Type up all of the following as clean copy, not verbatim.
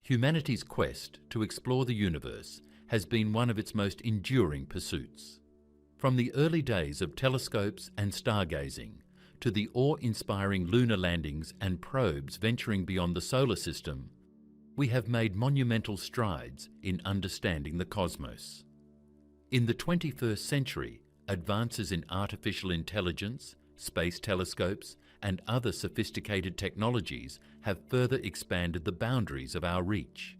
Humanity's quest to explore the universe has been one of its most enduring pursuits. From the early days of telescopes and stargazing to the awe-inspiring lunar landings and probes venturing beyond the solar system, we have made monumental strides in understanding the cosmos. In the 21st century, advances in artificial intelligence, space telescopes, and other sophisticated technologies have further expanded the boundaries of our reach.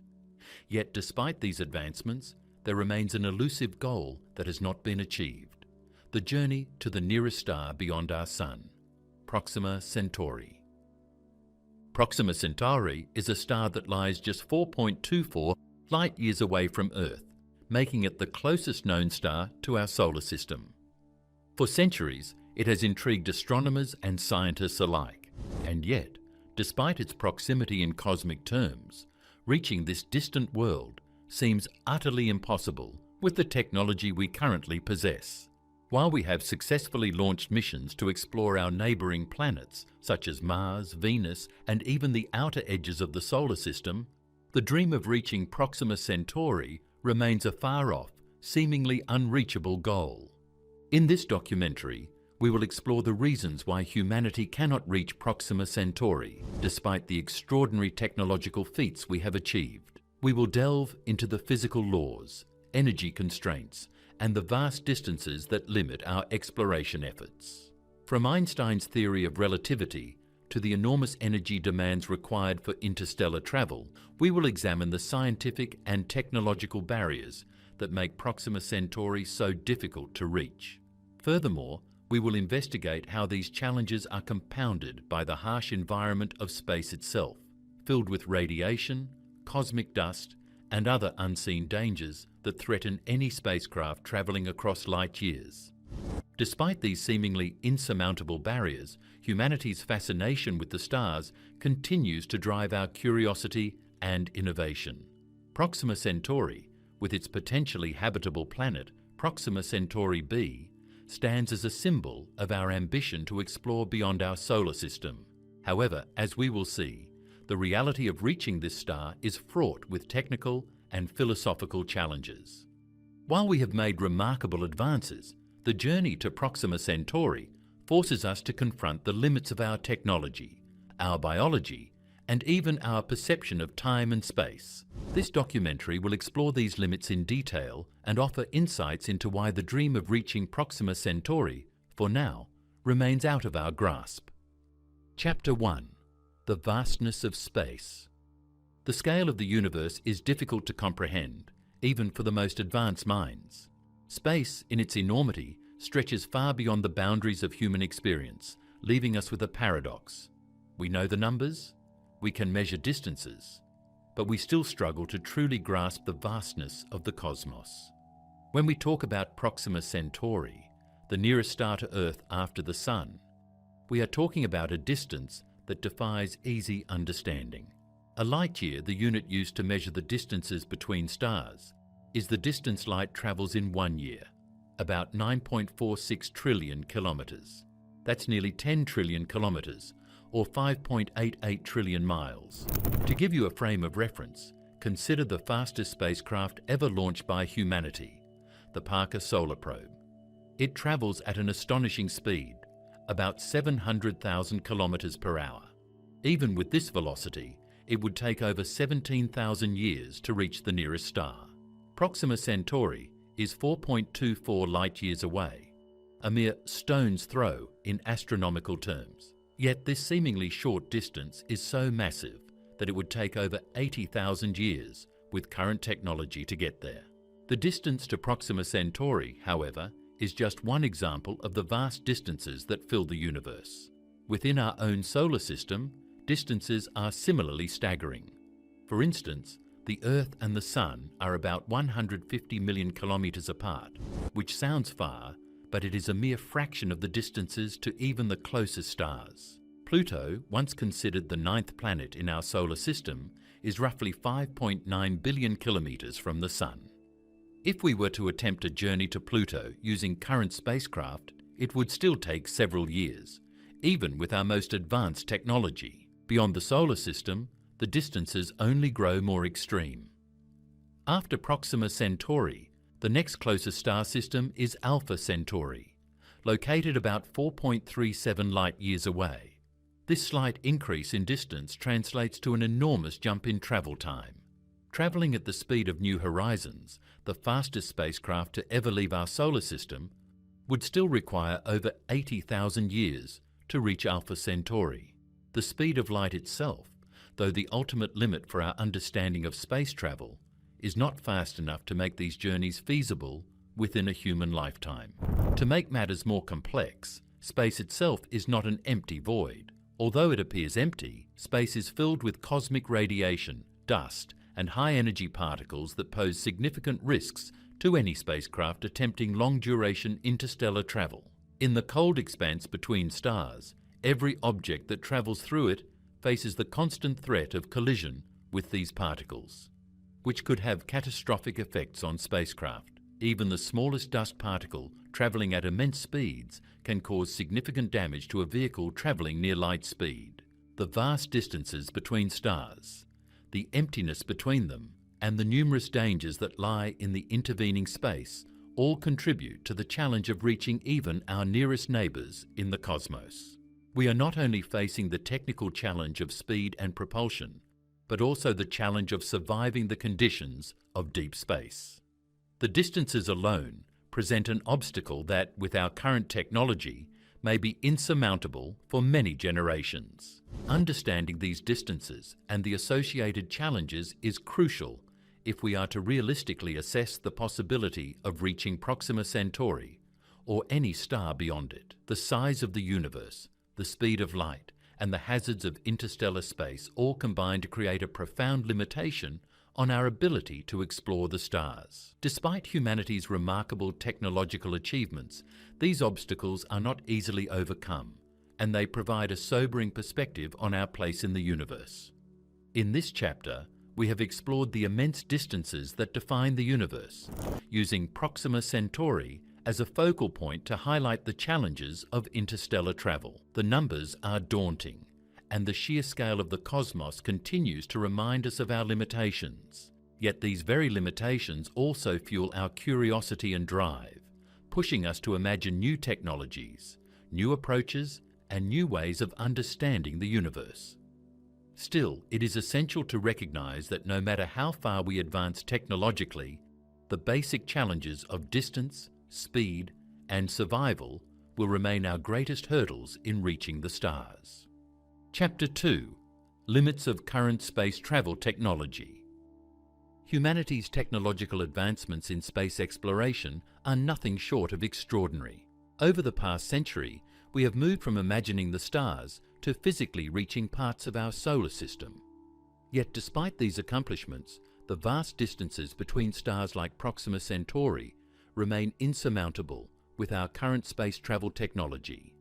Yet despite these advancements, there remains an elusive goal that has not been achieved: the journey to the nearest star beyond our Sun, Proxima Centauri. Proxima Centauri is a star that lies just 4.24 light-years away from Earth, making it the closest known star to our solar system. For centuries, it has intrigued astronomers and scientists alike, and yet, despite its proximity in cosmic terms, reaching this distant world seems utterly impossible with the technology we currently possess. While we have successfully launched missions to explore our neighbouring planets, such as Mars, Venus, and even the outer edges of the solar system, the dream of reaching Proxima Centauri remains a far-off, seemingly unreachable goal. In this documentary, we will explore the reasons why humanity cannot reach Proxima Centauri, despite the extraordinary technological feats we have achieved. We will delve into the physical laws, energy constraints, and the vast distances that limit our exploration efforts. From Einstein's theory of relativity to the enormous energy demands required for interstellar travel, we will examine the scientific and technological barriers that make Proxima Centauri so difficult to reach. Furthermore, we will investigate how these challenges are compounded by the harsh environment of space itself, filled with radiation, cosmic dust, and other unseen dangers that threaten any spacecraft traveling across light years. Despite these seemingly insurmountable barriers, humanity's fascination with the stars continues to drive our curiosity and innovation. Proxima Centauri, with its potentially habitable planet, Proxima Centauri B, stands as a symbol of our ambition to explore beyond our solar system. However, as we will see, the reality of reaching this star is fraught with technical and philosophical challenges. While we have made remarkable advances, the journey to Proxima Centauri forces us to confront the limits of our technology, our biology, and even our perception of time and space. This documentary will explore these limits in detail and offer insights into why the dream of reaching Proxima Centauri, for now, remains out of our grasp. Chapter 1. The vastness of space. The scale of the universe is difficult to comprehend, even for the most advanced minds. Space, in its enormity, stretches far beyond the boundaries of human experience, leaving us with a paradox. We know the numbers, we can measure distances, but we still struggle to truly grasp the vastness of the cosmos. When we talk about Proxima Centauri, the nearest star to Earth after the Sun, we are talking about a distance that defies easy understanding. A light year, the unit used to measure the distances between stars, is the distance light travels in 1 year, about 9.46 trillion kilometers. That's nearly 10 trillion kilometers, or 5.88 trillion miles. To give you a frame of reference, consider the fastest spacecraft ever launched by humanity, the Parker Solar Probe. It travels at an astonishing speed, about 700,000 kilometers per hour. Even with this velocity, it would take over 17,000 years to reach the nearest star. Proxima Centauri is 4.24 light-years away, a mere stone's throw in astronomical terms. Yet this seemingly short distance is so massive that it would take over 80,000 years with current technology to get there. The distance to Proxima Centauri, however, is just one example of the vast distances that fill the universe. Within our own solar system, distances are similarly staggering. For instance, the Earth and the Sun are about 150 million kilometers apart, which sounds far, but it is a mere fraction of the distances to even the closest stars. Pluto, once considered the 9th planet in our solar system, is roughly 5.9 billion kilometers from the Sun. If we were to attempt a journey to Pluto using current spacecraft, it would still take several years, even with our most advanced technology. Beyond the solar system, the distances only grow more extreme. After Proxima Centauri, the next closest star system is Alpha Centauri, located about 4.37 light-years away. This slight increase in distance translates to an enormous jump in travel time. Travelling at the speed of New Horizons, the fastest spacecraft to ever leave our solar system, would still require over 80,000 years to reach Alpha Centauri. The speed of light itself, though the ultimate limit for our understanding of space travel, is not fast enough to make these journeys feasible within a human lifetime. To make matters more complex, space itself is not an empty void. Although it appears empty, space is filled with cosmic radiation, dust, and high-energy particles that pose significant risks to any spacecraft attempting long-duration interstellar travel. In the cold expanse between stars, every object that travels through it faces the constant threat of collision with these particles, which could have catastrophic effects on spacecraft. Even the smallest dust particle travelling at immense speeds can cause significant damage to a vehicle travelling near light speed. The vast distances between stars, the emptiness between them, and the numerous dangers that lie in the intervening space all contribute to the challenge of reaching even our nearest neighbours in the cosmos. We are not only facing the technical challenge of speed and propulsion, but also the challenge of surviving the conditions of deep space. The distances alone present an obstacle that, with our current technology, may be insurmountable for many generations. Understanding these distances and the associated challenges is crucial if we are to realistically assess the possibility of reaching Proxima Centauri or any star beyond it. The size of the universe, the speed of light, and the hazards of interstellar space all combine to create a profound limitation on our ability to explore the stars. Despite humanity's remarkable technological achievements, these obstacles are not easily overcome, and they provide a sobering perspective on our place in the universe. In this chapter, we have explored the immense distances that define the universe, using Proxima Centauri as a focal point to highlight the challenges of interstellar travel. The numbers are daunting, and the sheer scale of the cosmos continues to remind us of our limitations. Yet these very limitations also fuel our curiosity and drive, pushing us to imagine new technologies, new approaches, and new ways of understanding the universe. Still, it is essential to recognize that no matter how far we advance technologically, the basic challenges of distance, speed, and survival will remain our greatest hurdles in reaching the stars. Chapter 2: Limits of Current Space Travel Technology. Humanity's technological advancements in space exploration are nothing short of extraordinary. Over the past century, we have moved from imagining the stars to physically reaching parts of our solar system. Yet despite these accomplishments, the vast distances between stars like Proxima Centauri remain insurmountable with our current space travel technology.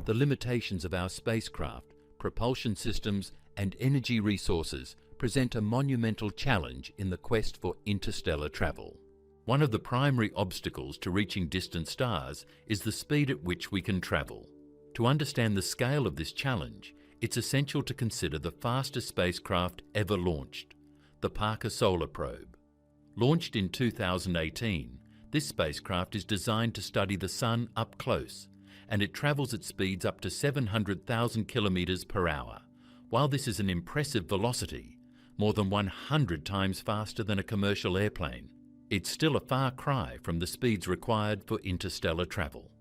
The limitations of our spacecraft, propulsion systems, and energy resources present a monumental challenge in the quest for interstellar travel. One of the primary obstacles to reaching distant stars is the speed at which we can travel. To understand the scale of this challenge, it's essential to consider the fastest spacecraft ever launched, the Parker Solar Probe. Launched in 2018, this spacecraft is designed to study the Sun up close, and it travels at speeds up to 700,000 kilometers per hour. While this is an impressive velocity, more than 100 times faster than a commercial airplane, it's still a far cry from the speeds required for interstellar travel.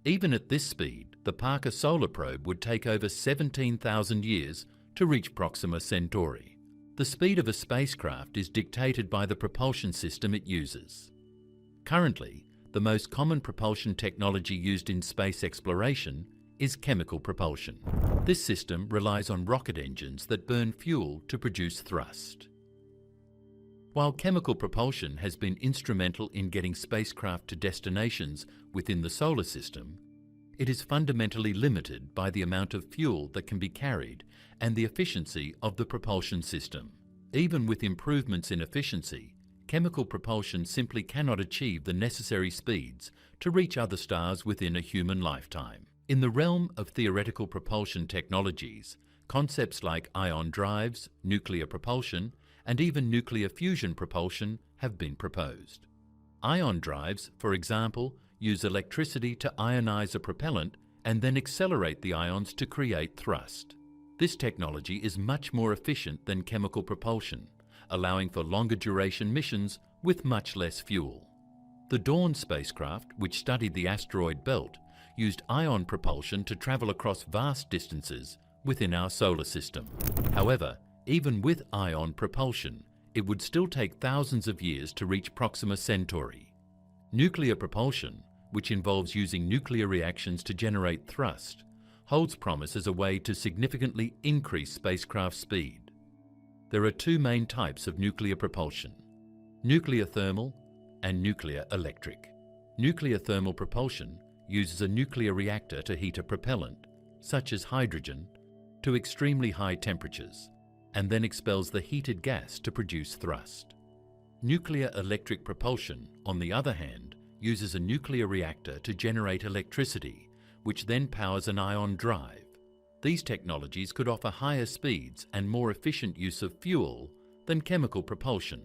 Even at this speed, the Parker Solar Probe would take over 17,000 years to reach Proxima Centauri. The speed of a spacecraft is dictated by the propulsion system it uses. Currently, the most common propulsion technology used in space exploration is chemical propulsion. This system relies on rocket engines that burn fuel to produce thrust. While chemical propulsion has been instrumental in getting spacecraft to destinations within the solar system, it is fundamentally limited by the amount of fuel that can be carried and the efficiency of the propulsion system. Even with improvements in efficiency, chemical propulsion simply cannot achieve the necessary speeds to reach other stars within a human lifetime. In the realm of theoretical propulsion technologies, Concepts like ion drives, nuclear propulsion, and even nuclear fusion propulsion have been proposed. Ion drives, for example, use electricity to ionize a propellant and then accelerate the ions to create thrust. This technology is much more efficient than chemical propulsion, allowing for longer duration missions with much less fuel. The Dawn spacecraft, which studied the asteroid belt, used ion propulsion to travel across vast distances within our solar system. However, even with ion propulsion, it would still take thousands of years to reach Proxima Centauri. Nuclear propulsion, which involves using nuclear reactions to generate thrust, holds promise as a way to significantly increase spacecraft speed. There are two main types of nuclear propulsion: nuclear thermal and nuclear electric. Nuclear thermal propulsion uses a nuclear reactor to heat a propellant, such as hydrogen, to extremely high temperatures, and then expels the heated gas to produce thrust. Nuclear electric propulsion, on the other hand, uses a nuclear reactor to generate electricity, which then powers an ion drive. These technologies could offer higher speeds and more efficient use of fuel than chemical propulsion,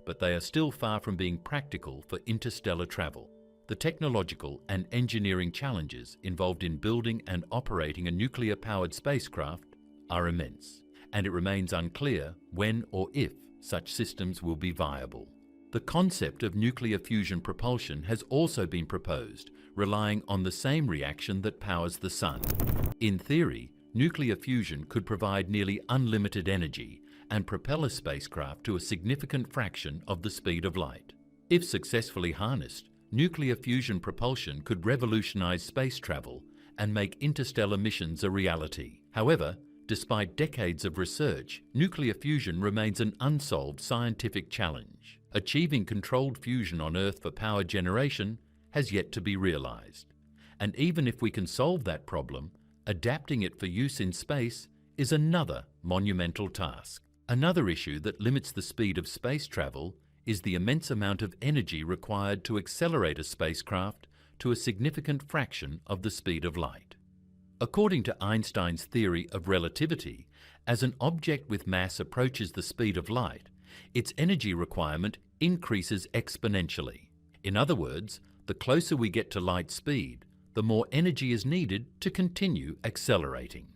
but they are still far from being practical for interstellar travel. The technological and engineering challenges involved in building and operating a nuclear-powered spacecraft are immense, and it remains unclear when or if such systems will be viable. The concept of nuclear fusion propulsion has also been proposed, relying on the same reaction that powers the Sun. In theory, nuclear fusion could provide nearly unlimited energy and propel a spacecraft to a significant fraction of the speed of light. If successfully harnessed, nuclear fusion propulsion could revolutionize space travel and make interstellar missions a reality. However, despite decades of research, nuclear fusion remains an unsolved scientific challenge. Achieving controlled fusion on Earth for power generation has yet to be realized. And even if we can solve that problem, adapting it for use in space is another monumental task. Another issue that limits the speed of space travel is the immense amount of energy required to accelerate a spacecraft to a significant fraction of the speed of light. According to Einstein's theory of relativity, as an object with mass approaches the speed of light, its energy requirement increases exponentially. In other words, the closer we get to light speed, the more energy is needed to continue accelerating.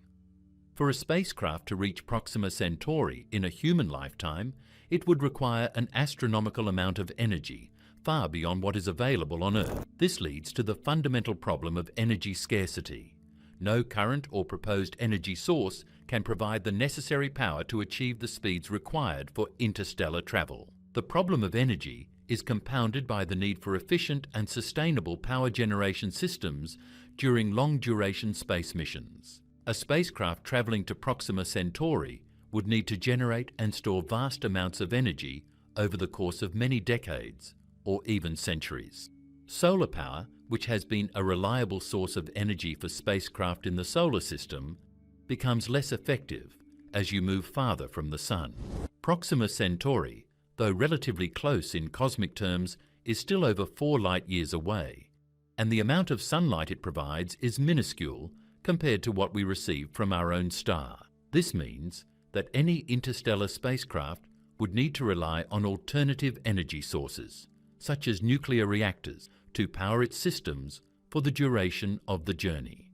For a spacecraft to reach Proxima Centauri in a human lifetime, it would require an astronomical amount of energy, far beyond what is available on Earth. This leads to the fundamental problem of energy scarcity. No current or proposed energy source can provide the necessary power to achieve the speeds required for interstellar travel. The problem of energy is compounded by the need for efficient and sustainable power generation systems during long-duration space missions. A spacecraft traveling to Proxima Centauri would need to generate and store vast amounts of energy over the course of many decades, or even centuries. Solar power, which has been a reliable source of energy for spacecraft in the solar system, becomes less effective as you move farther from the Sun. Proxima Centauri, though relatively close in cosmic terms, is still over 4 light-years away, and the amount of sunlight it provides is minuscule compared to what we receive from our own star. This means that any interstellar spacecraft would need to rely on alternative energy sources, such as nuclear reactors, to power its systems for the duration of the journey.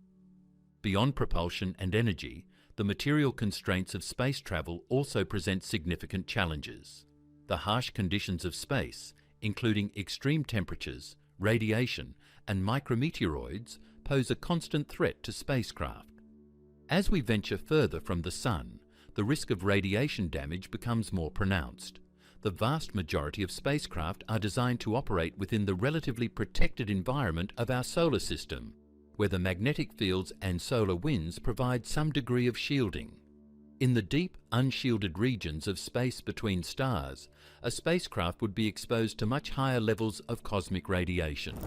Beyond propulsion and energy, the material constraints of space travel also present significant challenges. The harsh conditions of space, including extreme temperatures, radiation, and micrometeoroids, pose a constant threat to spacecraft. As we venture further from the Sun, the risk of radiation damage becomes more pronounced. The vast majority of spacecraft are designed to operate within the relatively protected environment of our solar system, where the magnetic fields and solar winds provide some degree of shielding. In the deep, unshielded regions of space between stars, a spacecraft would be exposed to much higher levels of cosmic radiation,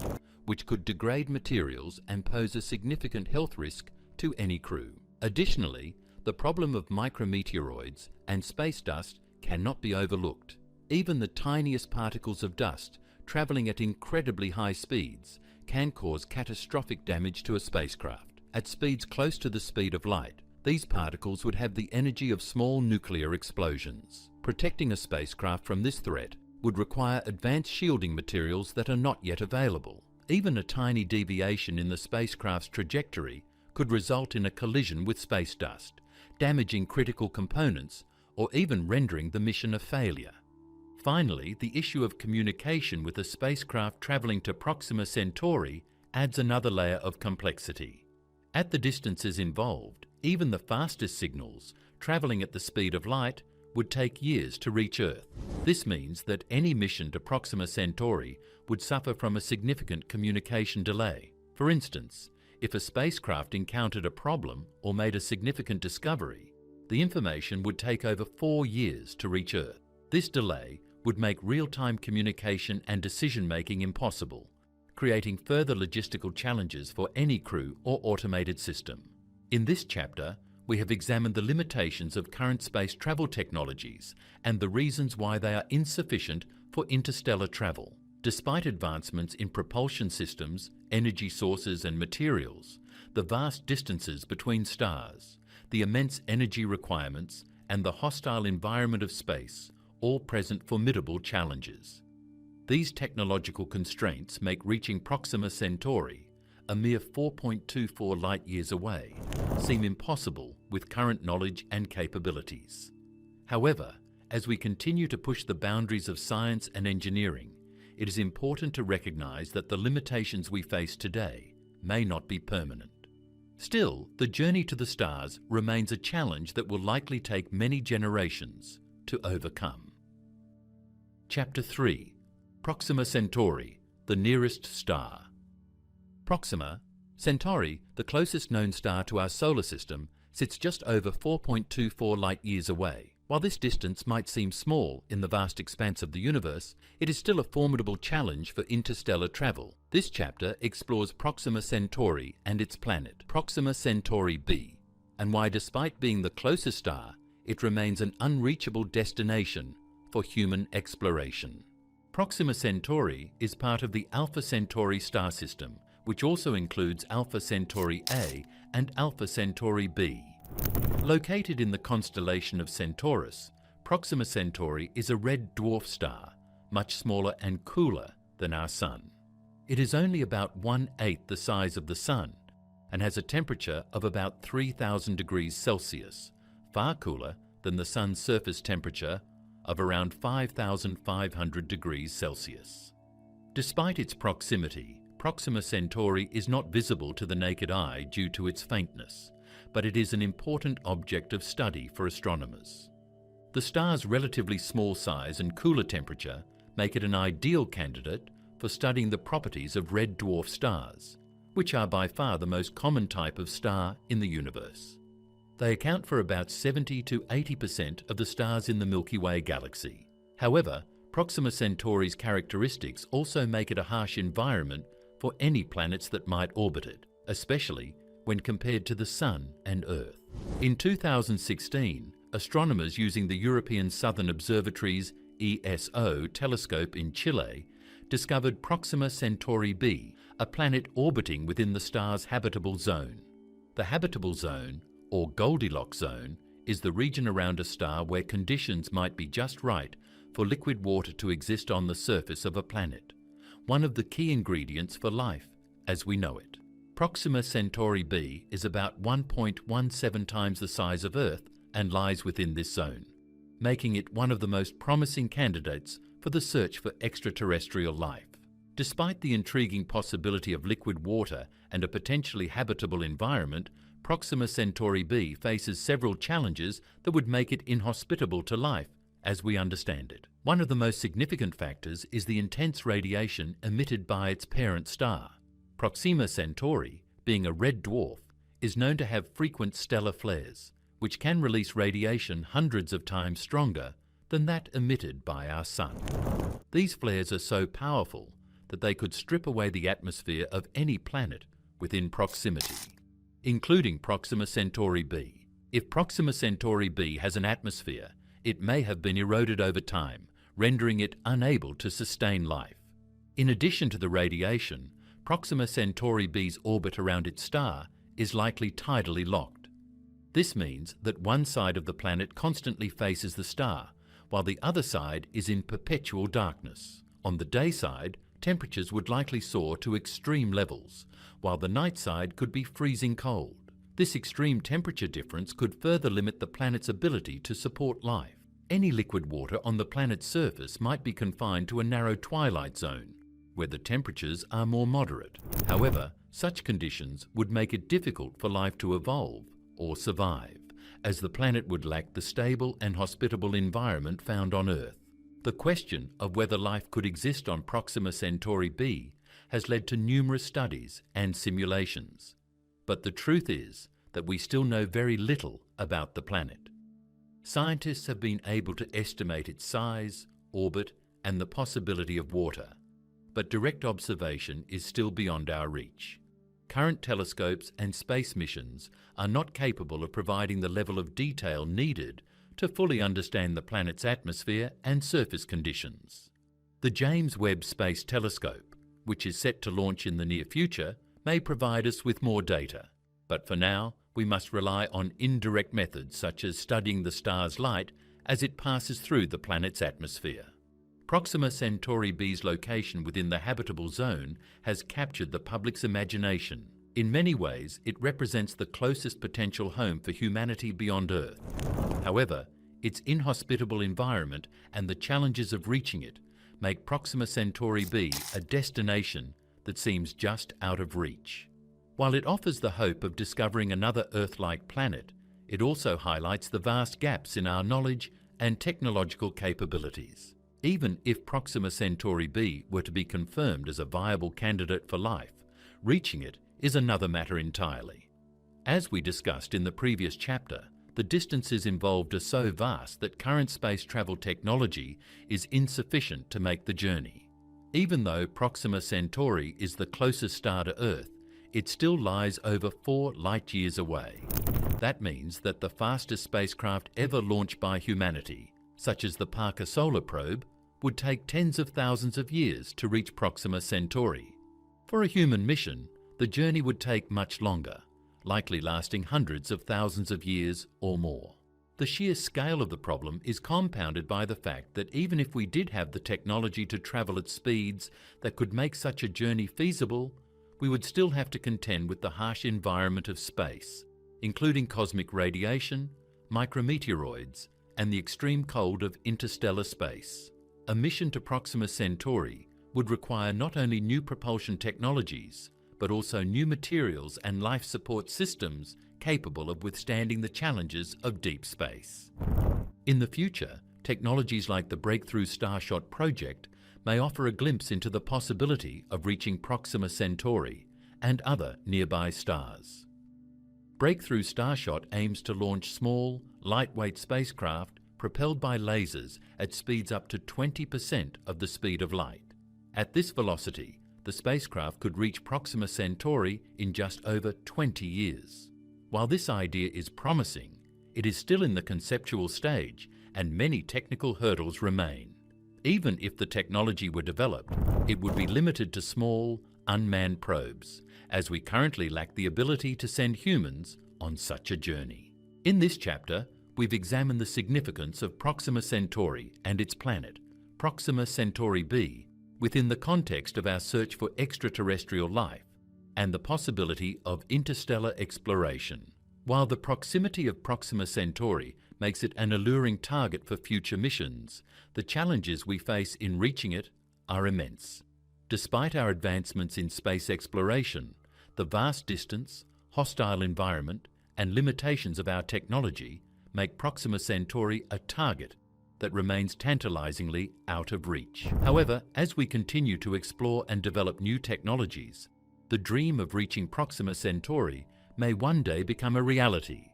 which could degrade materials and pose a significant health risk to any crew. Additionally, the problem of micrometeoroids and space dust cannot be overlooked. Even the tiniest particles of dust, traveling at incredibly high speeds, can cause catastrophic damage to a spacecraft. At speeds close to the speed of light, These particles would have the energy of small nuclear explosions. Protecting a spacecraft from this threat would require advanced shielding materials that are not yet available. Even a tiny deviation in the spacecraft's trajectory could result in a collision with space dust, damaging critical components, or even rendering the mission a failure. Finally, the issue of communication with a spacecraft travelling to Proxima Centauri adds another layer of complexity. At the distances involved, even the fastest signals, travelling at the speed of light, would take years to reach Earth. This means that any mission to Proxima Centauri would suffer from a significant communication delay. For instance, if a spacecraft encountered a problem or made a significant discovery, the information would take over 4 years to reach Earth. This delay would make real-time communication and decision-making impossible, creating further logistical challenges for any crew or automated system. In this chapter, we have examined the limitations of current space travel technologies and the reasons why they are insufficient for interstellar travel. Despite advancements in propulsion systems, energy sources and materials, the vast distances between stars, the immense energy requirements, and the hostile environment of space all present formidable challenges. These technological constraints make reaching Proxima Centauri, a mere 4.24 light-years away, seem impossible with current knowledge and capabilities. However, as we continue to push the boundaries of science and engineering, it is important to recognize that the limitations we face today may not be permanent. Still, the journey to the stars remains a challenge that will likely take many generations to overcome. Chapter 3: Proxima Centauri, the nearest star. Proxima Centauri, the closest known star to our solar system, sits just over 4.24 light-years away. While this distance might seem small in the vast expanse of the universe, it is still a formidable challenge for interstellar travel. This chapter explores Proxima Centauri and its planet, Proxima Centauri B, and why, despite being the closest star, it remains an unreachable destination for human exploration. Proxima Centauri is part of the Alpha Centauri star system, which also includes Alpha Centauri A and Alpha Centauri B. Located in the constellation of Centaurus, Proxima Centauri is a red dwarf star, much smaller and cooler than our Sun. It is only about 1/8 the size of the Sun and has a temperature of about 3,000 degrees Celsius, far cooler than the Sun's surface temperature of around 5,500 degrees Celsius. Despite its proximity, Proxima Centauri is not visible to the naked eye due to its faintness, but it is an important object of study for astronomers. The star's relatively small size and cooler temperature make it an ideal candidate for studying the properties of red dwarf stars, which are by far the most common type of star in the universe. They account for about 70 to 80% of the stars in the Milky Way galaxy. However, Proxima Centauri's characteristics also make it a harsh environment for any planets that might orbit it, especially when compared to the Sun and Earth. In 2016, astronomers using the European Southern Observatory's ESO telescope in Chile discovered Proxima Centauri B, a planet orbiting within the star's habitable zone. The habitable zone, or Goldilocks zone, is the region around a star where conditions might be just right for liquid water to exist on the surface of a planet, one of the key ingredients for life as we know it. Proxima Centauri B is about 1.17 times the size of Earth and lies within this zone, making it one of the most promising candidates for the search for extraterrestrial life. Despite the intriguing possibility of liquid water and a potentially habitable environment, Proxima Centauri B faces several challenges that would make it inhospitable to life as we understand it. One of the most significant factors is the intense radiation emitted by its parent star. Proxima Centauri, being a red dwarf, is known to have frequent stellar flares, which can release radiation hundreds of times stronger than that emitted by our Sun. These flares are so powerful that they could strip away the atmosphere of any planet within proximity, including Proxima Centauri B. If Proxima Centauri B has an atmosphere, it may have been eroded over time, rendering it unable to sustain life. In addition to the radiation, Proxima Centauri B's orbit around its star is likely tidally locked. This means that one side of the planet constantly faces the star, while the other side is in perpetual darkness. On the day side, temperatures would likely soar to extreme levels, while the night side could be freezing cold. This extreme temperature difference could further limit the planet's ability to support life. Any liquid water on the planet's surface might be confined to a narrow twilight zone, where the temperatures are more moderate. However, such conditions would make it difficult for life to evolve or survive, as the planet would lack the stable and hospitable environment found on Earth. The question of whether life could exist on Proxima Centauri B has led to numerous studies and simulations. But the truth is that we still know very little about the planet. Scientists have been able to estimate its size, orbit, and the possibility of water, but direct observation is still beyond our reach. Current telescopes and space missions are not capable of providing the level of detail needed to fully understand the planet's atmosphere and surface conditions. The James Webb Space Telescope, which is set to launch in the near future, may provide us with more data. But for now, we must rely on indirect methods such as studying the star's light as it passes through the planet's atmosphere. Proxima Centauri B's location within the habitable zone has captured the public's imagination. In many ways, it represents the closest potential home for humanity beyond Earth. However, its inhospitable environment and the challenges of reaching it make Proxima Centauri B a destination that seems just out of reach. While it offers the hope of discovering another Earth-like planet, it also highlights the vast gaps in our knowledge and technological capabilities. Even if Proxima Centauri B were to be confirmed as a viable candidate for life, reaching it is another matter entirely. As we discussed in the previous chapter, the distances involved are so vast that current space travel technology is insufficient to make the journey. Even though Proxima Centauri is the closest star to Earth, it still lies over 4 light-years away. That means that the fastest spacecraft ever launched by humanity, such as the Parker Solar Probe, would take tens of thousands of years to reach Proxima Centauri. For a human mission, the journey would take much longer, likely lasting hundreds of thousands of years or more. The sheer scale of the problem is compounded by the fact that even if we did have the technology to travel at speeds that could make such a journey feasible, we would still have to contend with the harsh environment of space, including cosmic radiation, micrometeoroids, and the extreme cold of interstellar space. A mission to Proxima Centauri would require not only new propulsion technologies, but also new materials and life support systems capable of withstanding the challenges of deep space. In the future, technologies like the breakthrough Starshot project may offer a glimpse into the possibility of reaching Proxima Centauri and other nearby stars. Breakthrough Starshot aims to launch small, lightweight spacecraft propelled by lasers at speeds up to 20% of the speed of light. At this velocity, the spacecraft could reach Proxima Centauri in just over 20 years. While this idea is promising, it is still in the conceptual stage and many technical hurdles remain. Even if the technology were developed, it would be limited to small, unmanned probes, as we currently lack the ability to send humans on such a journey. In this chapter, we've examined the significance of Proxima Centauri and its planet, Proxima Centauri B, within the context of our search for extraterrestrial life and the possibility of interstellar exploration. While the proximity of Proxima Centauri makes it an alluring target for future missions, the challenges we face in reaching it are immense. Despite our advancements in space exploration, the vast distance, hostile environment, and limitations of our technology make Proxima Centauri a target that remains tantalizingly out of reach. However, as we continue to explore and develop new technologies, the dream of reaching Proxima Centauri may one day become a reality,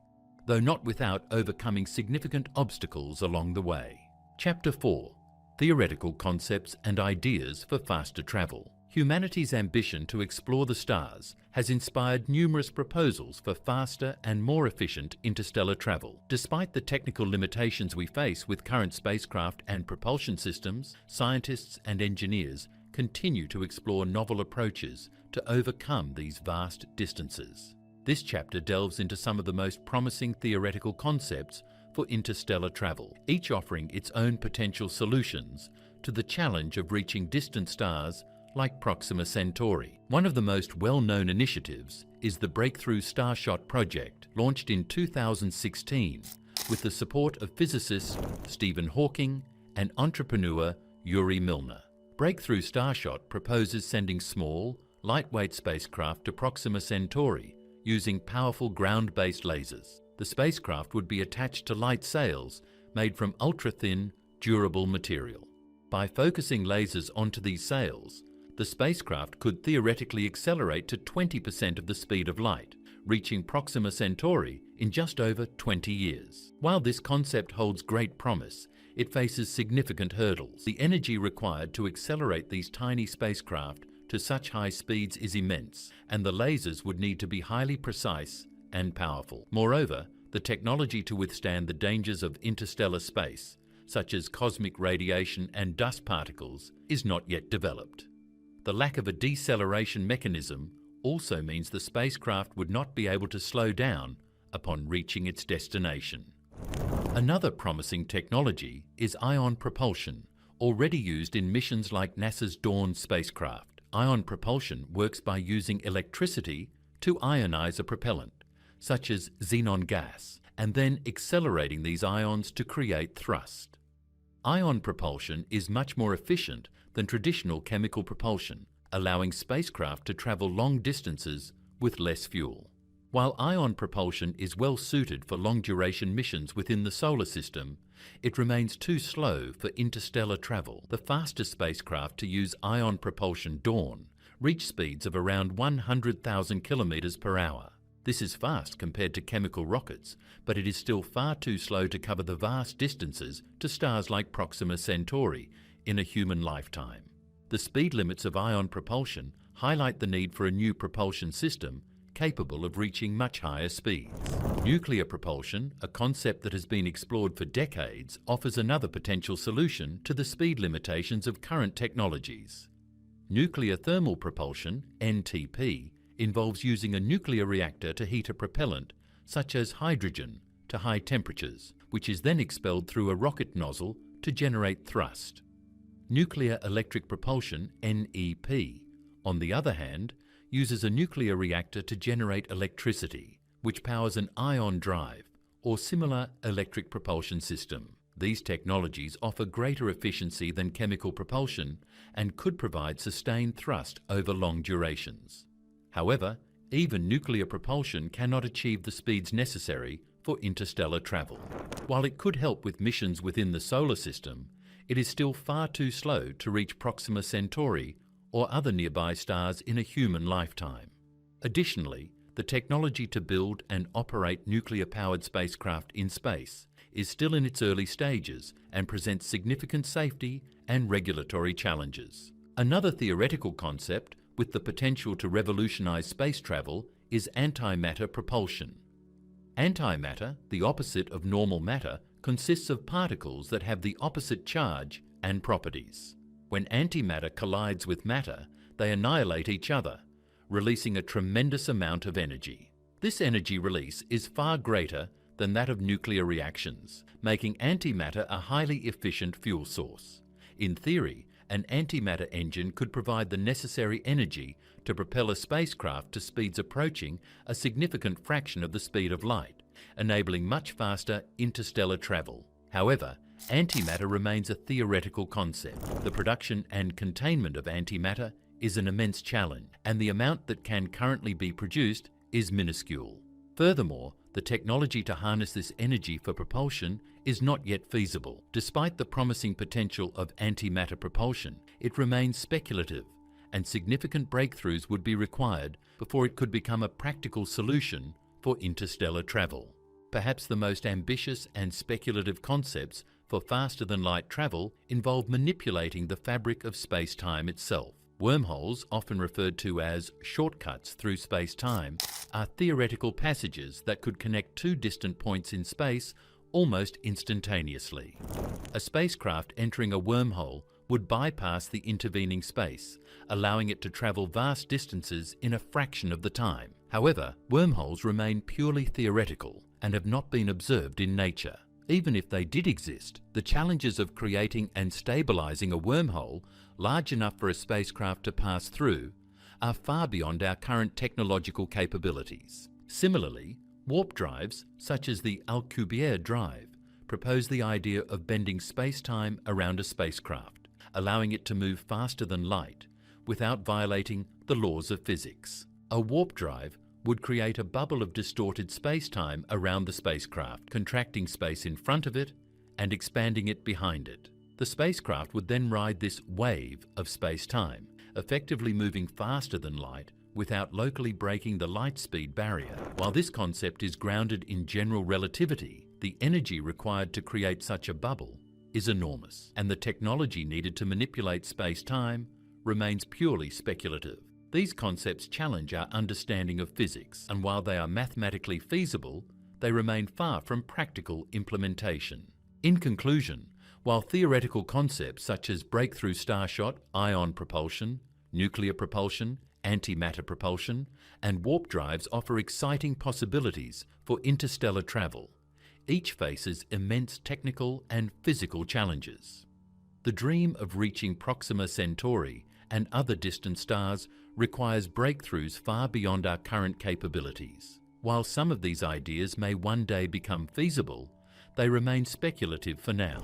though not without overcoming significant obstacles along the way. Chapter 4: Theoretical Concepts and Ideas for Faster Travel. Humanity's ambition to explore the stars has inspired numerous proposals for faster and more efficient interstellar travel. Despite the technical limitations we face with current spacecraft and propulsion systems, scientists and engineers continue to explore novel approaches to overcome these vast distances. This chapter delves into some of the most promising theoretical concepts for interstellar travel, each offering its own potential solutions to the challenge of reaching distant stars like Proxima Centauri. One of the most well-known initiatives is the breakthrough Starshot project, launched in 2016 with the support of physicist Stephen Hawking and entrepreneur Yuri Milner. Breakthrough Starshot proposes sending small, lightweight spacecraft to Proxima Centauri using powerful ground-based lasers. The spacecraft would be attached to light sails made from ultra-thin, durable material. By focusing lasers onto these sails, the spacecraft could theoretically accelerate to 20% of the speed of light, reaching Proxima Centauri in just over 20 years. While this concept holds great promise, it faces significant hurdles. The energy required to accelerate these tiny spacecraft to such high speeds is immense, and the lasers would need to be highly precise and powerful. Moreover, the technology to withstand the dangers of interstellar space, such as cosmic radiation and dust particles, is not yet developed. The lack of a deceleration mechanism also means the spacecraft would not be able to slow down upon reaching its destination. Another promising technology is ion propulsion, already used in missions like NASA's Dawn spacecraft. Ion propulsion works by using electricity to ionize a propellant, such as xenon gas, and then accelerating these ions to create thrust. Ion propulsion is much more efficient than traditional chemical propulsion, allowing spacecraft to travel long distances with less fuel. While ion propulsion is well suited for long-duration missions within the solar system, it remains too slow for interstellar travel. The fastest spacecraft to use ion propulsion, Dawn, reached speeds of around 100,000 kilometers per hour. This is fast compared to chemical rockets, but it is still far too slow to cover the vast distances to stars like Proxima Centauri in a human lifetime. The speed limits of ion propulsion highlight the need for a new propulsion system capable of reaching much higher speeds. Nuclear propulsion, a concept that has been explored for decades, offers another potential solution to the speed limitations of current technologies. Nuclear thermal propulsion, NTP, involves using a nuclear reactor to heat a propellant, such as hydrogen, to high temperatures, which is then expelled through a rocket nozzle to generate thrust. Nuclear electric propulsion, NEP, on the other hand, uses a nuclear reactor to generate electricity, which powers an ion drive or similar electric propulsion system. These technologies offer greater efficiency than chemical propulsion and could provide sustained thrust over long durations. However, even nuclear propulsion cannot achieve the speeds necessary for interstellar travel. While it could help with missions within the solar system, it is still far too slow to reach Proxima Centauri or other nearby stars in a human lifetime. Additionally, the technology to build and operate nuclear-powered spacecraft in space is still in its early stages and presents significant safety and regulatory challenges. Another theoretical concept with the potential to revolutionize space travel is antimatter propulsion. Antimatter, the opposite of normal matter, consists of particles that have the opposite charge and properties. When antimatter collides with matter, they annihilate each other, releasing a tremendous amount of energy. This energy release is far greater than that of nuclear reactions, making antimatter a highly efficient fuel source. In theory, an antimatter engine could provide the necessary energy to propel a spacecraft to speeds approaching a significant fraction of the speed of light, enabling much faster interstellar travel. However, antimatter remains a theoretical concept. The production and containment of antimatter is an immense challenge, and the amount that can currently be produced is minuscule. Furthermore, the technology to harness this energy for propulsion is not yet feasible. Despite the promising potential of antimatter propulsion, it remains speculative, and significant breakthroughs would be required before it could become a practical solution for interstellar travel. Perhaps the most ambitious and speculative concepts for faster-than-light travel involve manipulating the fabric of space-time itself. Wormholes, often referred to as shortcuts through space-time, are theoretical passages that could connect two distant points in space almost instantaneously. A spacecraft entering a wormhole would bypass the intervening space, allowing it to travel vast distances in a fraction of the time. However, wormholes remain purely theoretical and have not been observed in nature. Even if they did exist, the challenges of creating and stabilizing a wormhole large enough for a spacecraft to pass through are far beyond our current technological capabilities. Similarly, warp drives, such as the Alcubierre drive, propose the idea of bending space-time around a spacecraft, allowing it to move faster than light without violating the laws of physics. A warp drive would create a bubble of distorted space-time around the spacecraft, contracting space in front of it and expanding it behind it. The spacecraft would then ride this wave of space-time, effectively moving faster than light without locally breaking the light speed barrier. While this concept is grounded in general relativity, the energy required to create such a bubble is enormous, and the technology needed to manipulate space-time remains purely speculative. These concepts challenge our understanding of physics, and while they are mathematically feasible, they remain far from practical implementation. In conclusion, while theoretical concepts such as breakthrough starshot, ion propulsion, nuclear propulsion, antimatter propulsion, and warp drives offer exciting possibilities for interstellar travel, each faces immense technical and physical challenges. The dream of reaching Proxima Centauri and other distant stars requires breakthroughs far beyond our current capabilities. While some of these ideas may one day become feasible, they remain speculative for now.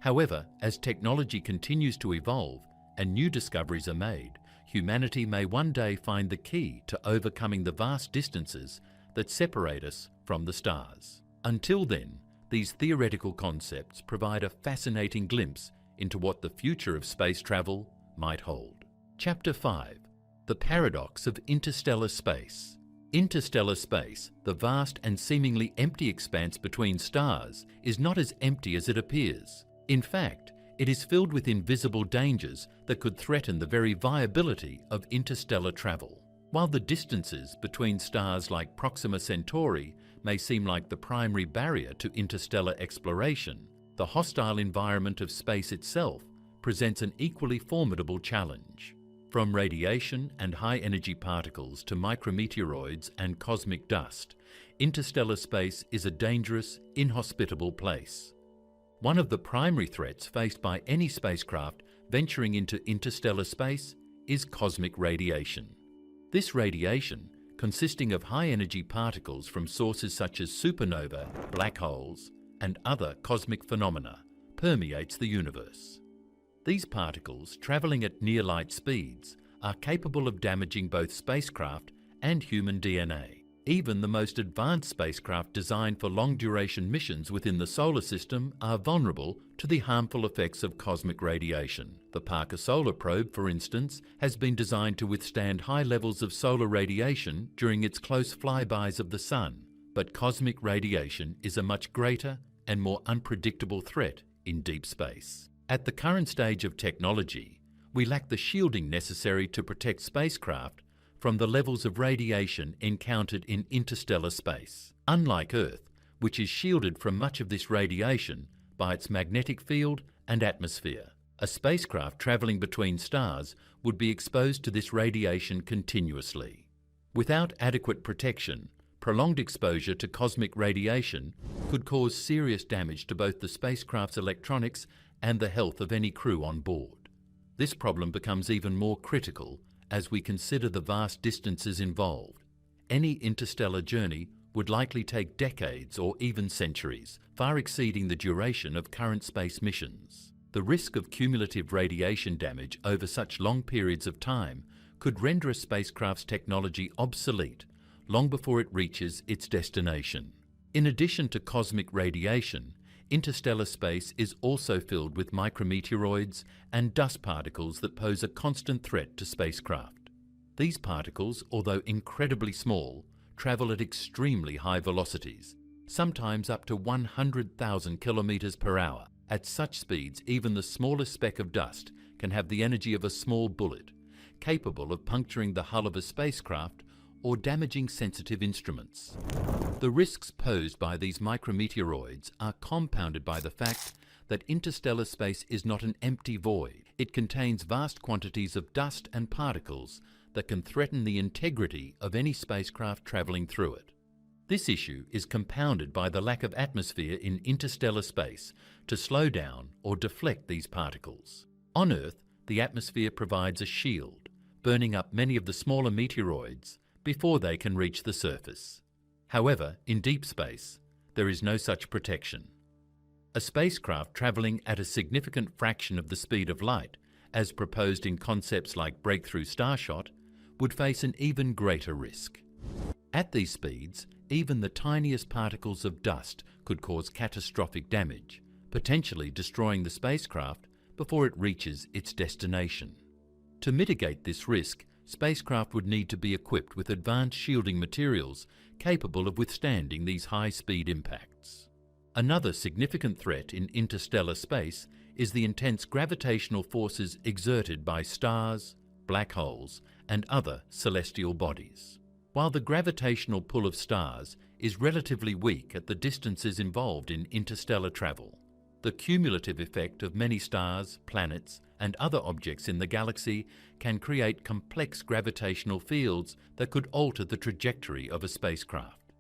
However, as technology continues to evolve and new discoveries are made, humanity may one day find the key to overcoming the vast distances that separate us from the stars. Until then, these theoretical concepts provide a fascinating glimpse into what the future of space travel might hold. Chapter 5. The Paradox of Interstellar Space. Interstellar space, the vast and seemingly empty expanse between stars, is not as empty as it appears. In fact, it is filled with invisible dangers that could threaten the very viability of interstellar travel. While the distances between stars like Proxima Centauri may seem like the primary barrier to interstellar exploration, the hostile environment of space itself presents an equally formidable challenge. From radiation and high-energy particles to micrometeoroids and cosmic dust, interstellar space is a dangerous, inhospitable place. One of the primary threats faced by any spacecraft venturing into interstellar space is cosmic radiation. This radiation, consisting of high-energy particles from sources such as supernova, black holes, and other cosmic phenomena, permeates the universe. These particles, travelling at near-light speeds, are capable of damaging both spacecraft and human DNA. Even the most advanced spacecraft designed for long-duration missions within the solar system are vulnerable to the harmful effects of cosmic radiation. The Parker Solar Probe, for instance, has been designed to withstand high levels of solar radiation during its close flybys of the Sun, but cosmic radiation is a much greater and more unpredictable threat in deep space. At the current stage of technology, we lack the shielding necessary to protect spacecraft from the levels of radiation encountered in interstellar space. Unlike Earth, which is shielded from much of this radiation by its magnetic field and atmosphere, a spacecraft travelling between stars would be exposed to this radiation continuously. Without adequate protection, prolonged exposure to cosmic radiation could cause serious damage to both the spacecraft's electronics and the health of any crew on board. This problem becomes even more critical as we consider the vast distances involved. Any interstellar journey would likely take decades or even centuries, far exceeding the duration of current space missions. The risk of cumulative radiation damage over such long periods of time could render a spacecraft's technology obsolete long before it reaches its destination. In addition to cosmic radiation, interstellar space is also filled with micrometeoroids and dust particles that pose a constant threat to spacecraft. These particles, although incredibly small, travel at extremely high velocities, sometimes up to 100,000 kilometers per hour. At such speeds, even the smallest speck of dust can have the energy of a small bullet, capable of puncturing the hull of a spacecraft or damaging sensitive instruments. The risks posed by these micrometeoroids are compounded by the fact that interstellar space is not an empty void. It contains vast quantities of dust and particles that can threaten the integrity of any spacecraft travelling through it. This issue is compounded by the lack of atmosphere in interstellar space to slow down or deflect these particles. On Earth, the atmosphere provides a shield, burning up many of the smaller meteoroids before they can reach the surface. However, in deep space, there is no such protection. A spacecraft travelling at a significant fraction of the speed of light, as proposed in concepts like breakthrough Starshot, would face an even greater risk. At these speeds, even the tiniest particles of dust could cause catastrophic damage, potentially destroying the spacecraft before it reaches its destination. To mitigate this risk, spacecraft would need to be equipped with advanced shielding materials capable of withstanding these high-speed impacts. Another significant threat in interstellar space is the intense gravitational forces exerted by stars, black holes, and other celestial bodies. While the gravitational pull of stars is relatively weak at the distances involved in interstellar travel, the cumulative effect of many stars, planets, and other objects in the galaxy can create complex gravitational fields that could alter the trajectory of a spacecraft.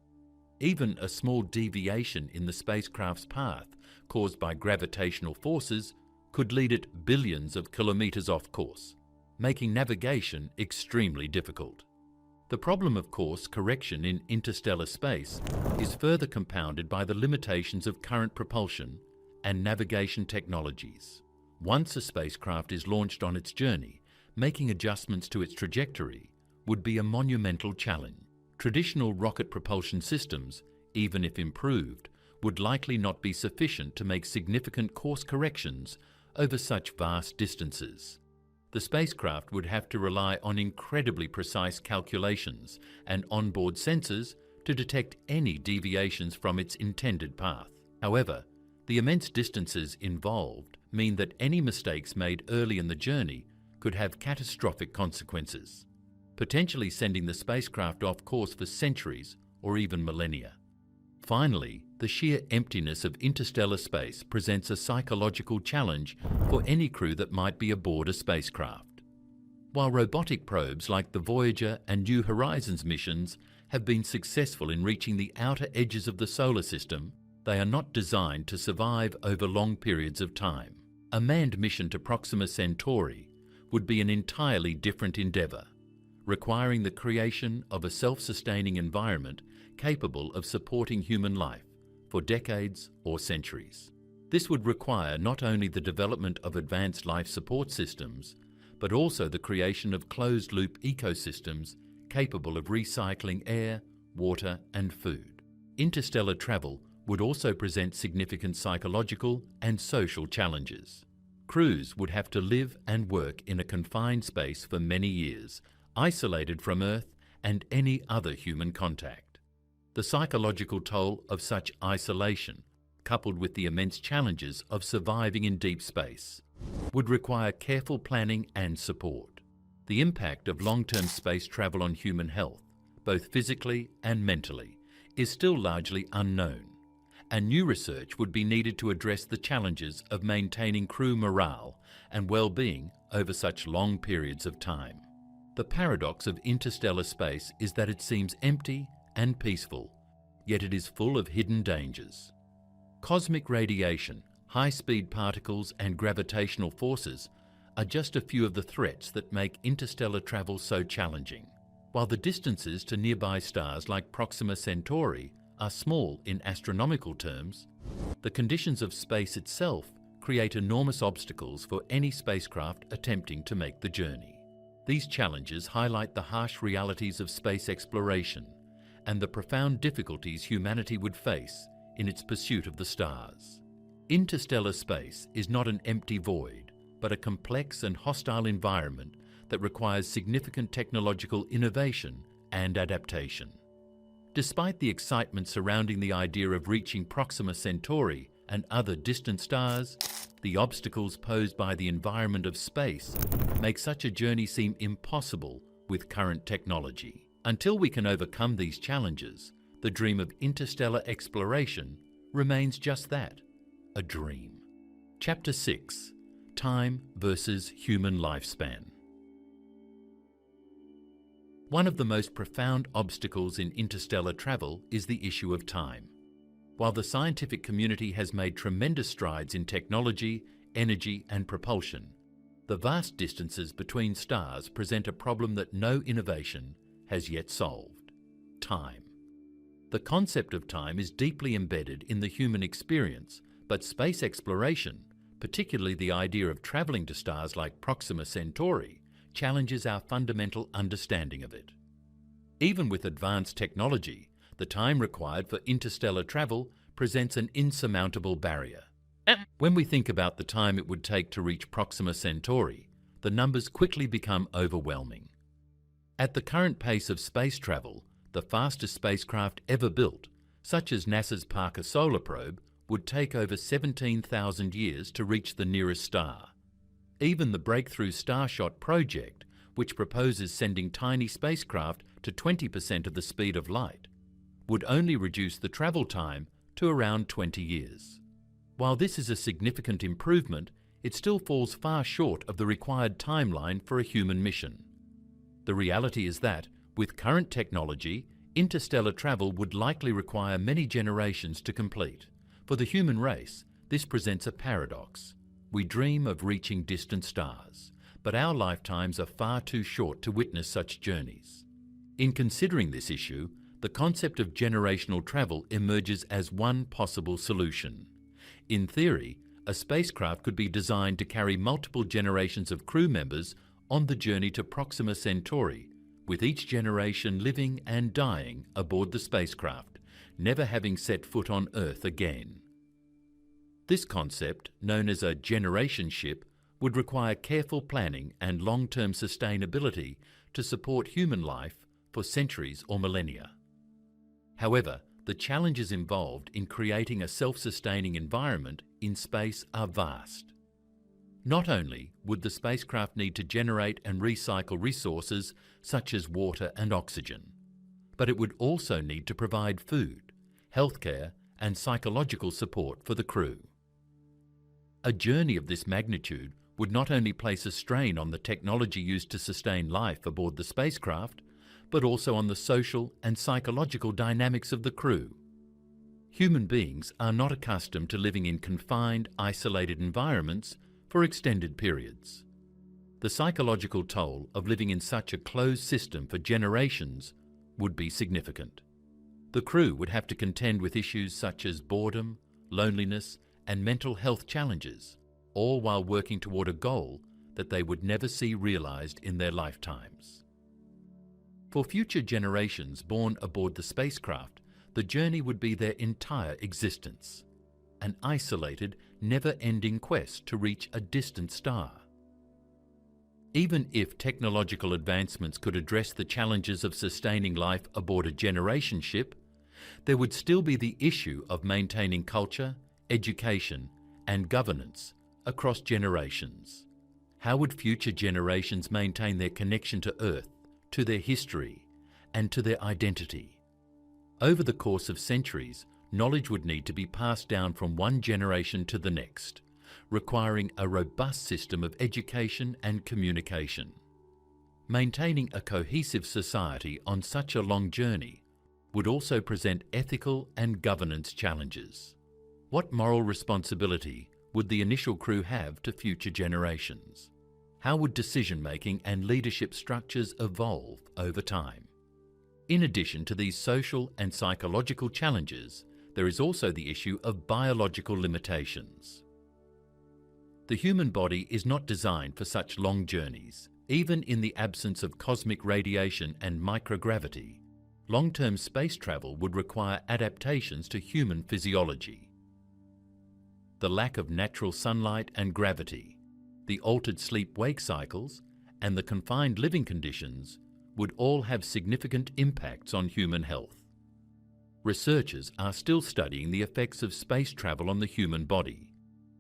Even a small deviation in the spacecraft's path caused by gravitational forces could lead it billions of kilometers off course, making navigation extremely difficult. The problem of course correction in interstellar space is further compounded by the limitations of current propulsion and navigation technologies. Once a spacecraft is launched on its journey, making adjustments to its trajectory would be a monumental challenge. Traditional rocket propulsion systems, even if improved, would likely not be sufficient to make significant course corrections over such vast distances. The spacecraft would have to rely on incredibly precise calculations and onboard sensors to detect any deviations from its intended path. However, the immense distances involved mean that any mistakes made early in the journey could have catastrophic consequences, potentially sending the spacecraft off course for centuries or even millennia. Finally, the sheer emptiness of interstellar space presents a psychological challenge for any crew that might be aboard a spacecraft. While robotic probes like the Voyager and New Horizons missions have been successful in reaching the outer edges of the solar system, they are not designed to survive over long periods of time. A manned mission to Proxima Centauri would be an entirely different endeavour, requiring the creation of a self-sustaining environment capable of supporting human life for decades or centuries. This would require not only the development of advanced life support systems, but also the creation of closed-loop ecosystems capable of recycling air, water, and food. Interstellar travel would also present significant psychological and social challenges. Crews would have to live and work in a confined space for many years, isolated from Earth and any other human contact. The psychological toll of such isolation, coupled with the immense challenges of surviving in deep space, would require careful planning and support. The impact of long-term space travel on human health, both physically and mentally, is still largely unknown, and new research would be needed to address the challenges of maintaining crew morale and well-being over such long periods of time. The paradox of interstellar space is that it seems empty and peaceful, yet it is full of hidden dangers. Cosmic radiation, high-speed particles and gravitational forces are just a few of the threats that make interstellar travel so challenging. While the distances to nearby stars like Proxima Centauri are small in astronomical terms, the conditions of space itself create enormous obstacles for any spacecraft attempting to make the journey. These challenges highlight the harsh realities of space exploration and the profound difficulties humanity would face in its pursuit of the stars. Interstellar space is not an empty void, but a complex and hostile environment that requires significant technological innovation and adaptation. Despite the excitement surrounding the idea of reaching Proxima Centauri and other distant stars, the obstacles posed by the environment of space make such a journey seem impossible with current technology. Until we can overcome these challenges, the dream of interstellar exploration remains just that, a dream. Chapter 6: Time versus Human Lifespan. One of the most profound obstacles in interstellar travel is the issue of time. While the scientific community has made tremendous strides in technology, energy, and propulsion, the vast distances between stars present a problem that no innovation has yet solved: time. The concept of time is deeply embedded in the human experience, but space exploration, particularly the idea of travelling to stars like Proxima Centauri, challenges our fundamental understanding of it. Even with advanced technology, the time required for interstellar travel presents an insurmountable barrier. When we think about the time it would take to reach Proxima Centauri, the numbers quickly become overwhelming. At the current pace of space travel, the fastest spacecraft ever built, such as NASA's Parker Solar Probe, would take over 17,000 years to reach the nearest star. Even the breakthrough Starshot project, which proposes sending tiny spacecraft to 20% of the speed of light, would only reduce the travel time to around 20 years. While this is a significant improvement, it still falls far short of the required timeline for a human mission. The reality is that, with current technology, interstellar travel would likely require many generations to complete. For the human race, this presents a paradox. We dream of reaching distant stars, but our lifetimes are far too short to witness such journeys. In considering this issue, the concept of generational travel emerges as one possible solution. In theory, a spacecraft could be designed to carry multiple generations of crew members on the journey to Proxima Centauri, with each generation living and dying aboard the spacecraft, never having set foot on Earth again. This concept, known as a generation ship, would require careful planning and long-term sustainability to support human life for centuries or millennia. However, the challenges involved in creating a self-sustaining environment in space are vast. Not only would the spacecraft need to generate and recycle resources such as water and oxygen, but it would also need to provide food, healthcare, and psychological support for the crew. A journey of this magnitude would not only place a strain on the technology used to sustain life aboard the spacecraft, but also on the social and psychological dynamics of the crew. Human beings are not accustomed to living in confined, isolated environments for extended periods. The psychological toll of living in such a closed system for generations would be significant. The crew would have to contend with issues such as boredom, loneliness, and mental health challenges, all while working toward a goal that they would never see realized in their lifetimes. For future generations born aboard the spacecraft, the journey would be their entire existence, an isolated, never-ending quest to reach a distant star. Even if technological advancements could address the challenges of sustaining life aboard a generation ship, there would still be the issue of maintaining culture, education, and governance across generations. How would future generations maintain their connection to Earth, to their history, and to their identity? Over the course of centuries, knowledge would need to be passed down from one generation to the next, requiring a robust system of education and communication. Maintaining a cohesive society on such a long journey would also present ethical and governance challenges. What moral responsibility would the initial crew have to future generations? How would decision-making and leadership structures evolve over time? In addition to these social and psychological challenges, there is also the issue of biological limitations. The human body is not designed for such long journeys. Even in the absence of cosmic radiation and microgravity, long-term space travel would require adaptations to human physiology. The lack of natural sunlight and gravity, the altered sleep-wake cycles, and the confined living conditions would all have significant impacts on human health. Researchers are still studying the effects of space travel on the human body,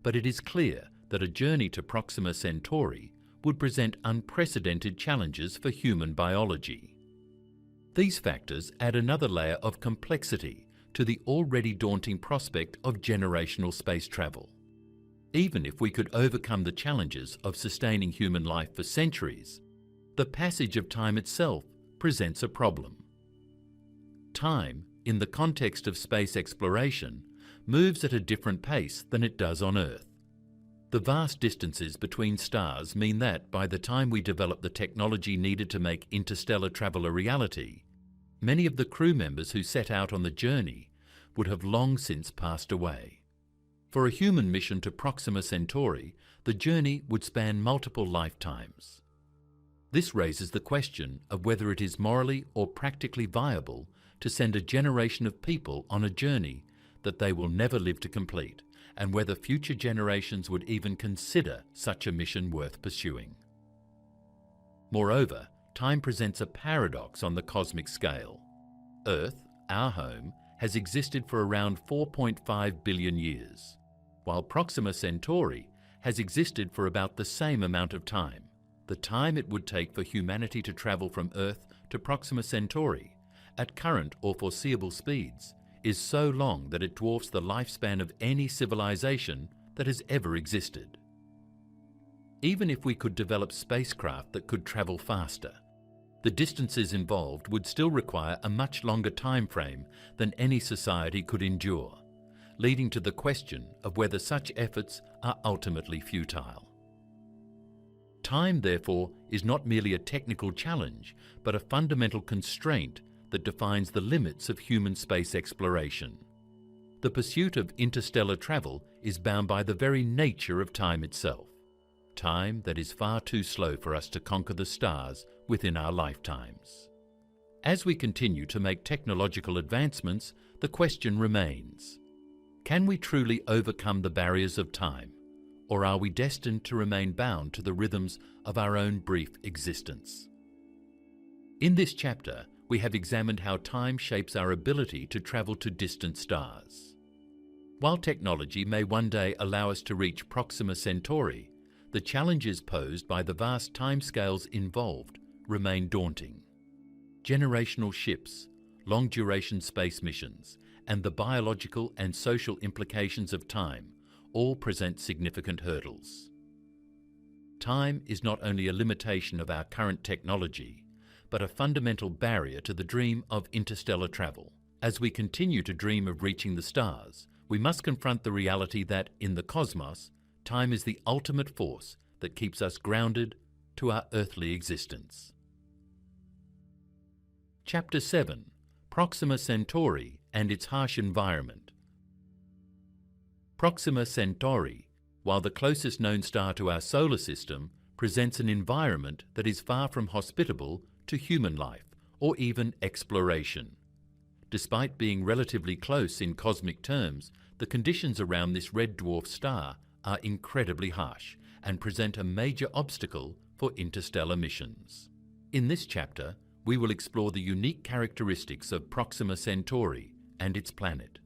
but it is clear that a journey to Proxima Centauri would present unprecedented challenges for human biology. These factors add another layer of complexity to the already daunting prospect of generational space travel. Even if we could overcome the challenges of sustaining human life for centuries, the passage of time itself presents a problem. Time, in the context of space exploration, moves at a different pace than it does on Earth. The vast distances between stars mean that by the time we develop the technology needed to make interstellar travel a reality, many of the crew members who set out on the journey would have long since passed away. For a human mission to Proxima Centauri, the journey would span multiple lifetimes. This raises the question of whether it is morally or practically viable to send a generation of people on a journey that they will never live to complete, and whether future generations would even consider such a mission worth pursuing. Moreover, time presents a paradox on the cosmic scale. Earth, our home, has existed for around 4.5 billion years, while Proxima Centauri has existed for about the same amount of time. The time it would take for humanity to travel from Earth to Proxima Centauri at current or foreseeable speeds is so long that it dwarfs the lifespan of any civilization that has ever existed. Even if we could develop spacecraft that could travel faster, the distances involved would still require a much longer time frame than any society could endure, leading to the question of whether such efforts are ultimately futile. Time, therefore, is not merely a technical challenge, but a fundamental constraint that defines the limits of human space exploration. The pursuit of interstellar travel is bound by the very nature of time itself, time that is far too slow for us to conquer the stars within our lifetimes. As we continue to make technological advancements, the question remains: can we truly overcome the barriers of time, or are we destined to remain bound to the rhythms of our own brief existence? In this chapter, we have examined how time shapes our ability to travel to distant stars. While technology may one day allow us to reach Proxima Centauri, the challenges posed by the vast timescales involved remain daunting. Generational ships, long-duration space missions, and the biological and social implications of time all present significant hurdles. Time is not only a limitation of our current technology, but a fundamental barrier to the dream of interstellar travel. As we continue to dream of reaching the stars, we must confront the reality that, in the cosmos, time is the ultimate force that keeps us grounded to our earthly existence. Chapter 7: Proxima Centauri and its harsh environment. Proxima Centauri, while the closest known star to our solar system, presents an environment that is far from hospitable to human life or even exploration. Despite being relatively close in cosmic terms, the conditions around this red dwarf star are incredibly harsh and present a major obstacle for interstellar missions. In this chapter, we will explore the unique characteristics of Proxima Centauri and its planet,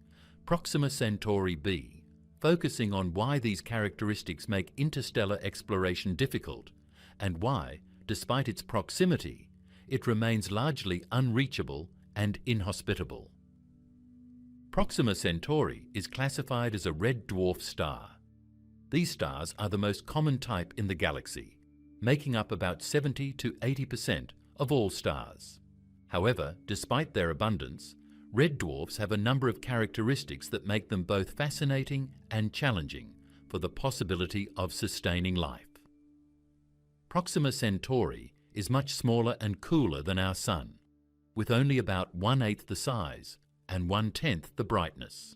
Proxima Centauri B, focusing on why these characteristics make interstellar exploration difficult and why, despite its proximity, it remains largely unreachable and inhospitable. Proxima Centauri is classified as a red dwarf star. These stars are the most common type in the galaxy, making up about 70 to 80% of all stars. However, despite their abundance, red dwarfs have a number of characteristics that make them both fascinating and challenging for the possibility of sustaining life. Proxima Centauri is much smaller and cooler than our Sun, with only about 1/8 the size and 1/10 the brightness.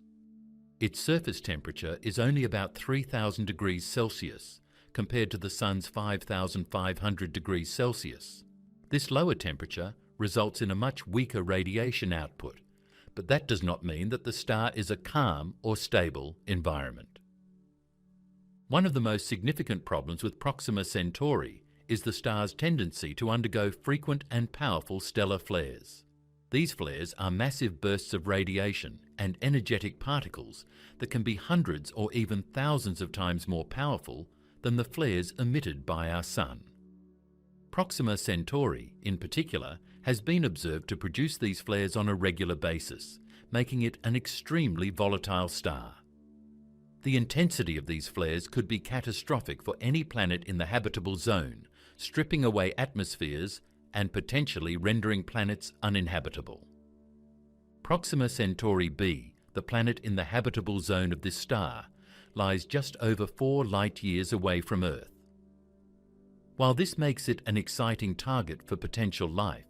Its surface temperature is only about 3,000 degrees Celsius compared to the Sun's 5,500 degrees Celsius. This lower temperature results in a much weaker radiation output, but that does not mean that the star is a calm or stable environment. One of the most significant problems with Proxima Centauri is the star's tendency to undergo frequent and powerful stellar flares. These flares are massive bursts of radiation and energetic particles that can be hundreds or even thousands of times more powerful than the flares emitted by our Sun. Proxima Centauri, in particular, has been observed to produce these flares on a regular basis, making it an extremely volatile star. The intensity of these flares could be catastrophic for any planet in the habitable zone, stripping away atmospheres and potentially rendering planets uninhabitable. Proxima Centauri B, the planet in the habitable zone of this star, lies just over 4 light-years away from Earth. While this makes it an exciting target for potential life,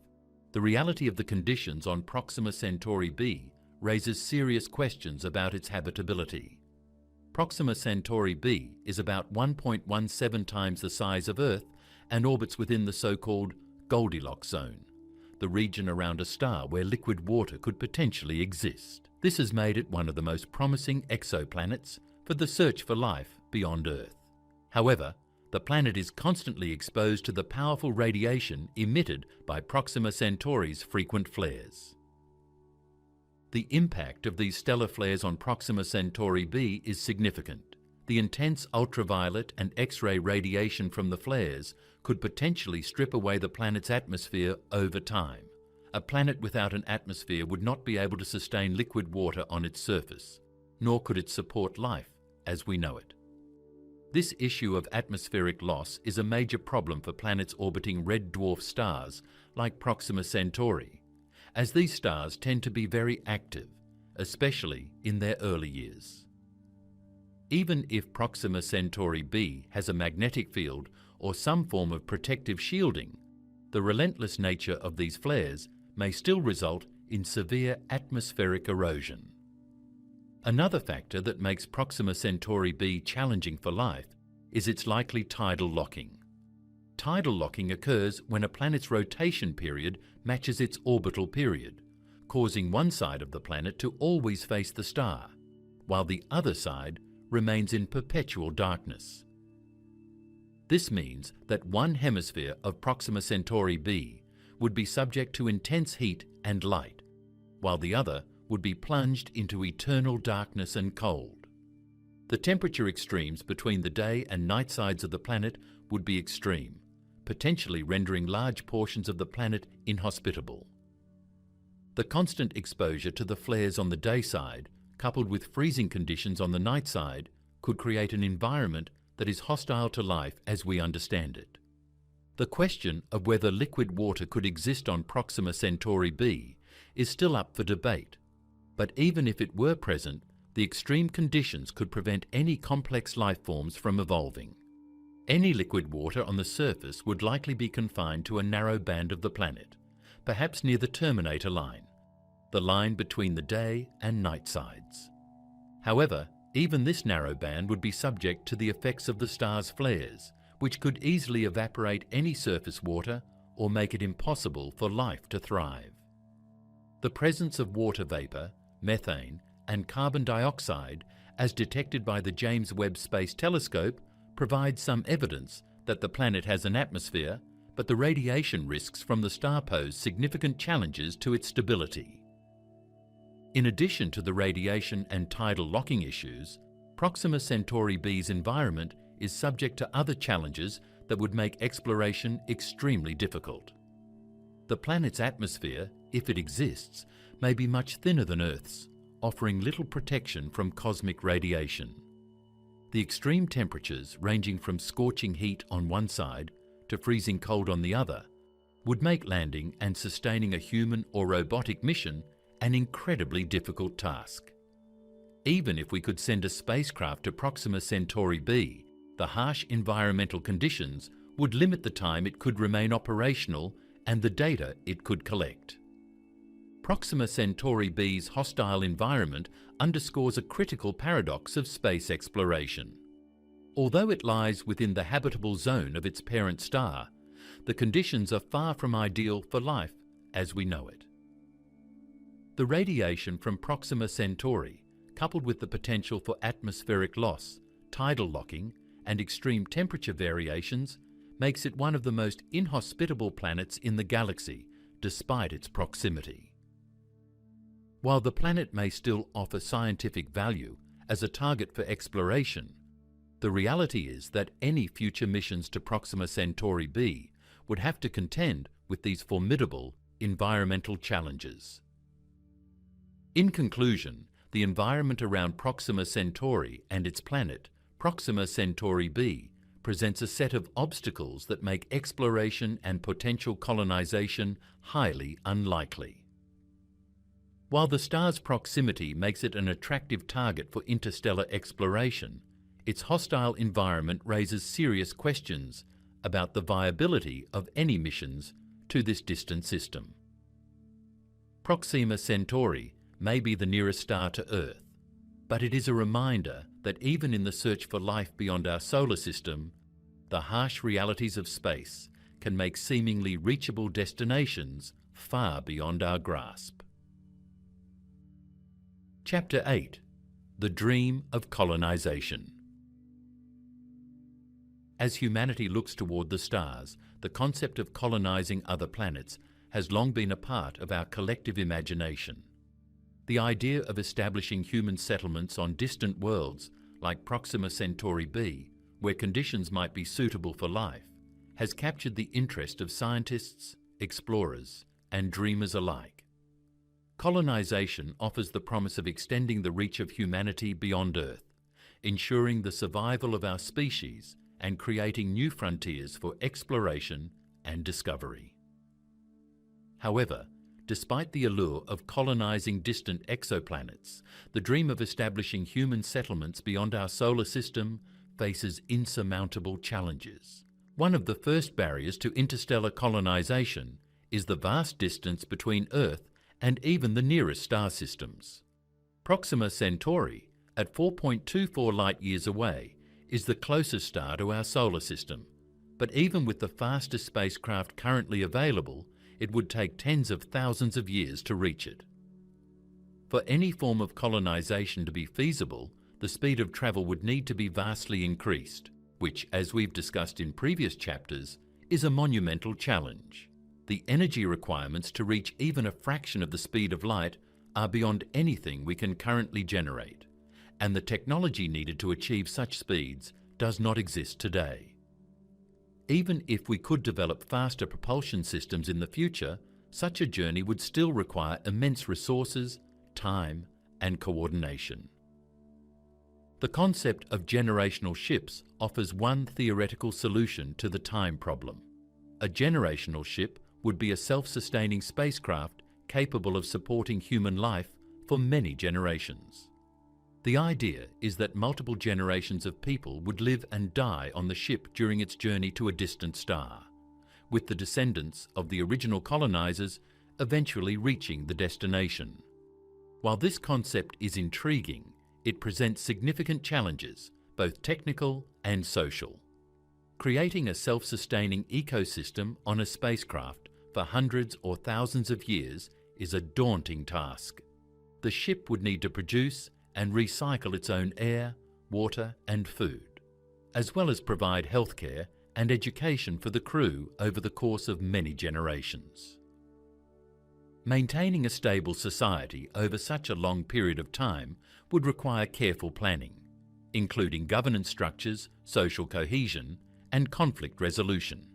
the reality of the conditions on Proxima Centauri B raises serious questions about its habitability. Proxima Centauri B is about 1.17 times the size of Earth and orbits within the so-called Goldilocks zone, the region around a star where liquid water could potentially exist. This has made it one of the most promising exoplanets for the search for life beyond Earth. However, the planet is constantly exposed to the powerful radiation emitted by Proxima Centauri's frequent flares. The impact of these stellar flares on Proxima Centauri B is significant. The intense ultraviolet and X-ray radiation from the flares could potentially strip away the planet's atmosphere over time. A planet without an atmosphere would not be able to sustain liquid water on its surface, nor could it support life as we know it. This issue of atmospheric loss is a major problem for planets orbiting red dwarf stars like Proxima Centauri, as these stars tend to be very active, especially in their early years. Even if Proxima Centauri B has a magnetic field or some form of protective shielding, the relentless nature of these flares may still result in severe atmospheric erosion. Another factor that makes Proxima Centauri B challenging for life is its likely tidal locking. Tidal locking occurs when a planet's rotation period matches its orbital period, causing one side of the planet to always face the star, while the other side remains in perpetual darkness. This means that one hemisphere of Proxima Centauri B would be subject to intense heat and light, while the other would be plunged into eternal darkness and cold. The temperature extremes between the day and night sides of the planet would be extreme, potentially rendering large portions of the planet inhospitable. The constant exposure to the flares on the day side, coupled with freezing conditions on the night side, could create an environment that is hostile to life as we understand it. The question of whether liquid water could exist on Proxima Centauri B is still up for debate. But even if it were present, the extreme conditions could prevent any complex life forms from evolving. Any liquid water on the surface would likely be confined to a narrow band of the planet, perhaps near the terminator line, the line between the day and night sides. However, even this narrow band would be subject to the effects of the star's flares, which could easily evaporate any surface water or make it impossible for life to thrive. The presence of water vapor, methane, and carbon dioxide, as detected by the James Webb Space Telescope, provides some evidence that the planet has an atmosphere, but the radiation risks from the star pose significant challenges to its stability. In addition to the radiation and tidal locking issues, Proxima Centauri B's environment is subject to other challenges that would make exploration extremely difficult. The planet's atmosphere, if it exists, may be much thinner than Earth's, offering little protection from cosmic radiation. The extreme temperatures, ranging from scorching heat on one side to freezing cold on the other, would make landing and sustaining a human or robotic mission an incredibly difficult task. Even if we could send a spacecraft to Proxima Centauri B, the harsh environmental conditions would limit the time it could remain operational and the data it could collect. Proxima Centauri B's hostile environment underscores a critical paradox of space exploration. Although it lies within the habitable zone of its parent star, the conditions are far from ideal for life as we know it. The radiation from Proxima Centauri, coupled with the potential for atmospheric loss, tidal locking, and extreme temperature variations, makes it one of the most inhospitable planets in the galaxy, despite its proximity. While the planet may still offer scientific value as a target for exploration, the reality is that any future missions to Proxima Centauri B would have to contend with these formidable environmental challenges. In conclusion, the environment around Proxima Centauri and its planet, Proxima Centauri B, presents a set of obstacles that make exploration and potential colonization highly unlikely. While the star's proximity makes it an attractive target for interstellar exploration, its hostile environment raises serious questions about the viability of any missions to this distant system. Proxima Centauri may be the nearest star to Earth, but it is a reminder that even in the search for life beyond our solar system, the harsh realities of space can make seemingly reachable destinations far beyond our grasp. Chapter 8: The Dream of Colonization. As humanity looks toward the stars, the concept of colonizing other planets has long been a part of our collective imagination. The idea of establishing human settlements on distant worlds like Proxima Centauri B, where conditions might be suitable for life, has captured the interest of scientists, explorers, and dreamers alike. Colonization offers the promise of extending the reach of humanity beyond Earth, ensuring the survival of our species and creating new frontiers for exploration and discovery. However, despite the allure of colonizing distant exoplanets, the dream of establishing human settlements beyond our solar system faces insurmountable challenges. One of the first barriers to interstellar colonization is the vast distance between Earth and even the nearest star systems. Proxima Centauri, at 4.24 light-years away, is the closest star to our solar system, but even with the fastest spacecraft currently available, it would take tens of thousands of years to reach it. For any form of colonization to be feasible, the speed of travel would need to be vastly increased, which, as we've discussed in previous chapters, is a monumental challenge. The energy requirements to reach even a fraction of the speed of light are beyond anything we can currently generate, and the technology needed to achieve such speeds does not exist today. Even if we could develop faster propulsion systems in the future, such a journey would still require immense resources, time, and coordination. The concept of generational ships offers one theoretical solution to the time problem. A generational ship would be a self-sustaining spacecraft capable of supporting human life for many generations. The idea is that multiple generations of people would live and die on the ship during its journey to a distant star, with the descendants of the original colonizers eventually reaching the destination. While this concept is intriguing, it presents significant challenges, both technical and social. Creating a self-sustaining ecosystem on a spacecraft for hundreds or thousands of years is a daunting task. The ship would need to produce and recycle its own air, water, and food, as well as provide healthcare and education for the crew over the course of many generations. Maintaining a stable society over such a long period of time would require careful planning, including governance structures, social cohesion, and conflict resolution.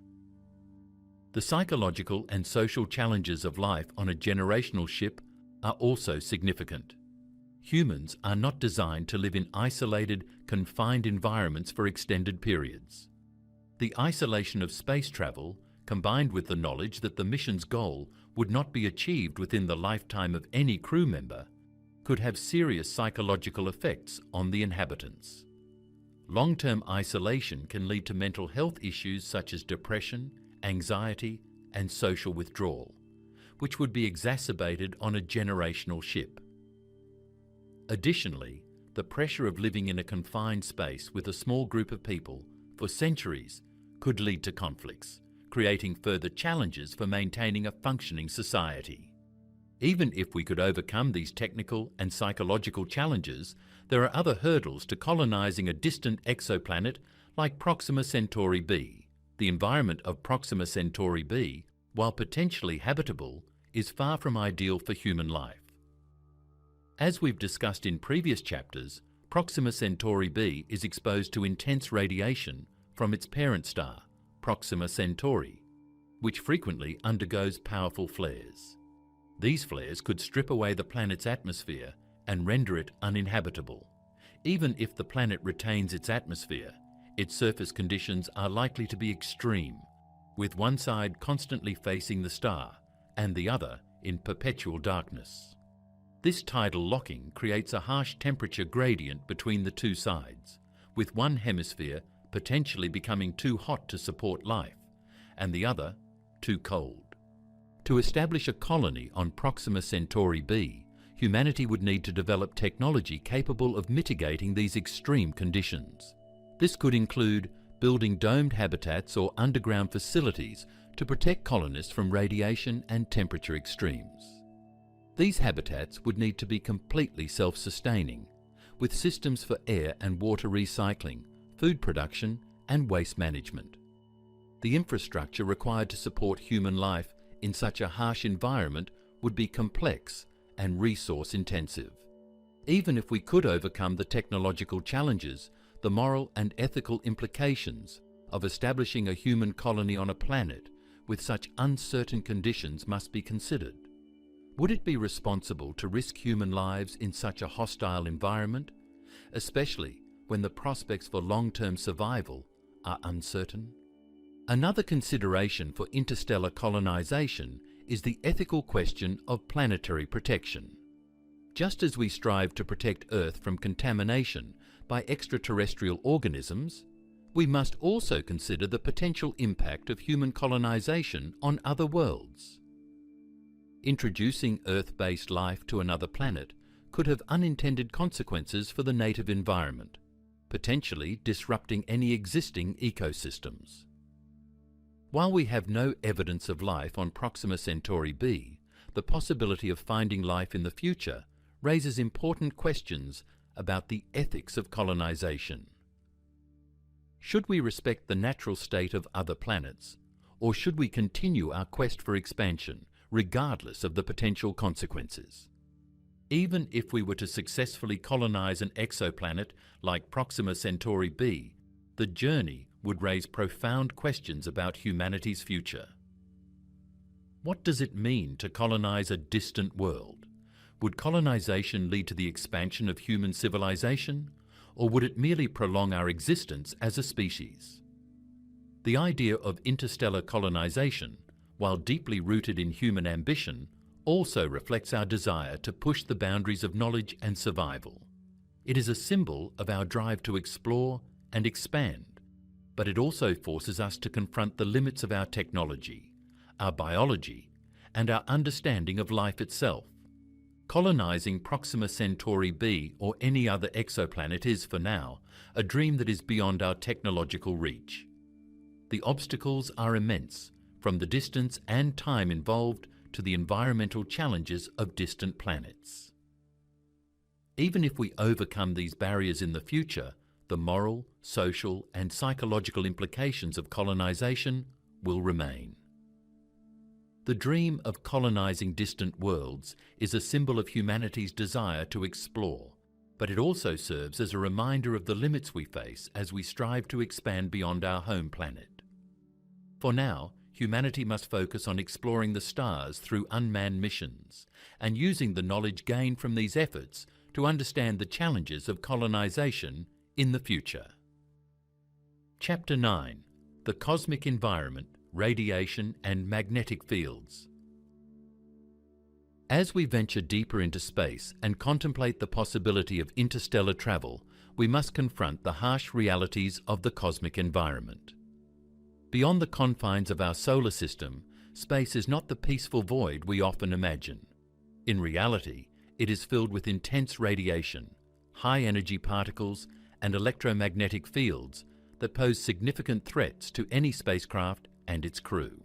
The psychological and social challenges of life on a generational ship are also significant. Humans are not designed to live in isolated, confined environments for extended periods. The isolation of space travel, combined with the knowledge that the mission's goal would not be achieved within the lifetime of any crew member, could have serious psychological effects on the inhabitants. Long-term isolation can lead to mental health issues such as depression, anxiety, and social withdrawal, which would be exacerbated on a generational ship. Additionally, the pressure of living in a confined space with a small group of people for centuries could lead to conflicts, creating further challenges for maintaining a functioning society. Even if we could overcome these technical and psychological challenges, there are other hurdles to colonizing a distant exoplanet like Proxima Centauri B. The environment of Proxima Centauri B, while potentially habitable, is far from ideal for human life. As we've discussed in previous chapters, Proxima Centauri B is exposed to intense radiation from its parent star, Proxima Centauri, which frequently undergoes powerful flares. These flares could strip away the planet's atmosphere and render it uninhabitable. Even if the planet retains its atmosphere, Its surface conditions are likely to be extreme, with one side constantly facing the star and the other in perpetual darkness. This tidal locking creates a harsh temperature gradient between the two sides, with one hemisphere potentially becoming too hot to support life and the other too cold. To establish a colony on Proxima Centauri B, humanity would need to develop technology capable of mitigating these extreme conditions. This could include building domed habitats or underground facilities to protect colonists from radiation and temperature extremes. These habitats would need to be completely self-sustaining, with systems for air and water recycling, food production, and waste management. The infrastructure required to support human life in such a harsh environment would be complex and resource-intensive. Even if we could overcome the technological challenges, the moral and ethical implications of establishing a human colony on a planet with such uncertain conditions must be considered. Would it be responsible to risk human lives in such a hostile environment, especially when the prospects for long-term survival are uncertain? Another consideration for interstellar colonization is the ethical question of planetary protection. Just as we strive to protect Earth from contamination by extraterrestrial organisms, we must also consider the potential impact of human colonization on other worlds. Introducing Earth-based life to another planet could have unintended consequences for the native environment, potentially disrupting any existing ecosystems. While we have no evidence of life on Proxima Centauri B, the possibility of finding life in the future raises important questions about the ethics of colonization. Should we respect the natural state of other planets, or should we continue our quest for expansion, regardless of the potential consequences? Even if we were to successfully colonize an exoplanet like Proxima Centauri B, the journey would raise profound questions about humanity's future. What does it mean to colonize a distant world? Would colonization lead to the expansion of human civilization, or would it merely prolong our existence as a species? The idea of interstellar colonization, while deeply rooted in human ambition, also reflects our desire to push the boundaries of knowledge and survival. It is a symbol of our drive to explore and expand, but it also forces us to confront the limits of our technology, our biology, and our understanding of life itself. Colonizing Proxima Centauri B or any other exoplanet is, for now, a dream that is beyond our technological reach. The obstacles are immense, from the distance and time involved to the environmental challenges of distant planets. Even if we overcome these barriers in the future, the moral, social, and psychological implications of colonization will remain. The dream of colonizing distant worlds is a symbol of humanity's desire to explore, but it also serves as a reminder of the limits we face as we strive to expand beyond our home planet. For now, humanity must focus on exploring the stars through unmanned missions and using the knowledge gained from these efforts to understand the challenges of colonization in the future. Chapter 9: The Cosmic Environment, Radiation and Magnetic Fields. As we venture deeper into space and contemplate the possibility of interstellar travel, we must confront the harsh realities of the cosmic environment. Beyond the confines of our solar system, space is not the peaceful void we often imagine. In reality, it is filled with intense radiation, high-energy particles, and electromagnetic fields that pose significant threats to any spacecraft and its crew.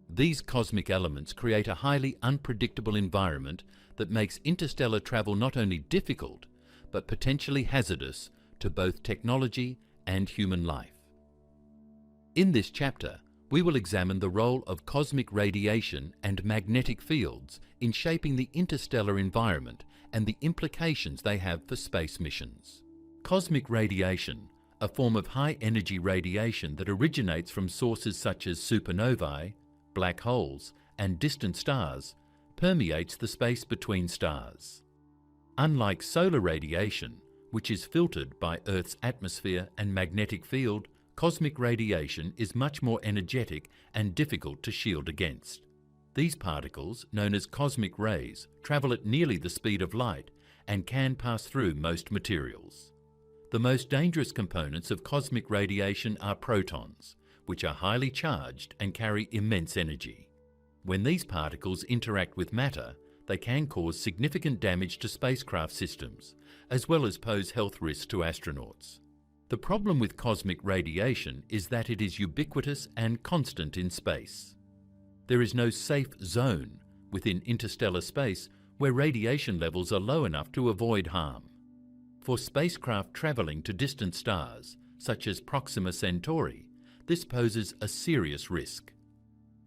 These cosmic elements create a highly unpredictable environment that makes interstellar travel not only difficult, but potentially hazardous to both technology and human life. In this chapter, we will examine the role of cosmic radiation and magnetic fields in shaping the interstellar environment and the implications they have for space missions. Cosmic radiation, a form of high-energy radiation that originates from sources such as supernovae, black holes, and distant stars, permeates the space between stars. Unlike solar radiation, which is filtered by Earth's atmosphere and magnetic field, cosmic radiation is much more energetic and difficult to shield against. These particles, known as cosmic rays, travel at nearly the speed of light and can pass through most materials. The most dangerous components of cosmic radiation are protons, which are highly charged and carry immense energy. When these particles interact with matter, they can cause significant damage to spacecraft systems, as well as pose health risks to astronauts. The problem with cosmic radiation is that it is ubiquitous and constant in space. There is no safe zone within interstellar space where radiation levels are low enough to avoid harm. For spacecraft travelling to distant stars, such as Proxima Centauri, this poses a serious risk.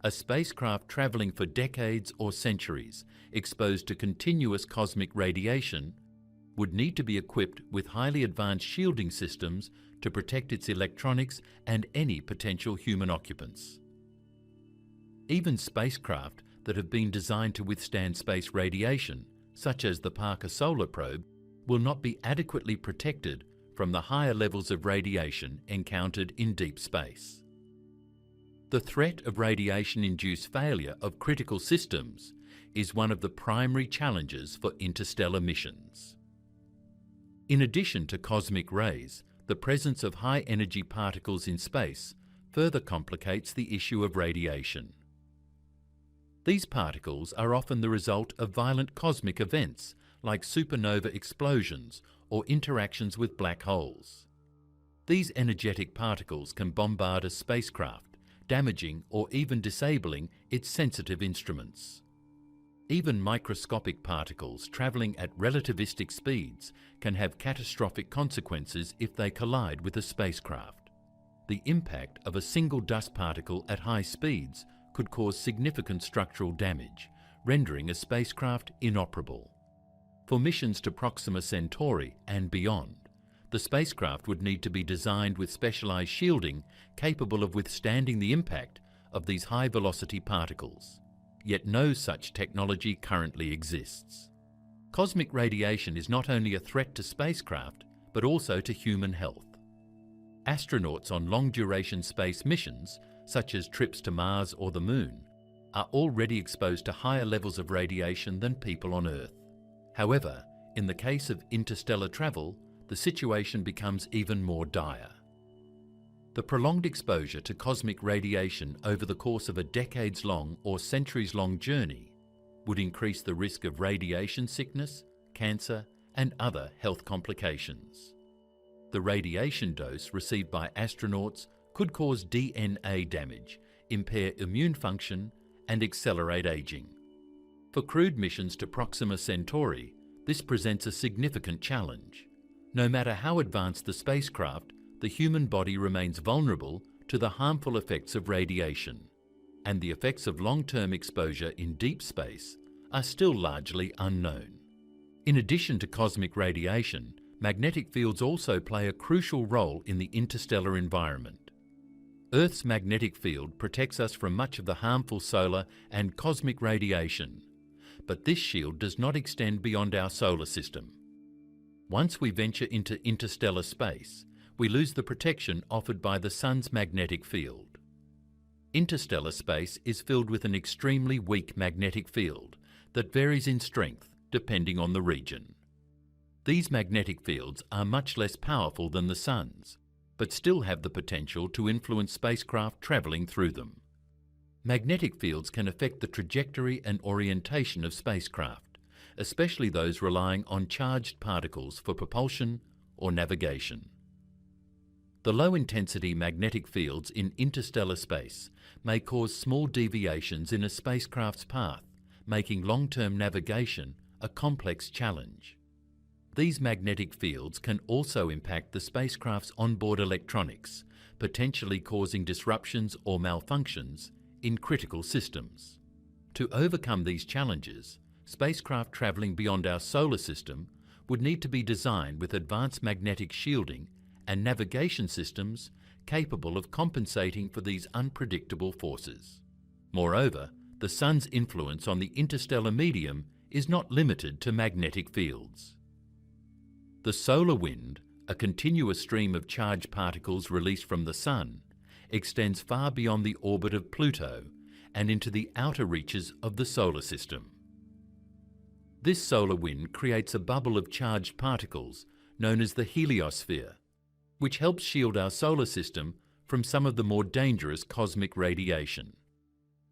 A spacecraft travelling for decades or centuries, exposed to continuous cosmic radiation, would need to be equipped with highly advanced shielding systems to protect its electronics and any potential human occupants. Even spacecraft that have been designed to withstand space radiation, such as the Parker Solar Probe, will not be adequately protected from the higher levels of radiation encountered in deep space. The threat of radiation-induced failure of critical systems is one of the primary challenges for interstellar missions. In addition to cosmic rays, the presence of high-energy particles in space further complicates the issue of radiation. These particles are often the result of violent cosmic events like supernova explosions or interactions with black holes. These energetic particles can bombard a spacecraft, damaging or even disabling its sensitive instruments. Even microscopic particles travelling at relativistic speeds can have catastrophic consequences if they collide with a spacecraft. The impact of a single dust particle at high speeds could cause significant structural damage, rendering a spacecraft inoperable. For missions to Proxima Centauri and beyond, the spacecraft would need to be designed with specialized shielding capable of withstanding the impact of these high-velocity particles. Yet no such technology currently exists. Cosmic radiation is not only a threat to spacecraft, but also to human health. Astronauts on long-duration space missions, such as trips to Mars or the Moon, are already exposed to higher levels of radiation than people on Earth. However, in the case of interstellar travel, the situation becomes even more dire. The prolonged exposure to cosmic radiation over the course of a decades-long or centuries-long journey would increase the risk of radiation sickness, cancer, and other health complications. The radiation dose received by astronauts could cause DNA damage, impair immune function, and accelerate aging. For crewed missions to Proxima Centauri, this presents a significant challenge. No matter how advanced the spacecraft, the human body remains vulnerable to the harmful effects of radiation, and the effects of long-term exposure in deep space are still largely unknown. In addition to cosmic radiation, magnetic fields also play a crucial role in the interstellar environment. Earth's magnetic field protects us from much of the harmful solar and cosmic radiation, but this shield does not extend beyond our solar system. Once we venture into interstellar space, we lose the protection offered by the Sun's magnetic field. Interstellar space is filled with an extremely weak magnetic field that varies in strength depending on the region. These magnetic fields are much less powerful than the Sun's, but still have the potential to influence spacecraft travelling through them. Magnetic fields can affect the trajectory and orientation of spacecraft, especially those relying on charged particles for propulsion or navigation. The low-intensity magnetic fields in interstellar space may cause small deviations in a spacecraft's path, making long-term navigation a complex challenge. These magnetic fields can also impact the spacecraft's onboard electronics, potentially causing disruptions or malfunctions in critical systems. To overcome these challenges, spacecraft travelling beyond our solar system would need to be designed with advanced magnetic shielding and navigation systems capable of compensating for these unpredictable forces. Moreover, the Sun's influence on the interstellar medium is not limited to magnetic fields. The solar wind, a continuous stream of charged particles released from the Sun, extends far beyond the orbit of Pluto and into the outer reaches of the solar system. This solar wind creates a bubble of charged particles known as the heliosphere, which helps shield our solar system from some of the more dangerous cosmic radiation.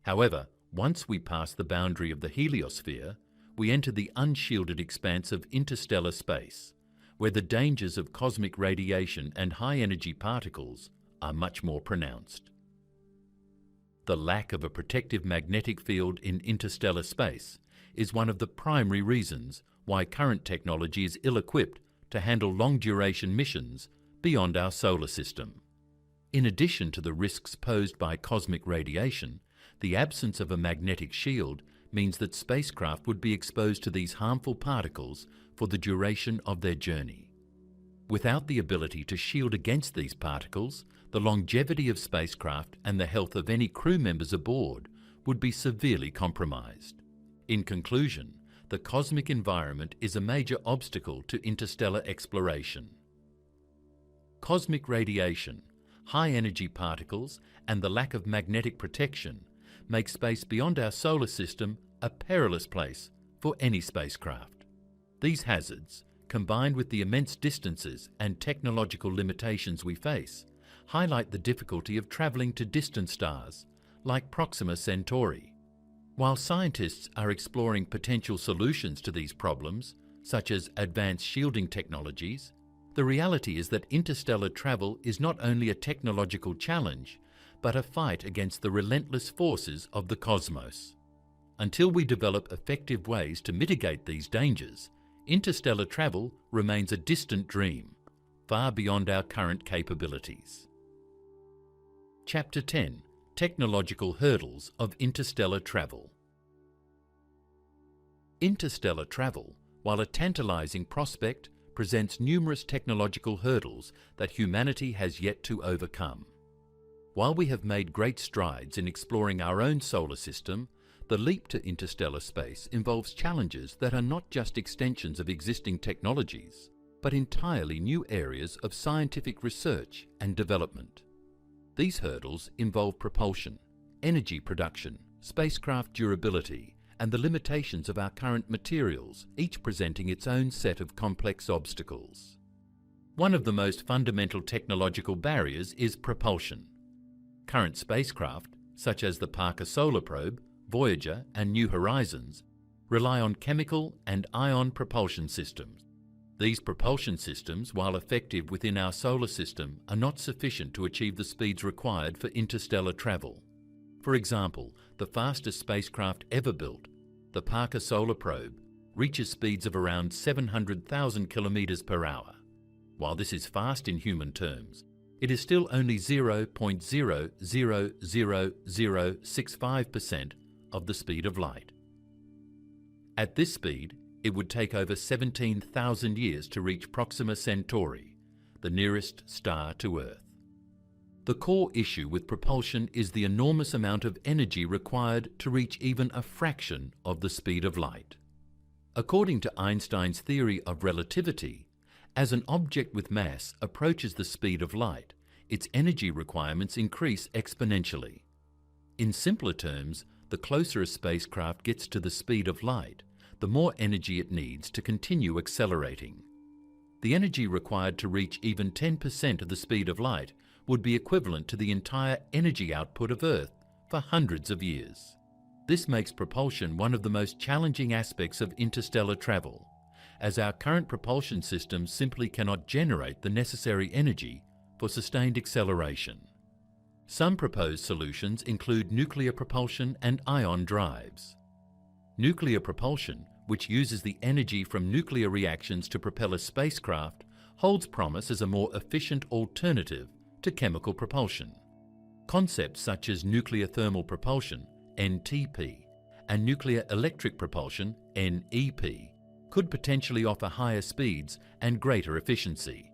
However, once we pass the boundary of the heliosphere, we enter the unshielded expanse of interstellar space, where the dangers of cosmic radiation and high-energy particles are much more pronounced. The lack of a protective magnetic field in interstellar space is one of the primary reasons why current technology is ill-equipped to handle long-duration missions beyond our solar system. In addition to the risks posed by cosmic radiation, the absence of a magnetic shield means that spacecraft would be exposed to these harmful particles for the duration of their journey. Without the ability to shield against these particles, the longevity of spacecraft and the health of any crew members aboard would be severely compromised. In conclusion, the cosmic environment is a major obstacle to interstellar exploration. Cosmic radiation, high-energy particles, and the lack of magnetic protection make space beyond our solar system a perilous place for any spacecraft. These hazards, combined with the immense distances and technological limitations we face, highlight the difficulty of travelling to distant stars like Proxima Centauri. While scientists are exploring potential solutions to these problems, such as advanced shielding technologies, the reality is that interstellar travel is not only a technological challenge, but a fight against the relentless forces of the cosmos. Until we develop effective ways to mitigate these dangers, interstellar travel remains a distant dream, far beyond our current capabilities. Chapter 10: Technological Hurdles of Interstellar Travel. Interstellar travel, while a tantalizing prospect, presents numerous technological hurdles that humanity has yet to overcome. While we have made great strides in exploring our own solar system, the leap to interstellar space involves challenges that are not just extensions of existing technologies, but entirely new areas of scientific research and development. These hurdles involve propulsion, energy production, spacecraft durability, and the limitations of our current materials, each presenting its own set of complex obstacles. One of the most fundamental technological barriers is propulsion. Current spacecraft, such as the Parker Solar Probe, Voyager, and New Horizons, rely on chemical and ion propulsion systems. These propulsion systems, while effective within our solar system, are not sufficient to achieve the speeds required for interstellar travel. For example, the fastest spacecraft ever built, the Parker Solar Probe, reaches speeds of around 700,000 kilometers per hour. While this is fast in human terms, it is still only 0.0000065% of the speed of light. At this speed, it would take over 17,000 years to reach Proxima Centauri, the nearest star to Earth. The core issue with propulsion is the enormous amount of energy required to reach even a fraction of the speed of light. According to Einstein's theory of relativity, as an object with mass approaches the speed of light, its energy requirements increase exponentially. In simpler terms, the closer a spacecraft gets to the speed of light, the more energy it needs to continue accelerating. The energy required to reach even 10% of the speed of light would be equivalent to the entire energy output of Earth for hundreds of years. This makes propulsion one of the most challenging aspects of interstellar travel, as our current propulsion systems simply cannot generate the necessary energy for sustained acceleration. Some proposed solutions include nuclear propulsion and ion drives. Nuclear propulsion, which uses the energy from nuclear reactions to propel a spacecraft, holds promise as a more efficient alternative to chemical propulsion. Concepts such as nuclear thermal propulsion, NTP, and nuclear electric propulsion, NEP, could potentially offer higher speeds and greater efficiency.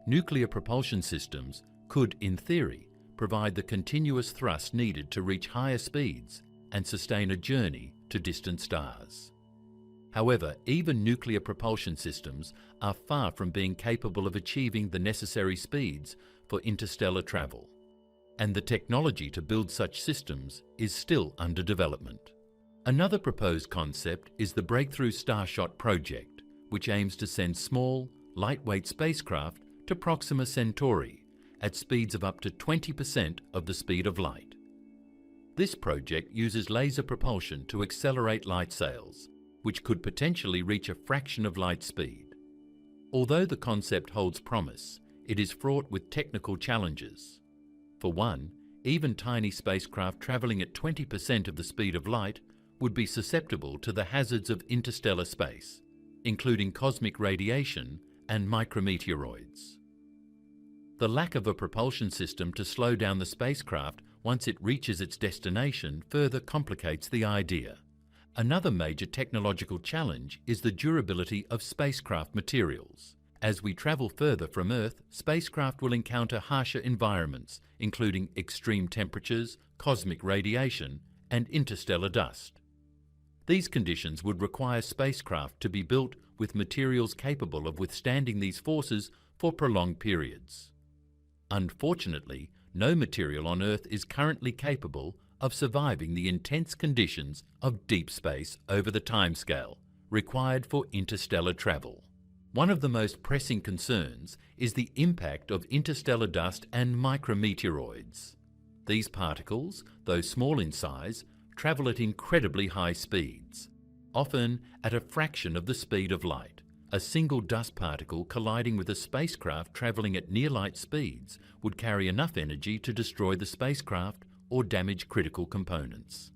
Nuclear propulsion systems could, in theory, provide the continuous thrust needed to reach higher speeds and sustain a journey to distant stars. However, even nuclear propulsion systems are far from being capable of achieving the necessary speeds for interstellar travel, and the technology to build such systems is still under development. Another proposed concept is the breakthrough Starshot project, which aims to send small, lightweight spacecraft to Proxima Centauri at speeds of up to 20% of the speed of light. This project uses laser propulsion to accelerate light sails, which could potentially reach a fraction of light speed. Although the concept holds promise, it is fraught with technical challenges. For one, even tiny spacecraft travelling at 20% of the speed of light would be susceptible to the hazards of interstellar space, including cosmic radiation and micrometeoroids. The lack of a propulsion system to slow down the spacecraft once it reaches its destination further complicates the idea. Another major technological challenge is the durability of spacecraft materials. As we travel further from Earth, spacecraft will encounter harsher environments, including extreme temperatures, cosmic radiation, and interstellar dust. These conditions would require spacecraft to be built with materials capable of withstanding these forces for prolonged periods. Unfortunately, no material on Earth is currently capable of surviving the intense conditions of deep space over the timescale required for interstellar travel. One of the most pressing concerns is the impact of interstellar dust and micrometeoroids. These particles, though small in size, travel at incredibly high speeds, often at a fraction of the speed of light. A single dust particle colliding with a spacecraft travelling at near-light speeds would carry enough energy to destroy the spacecraft or damage critical components.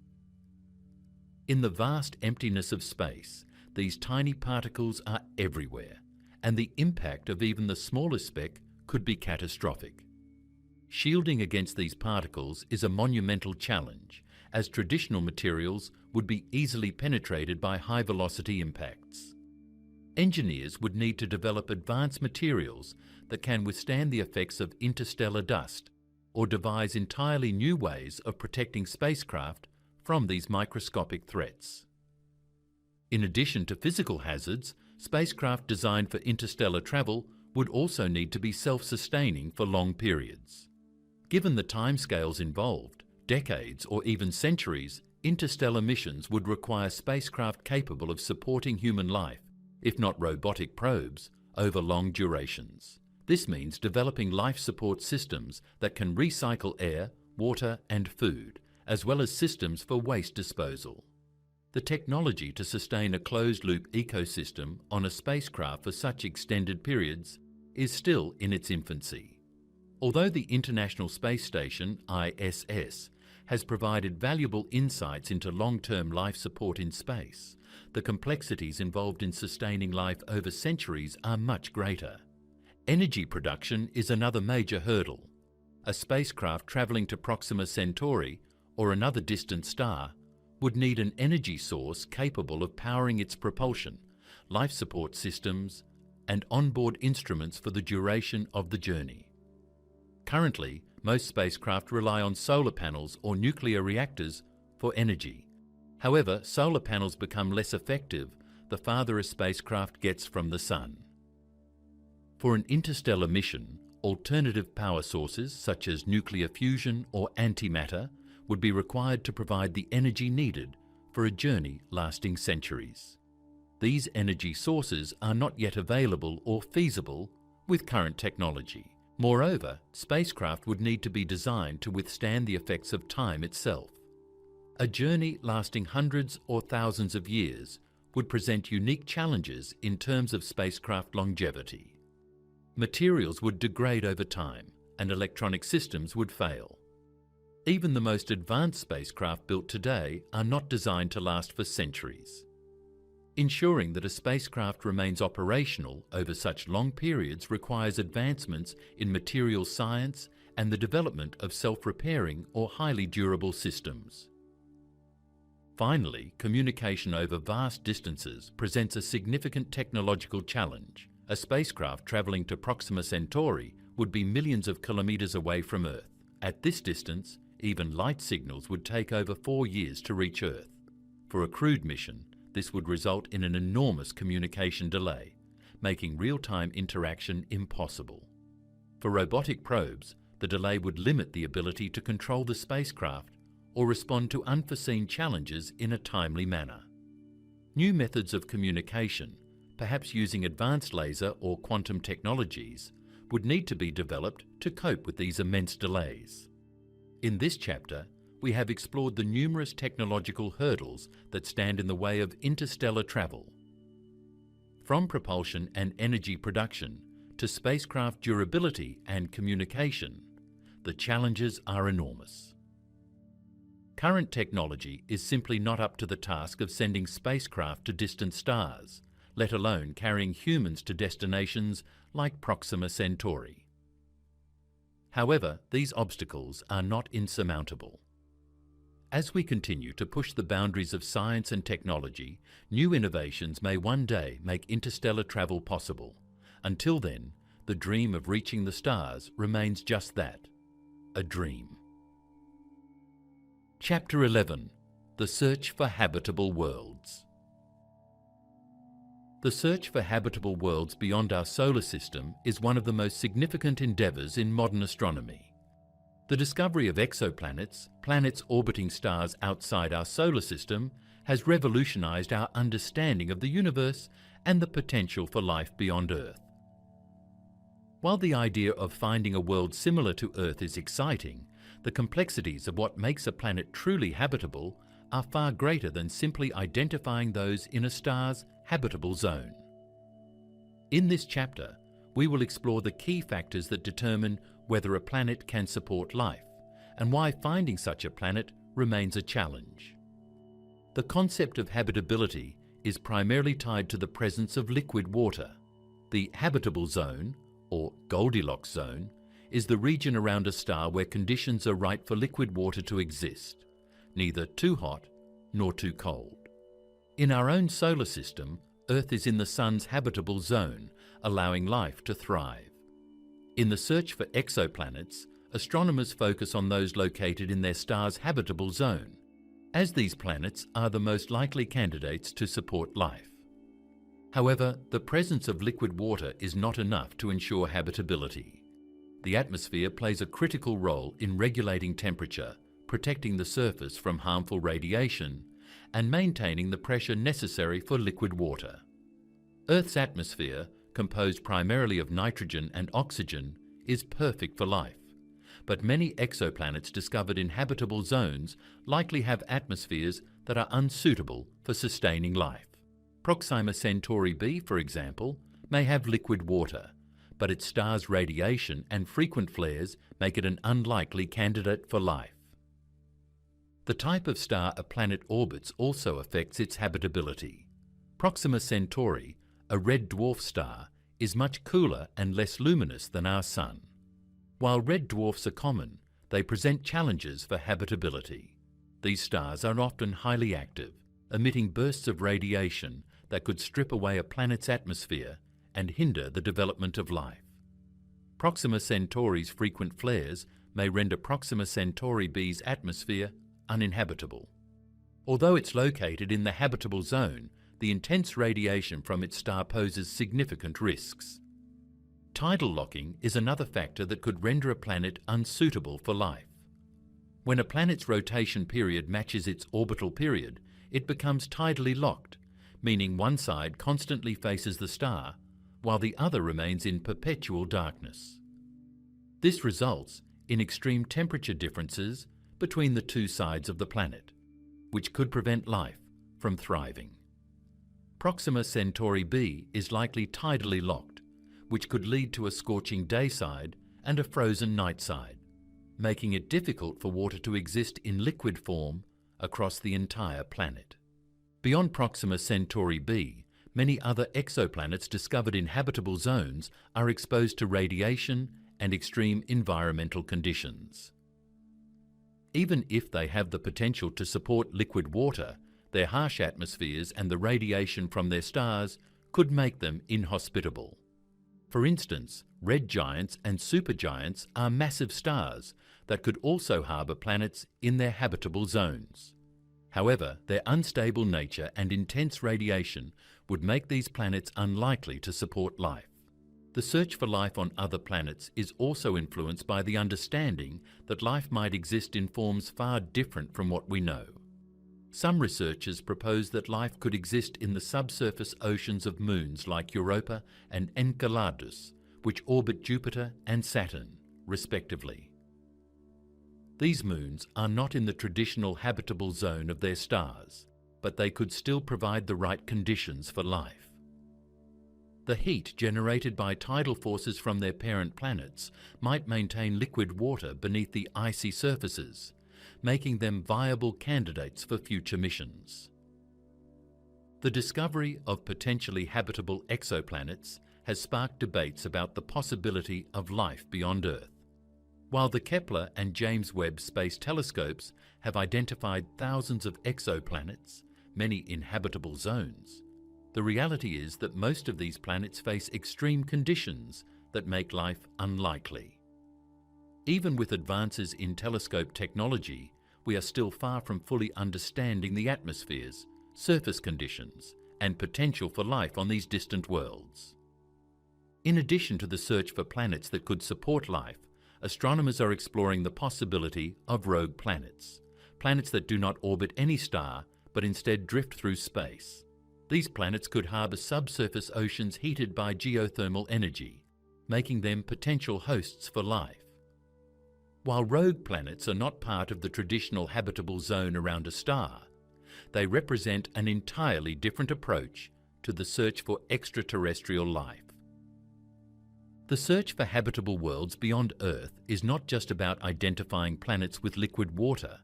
In the vast emptiness of space, these tiny particles are everywhere, and the impact of even the smallest speck could be catastrophic. Shielding against these particles is a monumental challenge, as traditional materials would be easily penetrated by high-velocity impacts. Engineers would need to develop advanced materials that can withstand the effects of interstellar dust, or devise entirely new ways of protecting spacecraft from these microscopic threats. In addition to physical hazards, spacecraft designed for interstellar travel would also need to be self-sustaining for long periods. Given the timescales involved, decades or even centuries, interstellar missions would require spacecraft capable of supporting human life, if not robotic probes, over long durations. This means developing life support systems that can recycle air, water and food, as well as systems for waste disposal. The technology to sustain a closed-loop ecosystem on a spacecraft for such extended periods is still in its infancy. Although the International Space Station, ISS, has provided valuable insights into long-term life support in space, the complexities involved in sustaining life over centuries are much greater. Energy production is another major hurdle. A spacecraft travelling to Proxima Centauri or another distant star would need an energy source capable of powering its propulsion, life support systems, and onboard instruments for the duration of the journey. Currently, most spacecraft rely on solar panels or nuclear reactors for energy. However, solar panels become less effective the farther a spacecraft gets from the Sun. For an interstellar mission, alternative power sources such as nuclear fusion or antimatter would be required to provide the energy needed for a journey lasting centuries. These energy sources are not yet available or feasible with current technology. Moreover, spacecraft would need to be designed to withstand the effects of time itself. A journey lasting hundreds or thousands of years would present unique challenges in terms of spacecraft longevity. Materials would degrade over time, and electronic systems would fail. Even the most advanced spacecraft built today are not designed to last for centuries. Ensuring that a spacecraft remains operational over such long periods requires advancements in materials science and the development of self-repairing or highly durable systems. Finally, communication over vast distances presents a significant technological challenge. A spacecraft travelling to Proxima Centauri would be millions of kilometres away from Earth. At this distance, even light signals would take over 4 years to reach Earth. For a crewed mission, This would result in an enormous communication delay, making real-time interaction impossible. For robotic probes, the delay would limit the ability to control the spacecraft or respond to unforeseen challenges in a timely manner. New methods of communication, perhaps using advanced laser or quantum technologies, would need to be developed to cope with these immense delays. In this chapter, we have explored the numerous technological hurdles that stand in the way of interstellar travel. From propulsion and energy production to spacecraft durability and communication, the challenges are enormous. Current technology is simply not up to the task of sending spacecraft to distant stars, let alone carrying humans to destinations like Proxima Centauri. However, these obstacles are not insurmountable. As we continue to push the boundaries of science and technology, new innovations may one day make interstellar travel possible. Until then, the dream of reaching the stars remains just that, a dream. Chapter 11: The Search for Habitable Worlds. The search for habitable worlds beyond our solar system is one of the most significant endeavours in modern astronomy. The discovery of exoplanets, planets orbiting stars outside our solar system, has revolutionised our understanding of the universe and the potential for life beyond Earth. While the idea of finding a world similar to Earth is exciting, the complexities of what makes a planet truly habitable are far greater than simply identifying those in a star's habitable zone. In this chapter, we will explore the key factors that determine whether a planet can support life and why finding such a planet remains a challenge. The concept of habitability is primarily tied to the presence of liquid water. The habitable zone, or Goldilocks zone, is the region around a star where conditions are right for liquid water to exist, neither too hot nor too cold. In our own solar system, Earth is in the Sun's habitable zone, allowing life to thrive. In the search for exoplanets, astronomers focus on those located in their star's habitable zone, as these planets are the most likely candidates to support life. However, the presence of liquid water is not enough to ensure habitability. The atmosphere plays a critical role in regulating temperature, protecting the surface from harmful radiation, and maintaining the pressure necessary for liquid water. Earth's atmosphere, composed primarily of nitrogen and oxygen, is perfect for life, but many exoplanets discovered in habitable zones likely have atmospheres that are unsuitable for sustaining life. Proxima Centauri B, for example, may have liquid water, but its star's radiation and frequent flares make it an unlikely candidate for life. The type of star a planet orbits also affects its habitability. Proxima Centauri, a red dwarf star, is much cooler and less luminous than our Sun. While red dwarfs are common, they present challenges for habitability. These stars are often highly active, emitting bursts of radiation that could strip away a planet's atmosphere and hinder the development of life. Proxima Centauri's frequent flares may render Proxima Centauri B's atmosphere uninhabitable. Although it's located in the habitable zone, the intense radiation from its star poses significant risks. Tidal locking is another factor that could render a planet unsuitable for life. When a planet's rotation period matches its orbital period, it becomes tidally locked, meaning one side constantly faces the star, while the other remains in perpetual darkness. This results in extreme temperature differences between the two sides of the planet, which could prevent life from thriving. Proxima Centauri B is likely tidally locked, which could lead to a scorching day side and a frozen night side, making it difficult for water to exist in liquid form across the entire planet. Beyond Proxima Centauri B, many other exoplanets discovered in habitable zones are exposed to radiation and extreme environmental conditions. Even if they have the potential to support liquid water, their harsh atmospheres and the radiation from their stars could make them inhospitable. For instance, red giants and supergiants are massive stars that could also harbour planets in their habitable zones. However, their unstable nature and intense radiation would make these planets unlikely to support life. The search for life on other planets is also influenced by the understanding that life might exist in forms far different from what we know. Some researchers propose that life could exist in the subsurface oceans of moons like Europa and Enceladus, which orbit Jupiter and Saturn, respectively. These moons are not in the traditional habitable zone of their stars, but they could still provide the right conditions for life. The heat generated by tidal forces from their parent planets might maintain liquid water beneath the icy surfaces, making them viable candidates for future missions. The discovery of potentially habitable exoplanets has sparked debates about the possibility of life beyond Earth. While the Kepler and James Webb Space Telescopes have identified thousands of exoplanets, many in habitable zones, the reality is that most of these planets face extreme conditions that make life unlikely. Even with advances in telescope technology, we are still far from fully understanding the atmospheres, surface conditions, and potential for life on these distant worlds. In addition to the search for planets that could support life, astronomers are exploring the possibility of rogue planets, planets that do not orbit any star but instead drift through space. These planets could harbour subsurface oceans heated by geothermal energy, making them potential hosts for life. While rogue planets are not part of the traditional habitable zone around a star, they represent an entirely different approach to the search for extraterrestrial life. The search for habitable worlds beyond Earth is not just about identifying planets with liquid water.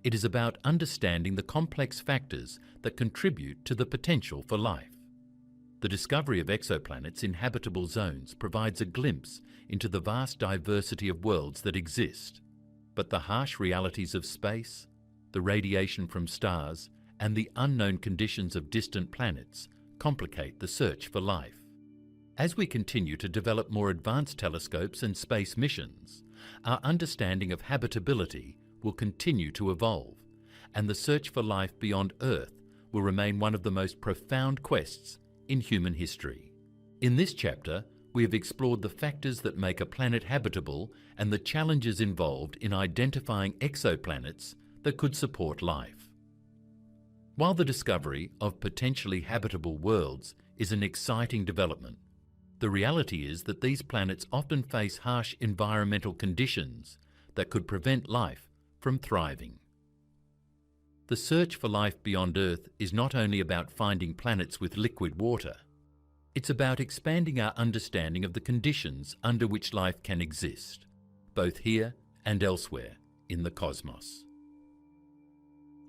It is about understanding the complex factors that contribute to the potential for life. The discovery of exoplanets in habitable zones provides a glimpse into the vast diversity of worlds that exist. But the harsh realities of space, the radiation from stars, and the unknown conditions of distant planets complicate the search for life. As we continue to develop more advanced telescopes and space missions, our understanding of habitability will continue to evolve, and the search for life beyond Earth will remain one of the most profound quests in human history. In this chapter, we have explored the factors that make a planet habitable and the challenges involved in identifying exoplanets that could support life. While the discovery of potentially habitable worlds is an exciting development, the reality is that these planets often face harsh environmental conditions that could prevent life from thriving. The search for life beyond Earth is not only about finding planets with liquid water, it's about expanding our understanding of the conditions under which life can exist, both here and elsewhere in the cosmos.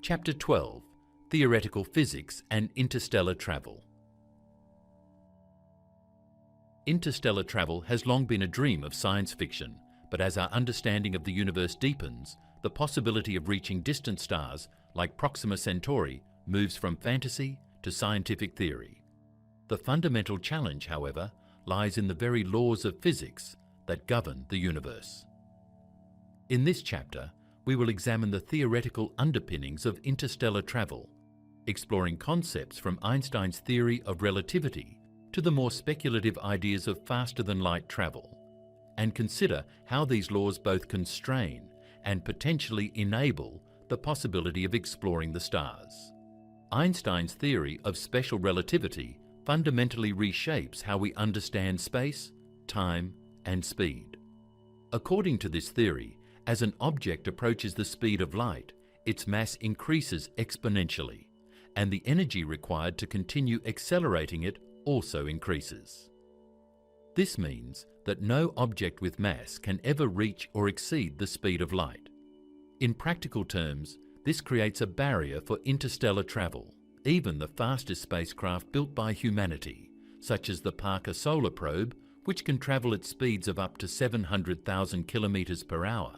Chapter 12: Theoretical Physics and Interstellar Travel. Interstellar travel has long been a dream of science fiction, but as our understanding of the universe deepens, the possibility of reaching distant stars like Proxima Centauri moves from fantasy to scientific theory. The fundamental challenge, however, lies in the very laws of physics that govern the universe. In this chapter, we will examine the theoretical underpinnings of interstellar travel, exploring concepts from Einstein's theory of relativity to the more speculative ideas of faster-than-light travel, and consider how these laws both constrain and potentially enable the possibility of exploring the stars. Einstein's theory of special relativity fundamentally reshapes how we understand space, time, and speed. According to this theory, as an object approaches the speed of light, its mass increases exponentially, and the energy required to continue accelerating it also increases. This means that no object with mass can ever reach or exceed the speed of light. In practical terms, this creates a barrier for interstellar travel. Even the fastest spacecraft built by humanity, such as the Parker Solar Probe, which can travel at speeds of up to 700,000 kilometers per hour,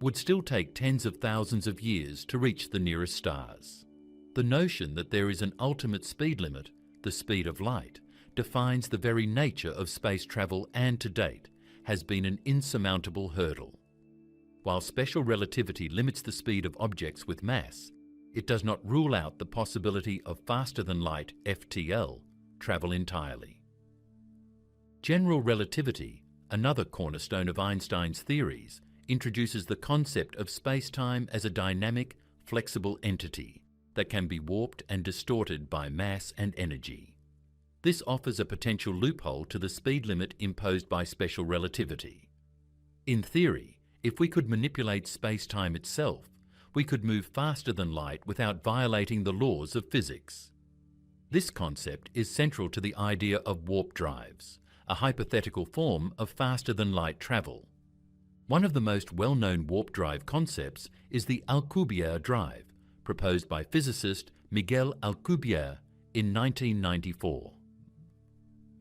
would still take tens of thousands of years to reach the nearest stars. The notion that there is an ultimate speed limit, the speed of light, defines the very nature of space travel and to date has been an insurmountable hurdle. While special relativity limits the speed of objects with mass, it does not rule out the possibility of faster-than-light FTL travel entirely. General relativity, another cornerstone of Einstein's theories, introduces the concept of space-time as a dynamic, flexible entity that can be warped and distorted by mass and energy. This offers a potential loophole to the speed limit imposed by special relativity. In theory, if we could manipulate space-time itself, we could move faster than light without violating the laws of physics. This concept is central to the idea of warp drives, a hypothetical form of faster-than-light travel. One of the most well-known warp drive concepts is the Alcubierre drive, proposed by physicist Miguel Alcubierre in 1994.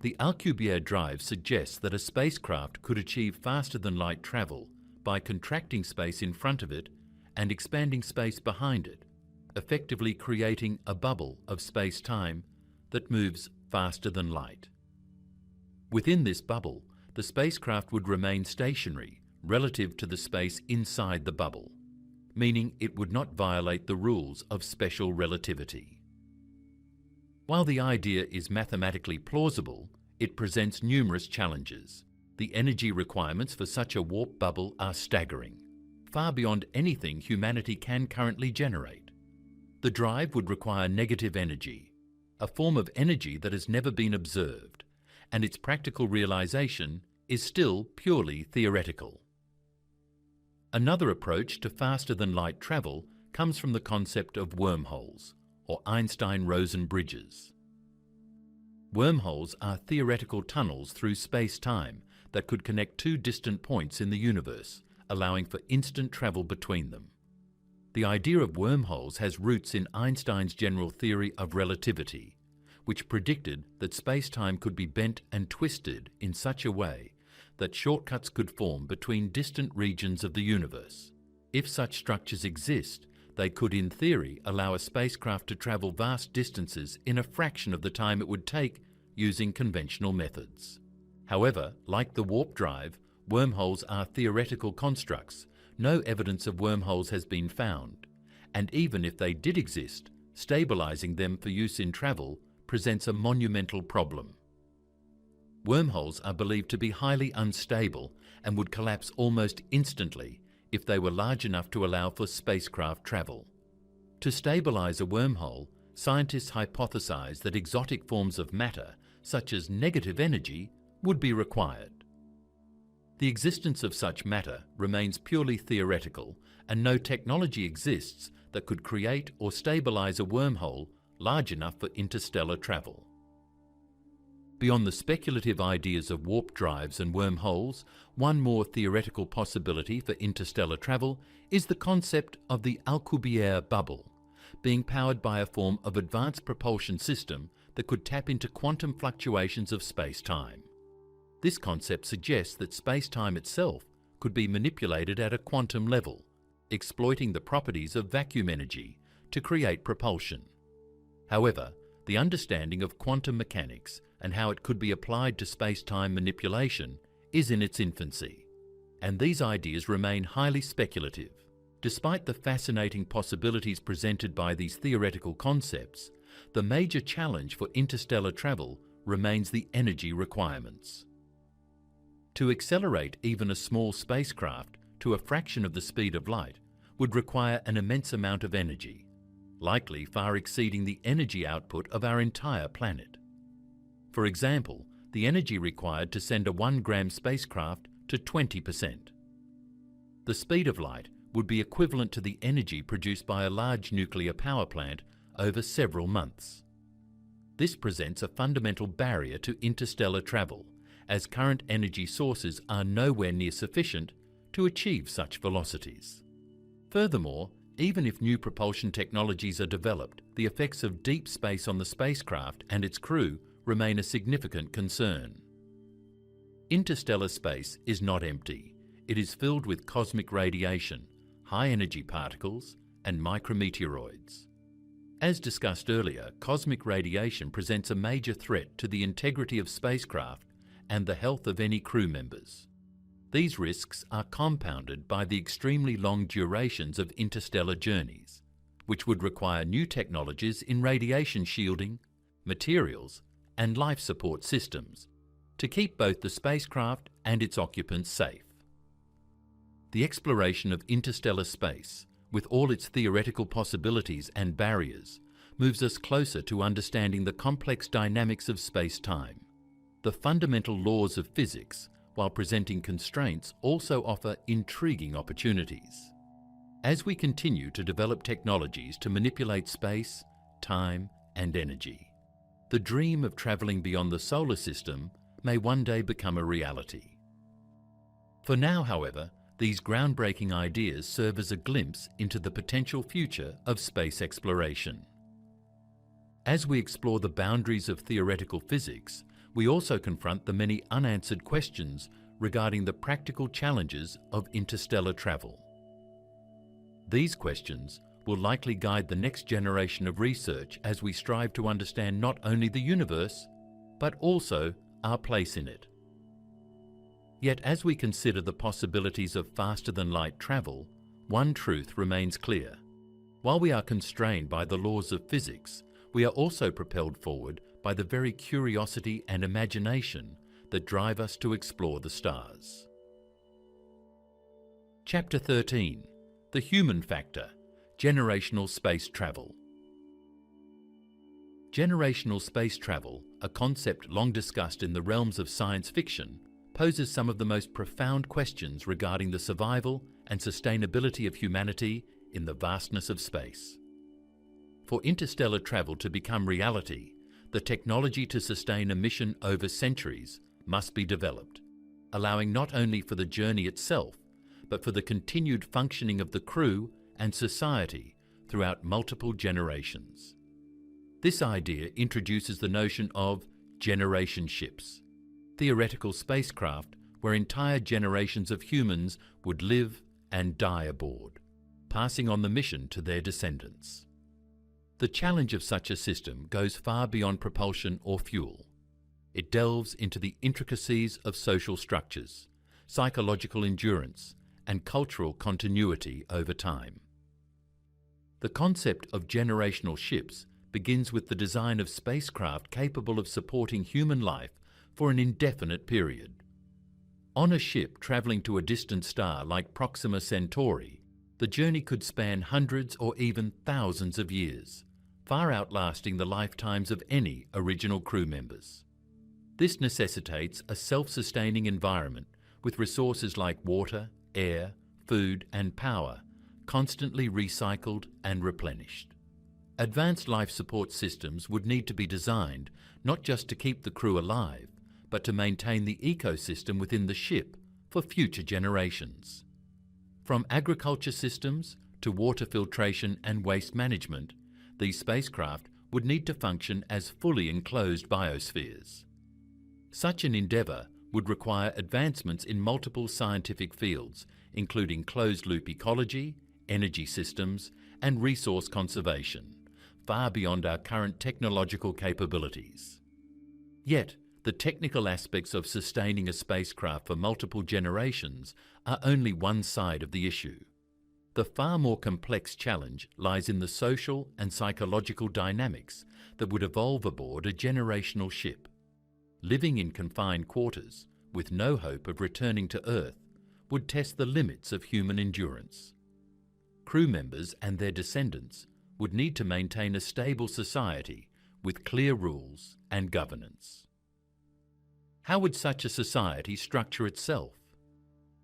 The Alcubierre drive suggests that a spacecraft could achieve faster-than-light travel by contracting space in front of it and expanding space behind it, effectively creating a bubble of space-time that moves faster than light. Within this bubble, the spacecraft would remain stationary relative to the space inside the bubble, meaning it would not violate the rules of special relativity. While the idea is mathematically plausible, it presents numerous challenges. The energy requirements for such a warp bubble are staggering, far beyond anything humanity can currently generate. The drive would require negative energy, a form of energy that has never been observed, and its practical realization is still purely theoretical. Another approach to faster-than-light travel comes from the concept of wormholes, or Einstein-Rosen bridges. Wormholes are theoretical tunnels through space-time that could connect two distant points in the universe, allowing for instant travel between them. The idea of wormholes has roots in Einstein's general theory of relativity, which predicted that space-time could be bent and twisted in such a way that shortcuts could form between distant regions of the universe. If such structures exist, they could in theory allow a spacecraft to travel vast distances in a fraction of the time it would take using conventional methods. However, like the warp drive, wormholes are theoretical constructs. No evidence of wormholes has been found, and even if they did exist, stabilizing them for use in travel presents a monumental problem. Wormholes are believed to be highly unstable and would collapse almost instantly if they were large enough to allow for spacecraft travel. To stabilize a wormhole, scientists hypothesize that exotic forms of matter, such as negative energy, would be required. The existence of such matter remains purely theoretical, and no technology exists that could create or stabilize a wormhole large enough for interstellar travel. Beyond the speculative ideas of warp drives and wormholes, one more theoretical possibility for interstellar travel is the concept of the Alcubierre bubble, being powered by a form of advanced propulsion system that could tap into quantum fluctuations of space-time. This concept suggests that space-time itself could be manipulated at a quantum level, exploiting the properties of vacuum energy to create propulsion. However, the understanding of quantum mechanics and how it could be applied to space-time manipulation is in its infancy, and these ideas remain highly speculative. Despite the fascinating possibilities presented by these theoretical concepts, the major challenge for interstellar travel remains the energy requirements. To accelerate even a small spacecraft to a fraction of the speed of light would require an immense amount of energy, likely far exceeding the energy output of our entire planet. For example, the energy required to send a 1-gram spacecraft to 20%. The speed of light would be equivalent to the energy produced by a large nuclear power plant over several months. This presents a fundamental barrier to interstellar travel, as current energy sources are nowhere near sufficient to achieve such velocities. Furthermore, even if new propulsion technologies are developed, the effects of deep space on the spacecraft and its crew remain a significant concern. Interstellar space is not empty. It is filled with cosmic radiation, high-energy particles, and micrometeoroids. As discussed earlier, cosmic radiation presents a major threat to the integrity of spacecraft and the health of any crew members. These risks are compounded by the extremely long durations of interstellar journeys, which would require new technologies in radiation shielding, materials, and life support systems to keep both the spacecraft and its occupants safe. The exploration of interstellar space, with all its theoretical possibilities and barriers, moves us closer to understanding the complex dynamics of space-time. The fundamental laws of physics, while presenting constraints, also offer intriguing opportunities. As we continue to develop technologies to manipulate space, time, and energy, the dream of travelling beyond the solar system may one day become a reality. For now, however, these groundbreaking ideas serve as a glimpse into the potential future of space exploration. As we explore the boundaries of theoretical physics, we also confront the many unanswered questions regarding the practical challenges of interstellar travel. These questions will likely guide the next generation of research as we strive to understand not only the universe, but also our place in it. Yet as we consider the possibilities of faster-than-light travel, one truth remains clear. While we are constrained by the laws of physics, we are also propelled forward by the very curiosity and imagination that drive us to explore the stars. Chapter 13. The Human Factor. Generational Space Travel. Generational space travel, a concept long discussed in the realms of science fiction, poses some of the most profound questions regarding the survival and sustainability of humanity in the vastness of space. For interstellar travel to become reality, the technology to sustain a mission over centuries must be developed, allowing not only for the journey itself, but for the continued functioning of the crew and society throughout multiple generations. This idea introduces the notion of generation ships, theoretical spacecraft where entire generations of humans would live and die aboard, passing on the mission to their descendants. The challenge of such a system goes far beyond propulsion or fuel. It delves into the intricacies of social structures, psychological endurance, and cultural continuity over time. The concept of generational ships begins with the design of spacecraft capable of supporting human life for an indefinite period. On a ship travelling to a distant star like Proxima Centauri, the journey could span hundreds or even thousands of years, far outlasting the lifetimes of any original crew members. This necessitates a self-sustaining environment with resources like water, air, food, and power constantly recycled and replenished. Advanced life support systems would need to be designed not just to keep the crew alive, but to maintain the ecosystem within the ship for future generations. From agriculture systems to water filtration and waste management, these spacecraft would need to function as fully enclosed biospheres. Such an endeavour would require advancements in multiple scientific fields, including closed-loop ecology, energy systems, and resource conservation, far beyond our current technological capabilities. Yet, the technical aspects of sustaining a spacecraft for multiple generations are only one side of the issue. The far more complex challenge lies in the social and psychological dynamics that would evolve aboard a generational ship. Living in confined quarters, with no hope of returning to Earth, would test the limits of human endurance. Crew members and their descendants would need to maintain a stable society with clear rules and governance. How would such a society structure itself?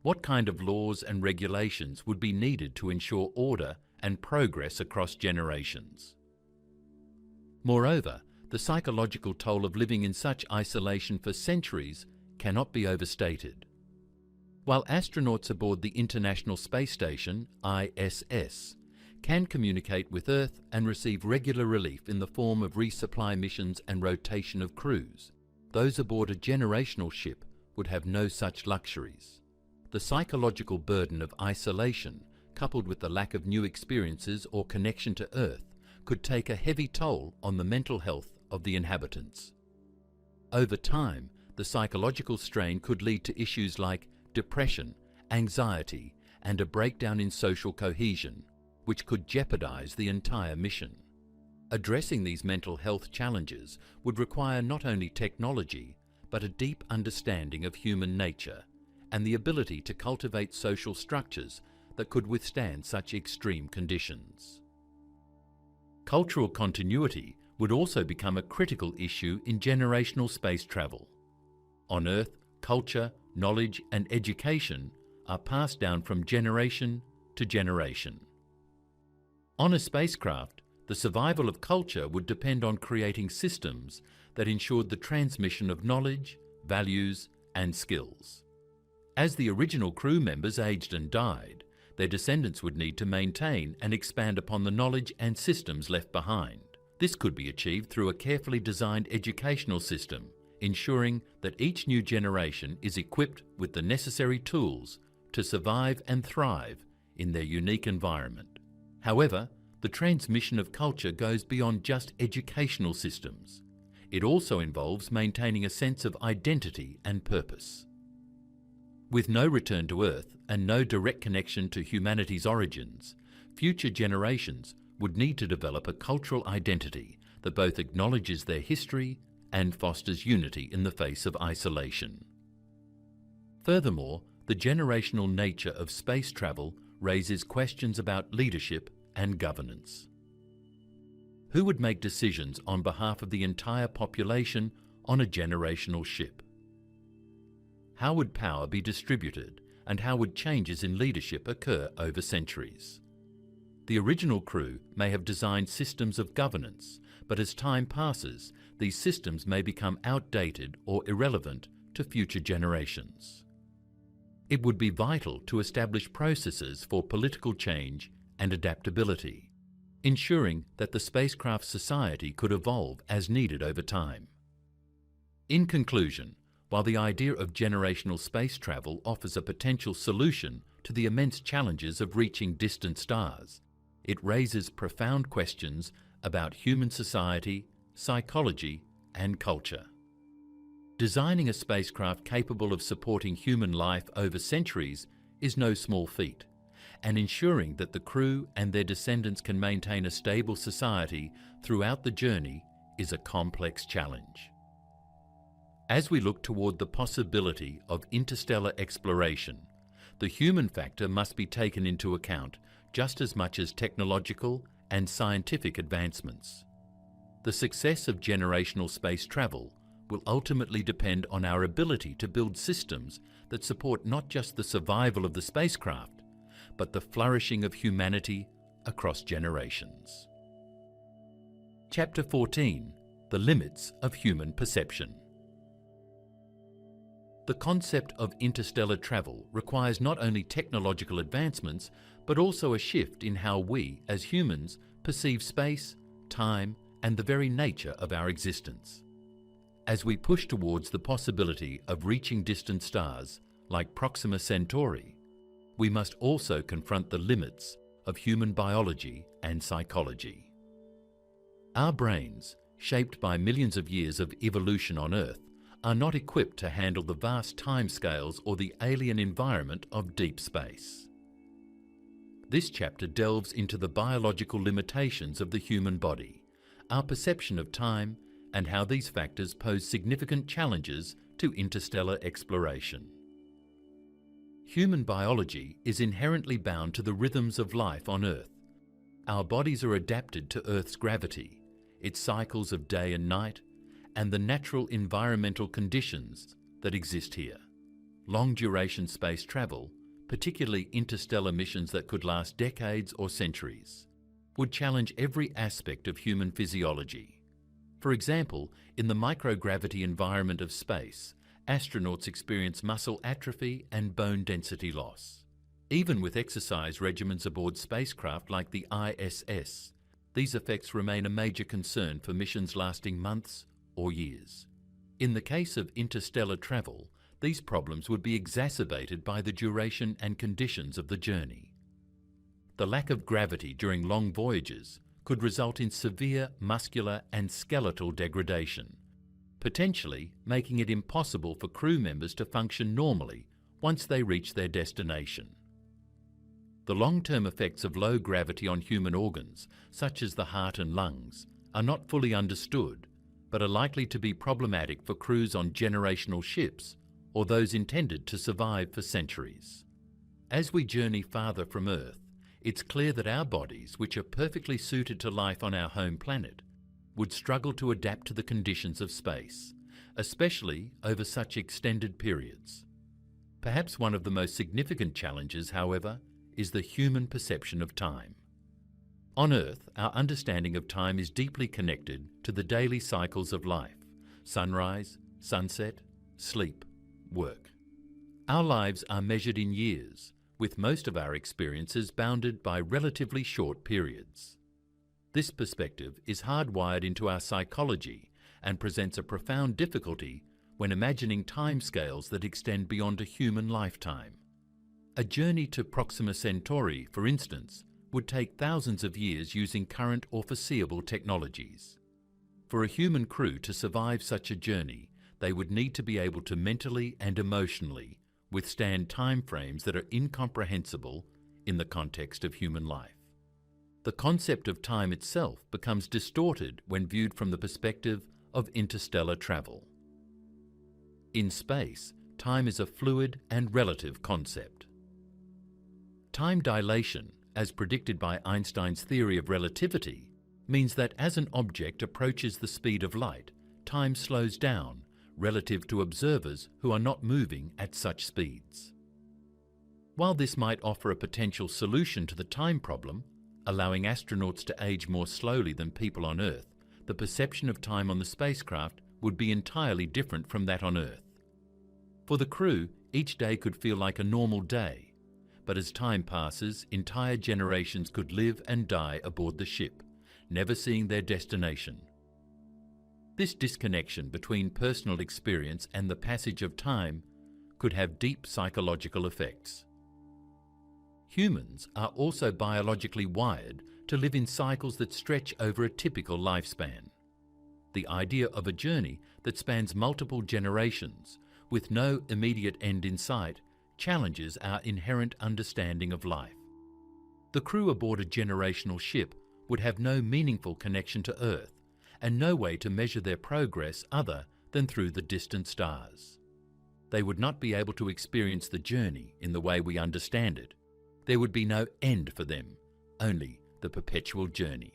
What kind of laws and regulations would be needed to ensure order and progress across generations? Moreover, the psychological toll of living in such isolation for centuries cannot be overstated. While astronauts aboard the International Space Station, ISS, can communicate with Earth and receive regular relief in the form of resupply missions and rotation of crews, those aboard a generational ship would have no such luxuries. The psychological burden of isolation, coupled with the lack of new experiences or connection to Earth, could take a heavy toll on the mental health of the inhabitants. Over time, the psychological strain could lead to issues like depression, anxiety, and a breakdown in social cohesion, which could jeopardize the entire mission. Addressing these mental health challenges would require not only technology, but a deep understanding of human nature and the ability to cultivate social structures that could withstand such extreme conditions. Cultural continuity would also become a critical issue in generational space travel. On Earth, culture, knowledge, and education are passed down from generation to generation. On a spacecraft, the survival of culture would depend on creating systems that ensured the transmission of knowledge, values, and skills. As the original crew members aged and died, their descendants would need to maintain and expand upon the knowledge and systems left behind. This could be achieved through a carefully designed educational system, ensuring that each new generation is equipped with the necessary tools to survive and thrive in their unique environment. However, the transmission of culture goes beyond just educational systems. It also involves maintaining a sense of identity and purpose. With no return to Earth and no direct connection to humanity's origins, future generations would need to develop a cultural identity that both acknowledges their history and fosters unity in the face of isolation. Furthermore, the generational nature of space travel raises questions about leadership and governance. Who would make decisions on behalf of the entire population on a generational ship? How would power be distributed, and how would changes in leadership occur over centuries? The original crew may have designed systems of governance, but as time passes, these systems may become outdated or irrelevant to future generations. It would be vital to establish processes for political change and adaptability, ensuring that the spacecraft society could evolve as needed over time. In conclusion, while the idea of generational space travel offers a potential solution to the immense challenges of reaching distant stars, it raises profound questions about human society, psychology, and culture. Designing a spacecraft capable of supporting human life over centuries is no small feat, and ensuring that the crew and their descendants can maintain a stable society throughout the journey is a complex challenge. As we look toward the possibility of interstellar exploration, the human factor must be taken into account just as much as technological and scientific advancements. The success of generational space travel will ultimately depend on our ability to build systems that support not just the survival of the spacecraft, but the flourishing of humanity across generations. Chapter 14: The Limits of Human Perception. The concept of interstellar travel requires not only technological advancements, but also a shift in how we, as humans, perceive space, time, and the very nature of our existence. As we push towards the possibility of reaching distant stars like Proxima Centauri, we must also confront the limits of human biology and psychology. Our brains, shaped by millions of years of evolution on Earth, are not equipped to handle the vast timescales or the alien environment of deep space. This chapter delves into the biological limitations of the human body, our perception of time, and how these factors pose significant challenges to interstellar exploration. Human biology is inherently bound to the rhythms of life on Earth. Our bodies are adapted to Earth's gravity, its cycles of day and night, and the natural environmental conditions that exist here. Long-duration space travel, particularly interstellar missions that could last decades or centuries, would challenge every aspect of human physiology. For example, in the microgravity environment of space, astronauts experience muscle atrophy and bone density loss. Even with exercise regimens aboard spacecraft like the ISS, these effects remain a major concern for missions lasting months or years. In the case of interstellar travel, these problems would be exacerbated by the duration and conditions of the journey. The lack of gravity during long voyages could result in severe muscular and skeletal degradation, potentially making it impossible for crew members to function normally once they reach their destination. The long-term effects of low gravity on human organs, such as the heart and lungs, are not fully understood, but are likely to be problematic for crews on generational ships or those intended to survive for centuries. As we journey farther from Earth, it's clear that our bodies, which are perfectly suited to life on our home planet, would struggle to adapt to the conditions of space, especially over such extended periods. Perhaps one of the most significant challenges, however, is the human perception of time. On Earth, our understanding of time is deeply connected to the daily cycles of life: sunrise, sunset, sleep, work. Our lives are measured in years, with most of our experiences bounded by relatively short periods. This perspective is hardwired into our psychology and presents a profound difficulty when imagining timescales that extend beyond a human lifetime. A journey to Proxima Centauri, for instance, would take thousands of years using current or foreseeable technologies. For a human crew to survive such a journey, they would need to be able to mentally and emotionally withstand timeframes that are incomprehensible in the context of human life. The concept of time itself becomes distorted when viewed from the perspective of interstellar travel. In space, time is a fluid and relative concept. Time dilation, as predicted by Einstein's theory of relativity, means that as an object approaches the speed of light, time slows down relative to observers who are not moving at such speeds. While this might offer a potential solution to the time problem, allowing astronauts to age more slowly than people on Earth, the perception of time on the spacecraft would be entirely different from that on Earth. For the crew, each day could feel like a normal day, but as time passes, entire generations could live and die aboard the ship, never seeing their destination. This disconnection between personal experience and the passage of time could have deep psychological effects. Humans are also biologically wired to live in cycles that stretch over a typical lifespan. The idea of a journey that spans multiple generations with no immediate end in sight challenges our inherent understanding of life. The crew aboard a generational ship would have no meaningful connection to Earth and no way to measure their progress other than through the distant stars. They would not be able to experience the journey in the way we understand it. There would be no end for them, only the perpetual journey.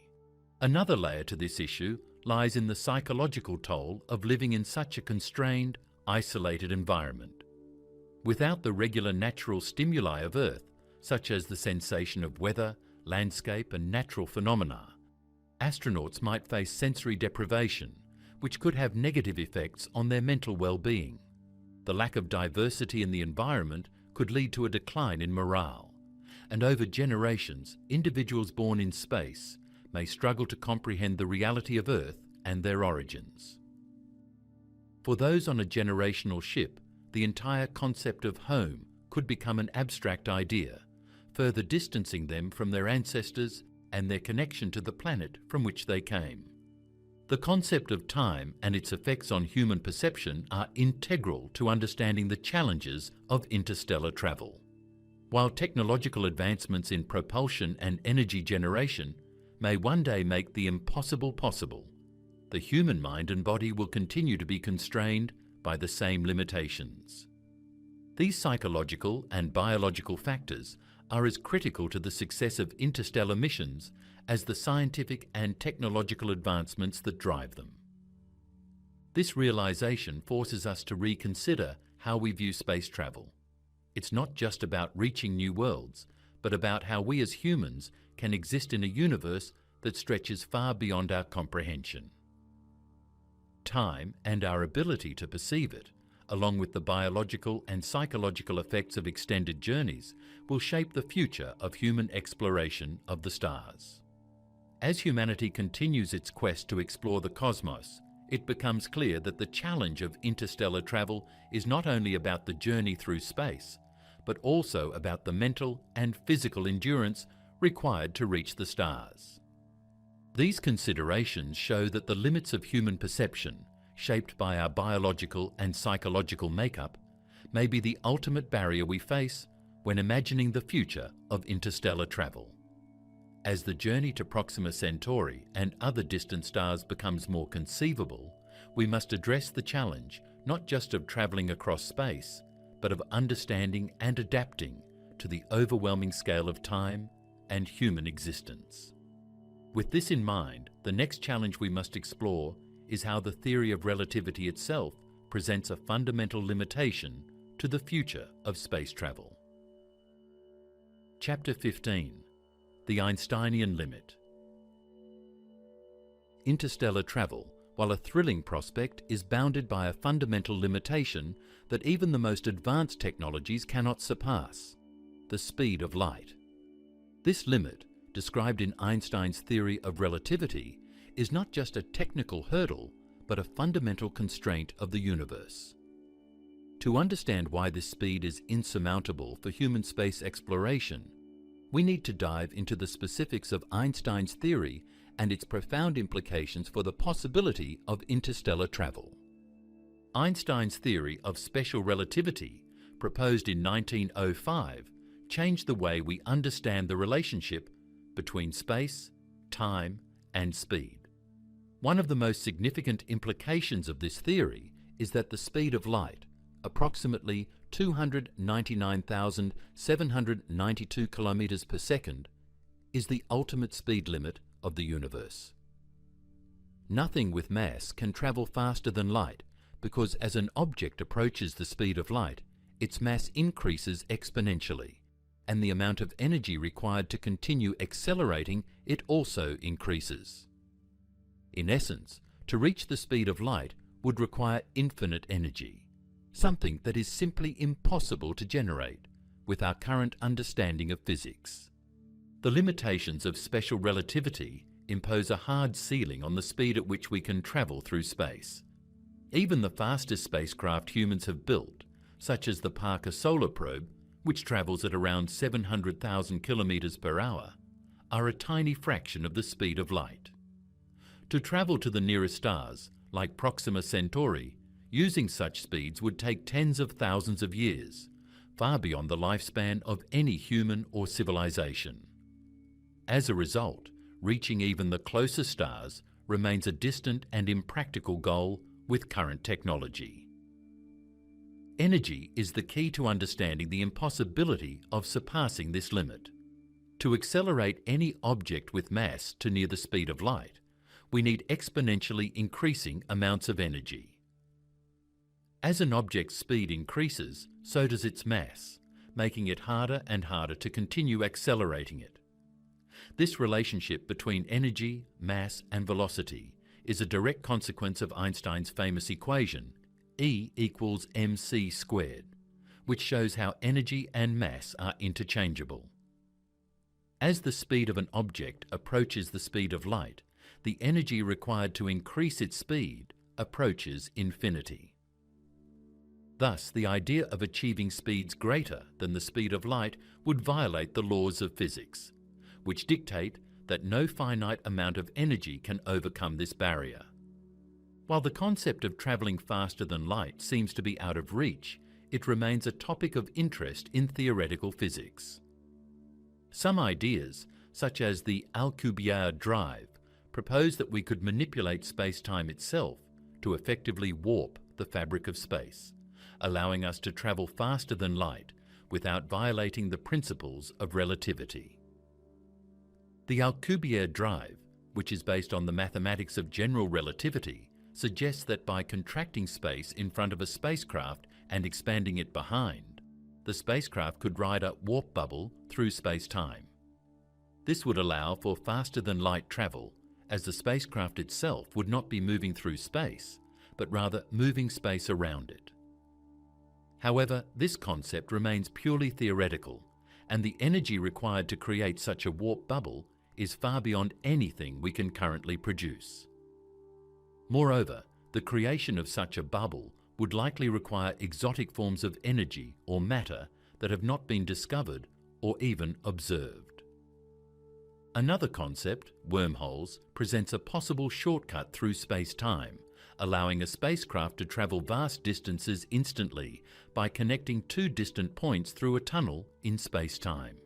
Another layer to this issue lies in the psychological toll of living in such a constrained, isolated environment. Without the regular natural stimuli of Earth, such as the sensation of weather, landscape, and natural phenomena, astronauts might face sensory deprivation, which could have negative effects on their mental well-being. The lack of diversity in the environment could lead to a decline in morale, and over generations, individuals born in space may struggle to comprehend the reality of Earth and their origins. For those on a generational ship, the entire concept of home could become an abstract idea, further distancing them from their ancestors and their connection to the planet from which they came. The concept of time and its effects on human perception are integral to understanding the challenges of interstellar travel. While technological advancements in propulsion and energy generation may one day make the impossible possible, the human mind and body will continue to be constrained by the same limitations. These psychological and biological factors are as critical to the success of interstellar missions as the scientific and technological advancements that drive them. This realization forces us to reconsider how we view space travel. It's not just about reaching new worlds, but about how we as humans can exist in a universe that stretches far beyond our comprehension. Time and our ability to perceive it, along with the biological and psychological effects of extended journeys, will shape the future of human exploration of the stars. As humanity continues its quest to explore the cosmos, it becomes clear that the challenge of interstellar travel is not only about the journey through space, but also about the mental and physical endurance required to reach the stars. These considerations show that the limits of human perception, shaped by our biological and psychological makeup, may be the ultimate barrier we face when imagining the future of interstellar travel. As the journey to Proxima Centauri and other distant stars becomes more conceivable, we must address the challenge not just of travelling across space, but of understanding and adapting to the overwhelming scale of time and human existence. With this in mind, the next challenge we must explore is how the theory of relativity itself presents a fundamental limitation to the future of space travel. Chapter 15: The Einsteinian Limit. Interstellar travel, while a thrilling prospect, is bounded by a fundamental limitation that even the most advanced technologies cannot surpass: the speed of light. This limit, described in Einstein's theory of relativity, is not just a technical hurdle, but a fundamental constraint of the universe. To understand why this speed is insurmountable for human space exploration, we need to dive into the specifics of Einstein's theory and its profound implications for the possibility of interstellar travel. Einstein's theory of special relativity, proposed in 1905, changed the way we understand the relationship between space, time, and speed. One of the most significant implications of this theory is that the speed of light, approximately 299,792 kilometers per second, is the ultimate speed limit of the universe. Nothing with mass can travel faster than light because as an object approaches the speed of light, its mass increases exponentially, and the amount of energy required to continue accelerating it also increases. In essence, to reach the speed of light would require infinite energy, something that is simply impossible to generate with our current understanding of physics. The limitations of special relativity impose a hard ceiling on the speed at which we can travel through space. Even the fastest spacecraft humans have built, such as the Parker Solar Probe, which travels at around 700,000 kilometers per hour, are a tiny fraction of the speed of light. To travel to the nearest stars, like Proxima Centauri, using such speeds would take tens of thousands of years, far beyond the lifespan of any human or civilization. As a result, reaching even the closest stars remains a distant and impractical goal with current technology. Energy is the key to understanding the impossibility of surpassing this limit. To accelerate any object with mass to near the speed of light, we need exponentially increasing amounts of energy. As an object's speed increases, so does its mass, making it harder and harder to continue accelerating it. This relationship between energy, mass, and velocity is a direct consequence of Einstein's famous equation, E equals mc squared, which shows how energy and mass are interchangeable. As the speed of an object approaches the speed of light, the energy required to increase its speed approaches infinity. Thus, the idea of achieving speeds greater than the speed of light would violate the laws of physics, which dictate that no finite amount of energy can overcome this barrier. While the concept of travelling faster than light seems to be out of reach, it remains a topic of interest in theoretical physics. Some ideas, such as the Alcubierre drive, propose that we could manipulate space-time itself to effectively warp the fabric of space, allowing us to travel faster than light without violating the principles of relativity. The Alcubierre drive, which is based on the mathematics of general relativity, suggests that by contracting space in front of a spacecraft and expanding it behind, the spacecraft could ride a warp bubble through space-time. This would allow for faster-than-light travel, as the spacecraft itself would not be moving through space, but rather moving space around it. However, this concept remains purely theoretical, and the energy required to create such a warp bubble is far beyond anything we can currently produce. Moreover, the creation of such a bubble would likely require exotic forms of energy or matter that have not been discovered or even observed. Another concept, wormholes, presents a possible shortcut through space-time, allowing a spacecraft to travel vast distances instantly by connecting two distant points through a tunnel in space-time.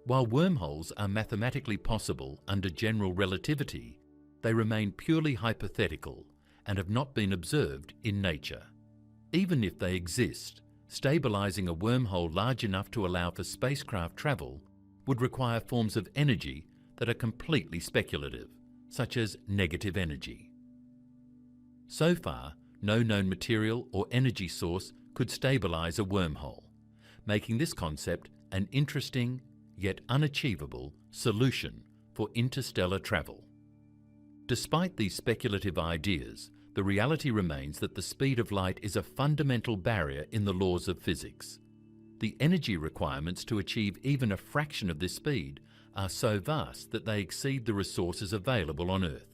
While wormholes are mathematically possible under general relativity, they remain purely hypothetical and have not been observed in nature. Even if they exist, stabilizing a wormhole large enough to allow for spacecraft travel would require forms of energy that are completely speculative, such as negative energy. So far, no known material or energy source could stabilize a wormhole, making this concept an interesting yet unachievable solution for interstellar travel. Despite these speculative ideas, the reality remains that the speed of light is a fundamental barrier in the laws of physics. The energy requirements to achieve even a fraction of this speed are so vast that they exceed the resources available on Earth.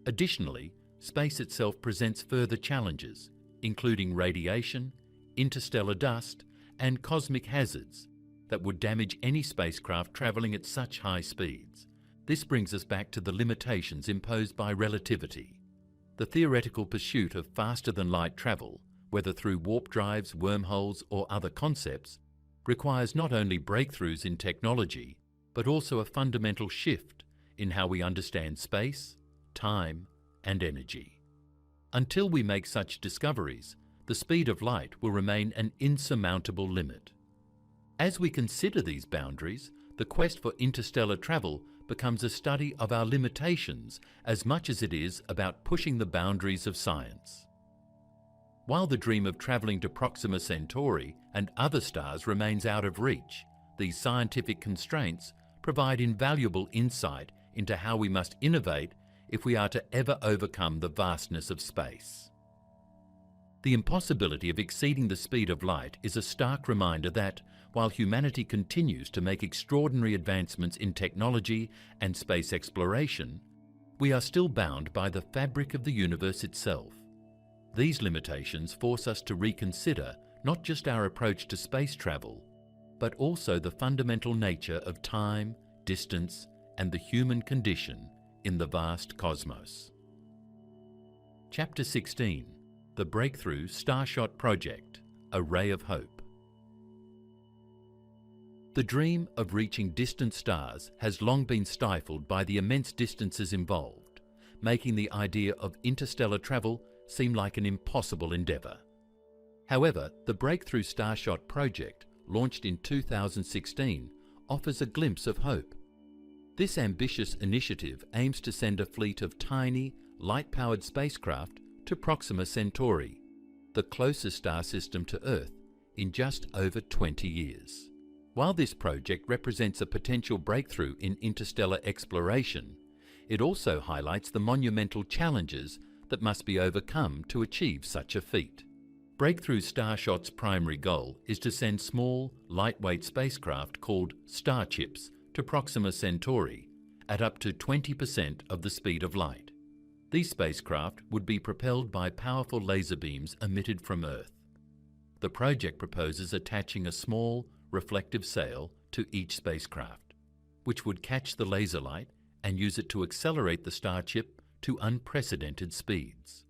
Additionally, space itself presents further challenges, including radiation, interstellar dust, and cosmic hazards that would damage any spacecraft travelling at such high speeds. This brings us back to the limitations imposed by relativity. The theoretical pursuit of faster-than-light travel, whether through warp drives, wormholes, or other concepts, requires not only breakthroughs in technology, but also a fundamental shift in how we understand space, time, and energy. Until we make such discoveries, the speed of light will remain an insurmountable limit. As we consider these boundaries, the quest for interstellar travel becomes a study of our limitations as much as it is about pushing the boundaries of science. While the dream of travelling to Proxima Centauri and other stars remains out of reach, these scientific constraints provide invaluable insight into how we must innovate if we are to ever overcome the vastness of space. The impossibility of exceeding the speed of light is a stark reminder that, while humanity continues to make extraordinary advancements in technology and space exploration, we are still bound by the fabric of the universe itself. These limitations force us to reconsider not just our approach to space travel, but also the fundamental nature of time, distance, and the human condition in the vast cosmos. Chapter 16. The Breakthrough Starshot Project, A Ray of Hope. The dream of reaching distant stars has long been stifled by the immense distances involved, making the idea of interstellar travel seem like an impossible endeavour. However, the Breakthrough Starshot project, launched in 2016, offers a glimpse of hope. This ambitious initiative aims to send a fleet of tiny, light-powered spacecraft to Proxima Centauri, the closest star system to Earth, in just over 20 years. While this project represents a potential breakthrough in interstellar exploration, it also highlights the monumental challenges that must be overcome to achieve such a feat. Breakthrough Starshot's primary goal is to send small, lightweight spacecraft called starships to Proxima Centauri at up to 20% of the speed of light. These spacecraft would be propelled by powerful laser beams emitted from Earth. The project proposes attaching a small, reflective sail to each spacecraft, which would catch the laser light and use it to accelerate the starship to unprecedented speeds.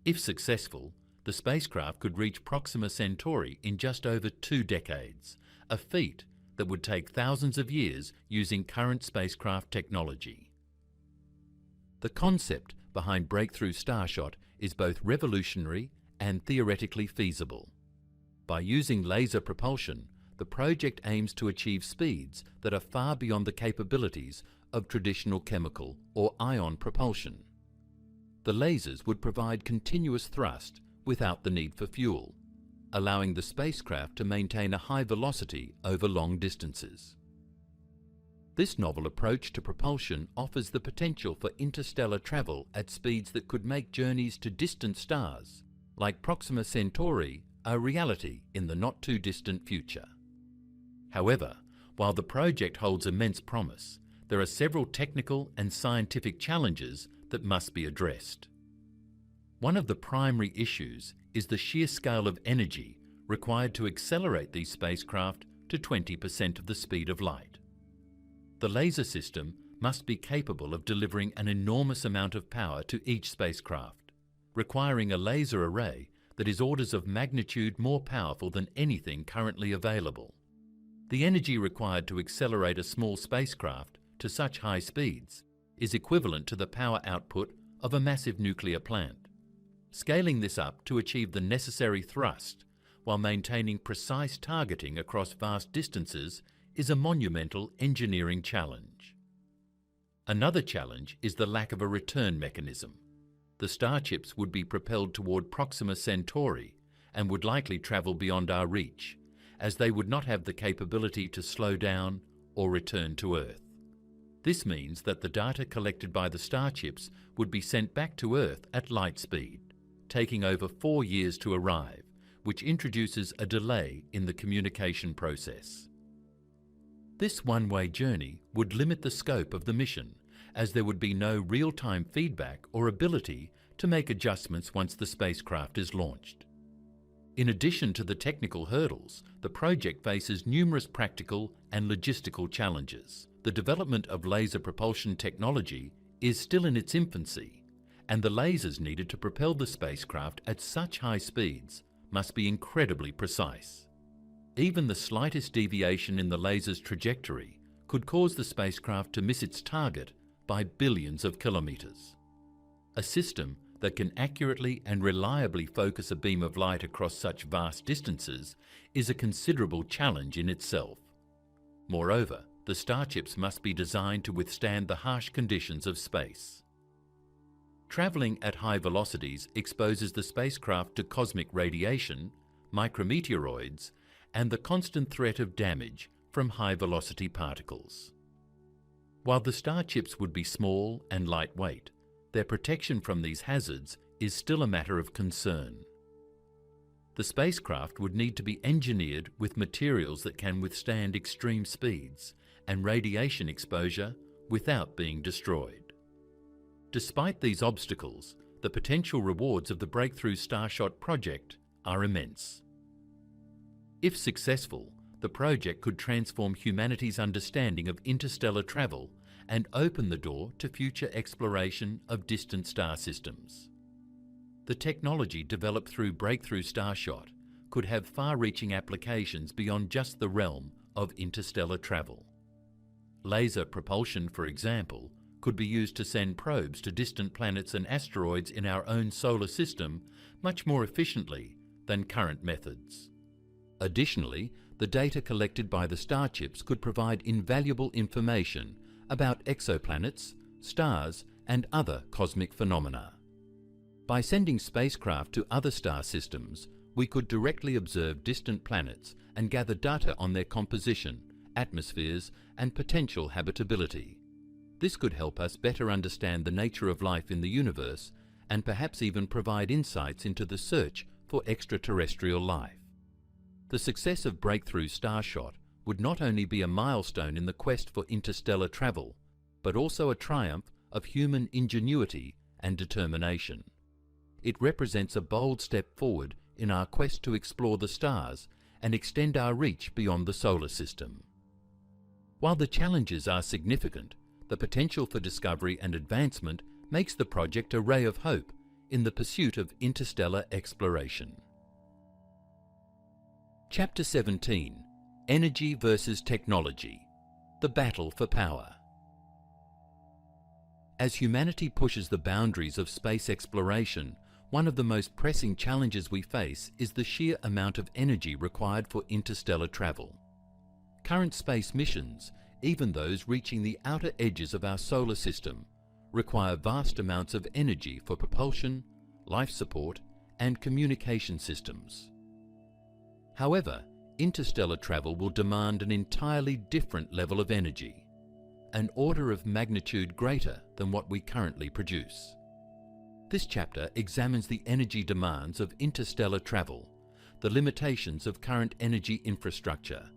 If successful, the spacecraft could reach Proxima Centauri in just over 2 decades, a feat that would take thousands of years using current spacecraft technology. The concept behind Breakthrough Starshot is both revolutionary and theoretically feasible. By using laser propulsion, the project aims to achieve speeds that are far beyond the capabilities of traditional chemical or ion propulsion. The lasers would provide continuous thrust without the need for fuel, allowing the spacecraft to maintain a high velocity over long distances. This novel approach to propulsion offers the potential for interstellar travel at speeds that could make journeys to distant stars, like Proxima Centauri, a reality in the not-too-distant future. However, while the project holds immense promise, there are several technical and scientific challenges that must be addressed. One of the primary issues is the sheer scale of energy required to accelerate these spacecraft to 20% of the speed of light. The laser system must be capable of delivering an enormous amount of power to each spacecraft, requiring a laser array that is orders of magnitude more powerful than anything currently available. The energy required to accelerate a small spacecraft to such high speeds is equivalent to the power output of a massive nuclear plant. Scaling this up to achieve the necessary thrust while maintaining precise targeting across vast distances is a monumental engineering challenge. Another challenge is the lack of a return mechanism. The starships would be propelled toward Proxima Centauri and would likely travel beyond our reach, as they would not have the capability to slow down or return to Earth. This means that the data collected by the starships would be sent back to Earth at light speed, taking over 4 years to arrive, which introduces a delay in the communication process. This one-way journey would limit the scope of the mission, as there would be no real-time feedback or ability to make adjustments once the spacecraft is launched. In addition to the technical hurdles, the project faces numerous practical and logistical challenges. The development of laser propulsion technology is still in its infancy, and the lasers needed to propel the spacecraft at such high speeds must be incredibly precise. Even the slightest deviation in the laser's trajectory could cause the spacecraft to miss its target by billions of kilometers. A system that can accurately and reliably focus a beam of light across such vast distances is a considerable challenge in itself. Moreover, the starships must be designed to withstand the harsh conditions of space. Traveling at high velocities exposes the spacecraft to cosmic radiation, micrometeoroids, and the constant threat of damage from high-velocity particles. While the starships would be small and lightweight, their protection from these hazards is still a matter of concern. The spacecraft would need to be engineered with materials that can withstand extreme speeds and radiation exposure without being destroyed. Despite these obstacles, the potential rewards of the breakthrough Starshot project are immense. If successful, the project could transform humanity's understanding of interstellar travel and open the door to future exploration of distant star systems. The technology developed through Breakthrough Starshot could have far-reaching applications beyond just the realm of interstellar travel. Laser propulsion, for example, could be used to send probes to distant planets and asteroids in our own solar system much more efficiently than current methods. Additionally, the data collected by the starships could provide invaluable information about exoplanets, stars, and other cosmic phenomena. By sending spacecraft to other star systems, we could directly observe distant planets and gather data on their composition, atmospheres, and potential habitability. This could help us better understand the nature of life in the universe and perhaps even provide insights into the search for extraterrestrial life. The success of Breakthrough Starshot would not only be a milestone in the quest for interstellar travel, but also a triumph of human ingenuity and determination. It represents a bold step forward in our quest to explore the stars and extend our reach beyond the solar system. While the challenges are significant, the potential for discovery and advancement makes the project a ray of hope in the pursuit of interstellar exploration. Chapter 17: Energy versus Technology: The Battle for Power. As humanity pushes the boundaries of space exploration, one of the most pressing challenges we face is the sheer amount of energy required for interstellar travel. Current space missions, even those reaching the outer edges of our solar system, require vast amounts of energy for propulsion, life support, and communication systems. However, interstellar travel will demand an entirely different level of energy, an order of magnitude greater than what we currently produce. This chapter examines the energy demands of interstellar travel, the limitations of current energy infrastructure,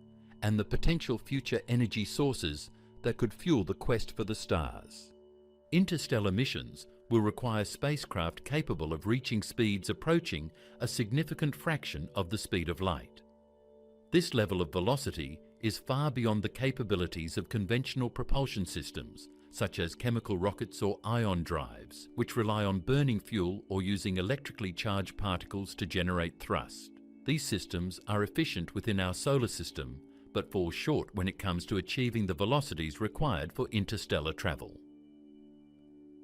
and the potential future energy sources that could fuel the quest for the stars. Interstellar missions will require spacecraft capable of reaching speeds approaching a significant fraction of the speed of light. This level of velocity is far beyond the capabilities of conventional propulsion systems, such as chemical rockets or ion drives, which rely on burning fuel or using electrically charged particles to generate thrust. These systems are efficient within our solar system, but fall short when it comes to achieving the velocities required for interstellar travel.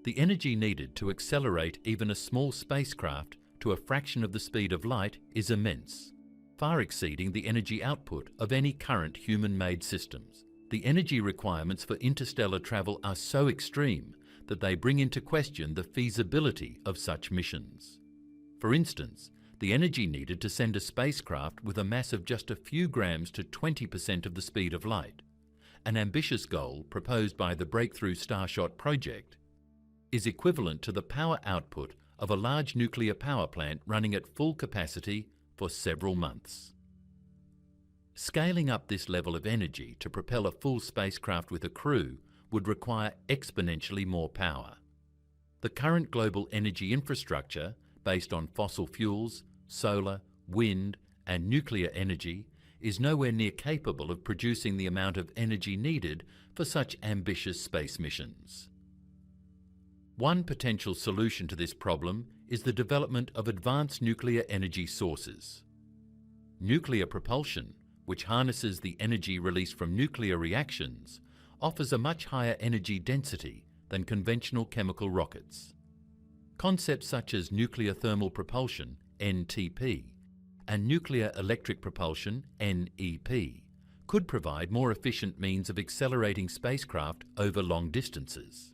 The energy needed to accelerate even a small spacecraft to a fraction of the speed of light is immense, far exceeding the energy output of any current human-made systems. The energy requirements for interstellar travel are so extreme that they bring into question the feasibility of such missions. For instance, the energy needed to send a spacecraft with a mass of just a few grams to 20% of the speed of light, an ambitious goal proposed by the breakthrough Starshot project, is equivalent to the power output of a large nuclear power plant running at full capacity for several months. Scaling up this level of energy to propel a full spacecraft with a crew would require exponentially more power. The current global energy infrastructure, based on fossil fuels, solar, wind, and nuclear energy, is nowhere near capable of producing the amount of energy needed for such ambitious space missions. One potential solution to this problem is the development of advanced nuclear energy sources. Nuclear propulsion, which harnesses the energy released from nuclear reactions, offers a much higher energy density than conventional chemical rockets. Concepts such as nuclear thermal propulsion, NTP, and nuclear electric propulsion, NEP, could provide more efficient means of accelerating spacecraft over long distances.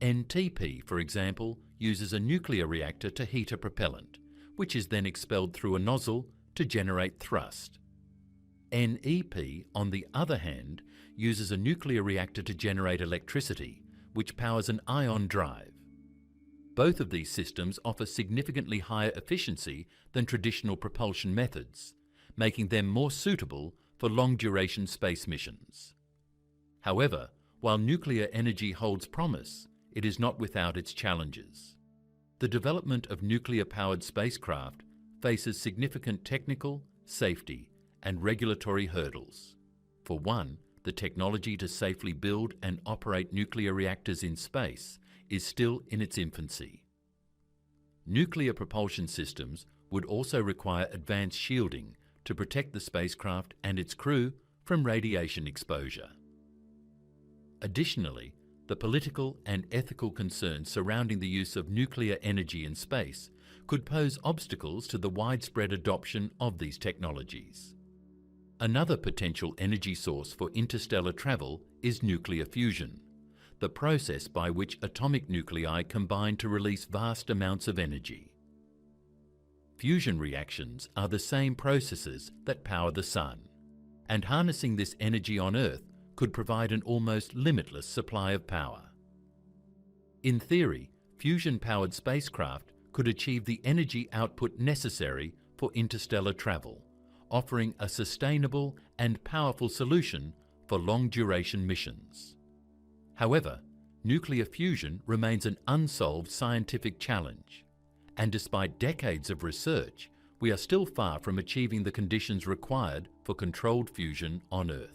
NTP, for example, uses a nuclear reactor to heat a propellant, which is then expelled through a nozzle to generate thrust. NEP, on the other hand, uses a nuclear reactor to generate electricity, which powers an ion drive. Both of these systems offer significantly higher efficiency than traditional propulsion methods, making them more suitable for long-duration space missions. However, while nuclear energy holds promise, it is not without its challenges. The development of nuclear-powered spacecraft faces significant technical, safety, and regulatory hurdles. For one, the technology to safely build and operate nuclear reactors in space is still in its infancy. Nuclear propulsion systems would also require advanced shielding to protect the spacecraft and its crew from radiation exposure. Additionally, the political and ethical concerns surrounding the use of nuclear energy in space could pose obstacles to the widespread adoption of these technologies. Another potential energy source for interstellar travel is nuclear fusion, the process by which atomic nuclei combine to release vast amounts of energy. Fusion reactions are the same processes that power the Sun, and harnessing this energy on Earth could provide an almost limitless supply of power. In theory, fusion-powered spacecraft could achieve the energy output necessary for interstellar travel, offering a sustainable and powerful solution for long-duration missions. However, nuclear fusion remains an unsolved scientific challenge, and despite decades of research, we are still far from achieving the conditions required for controlled fusion on Earth.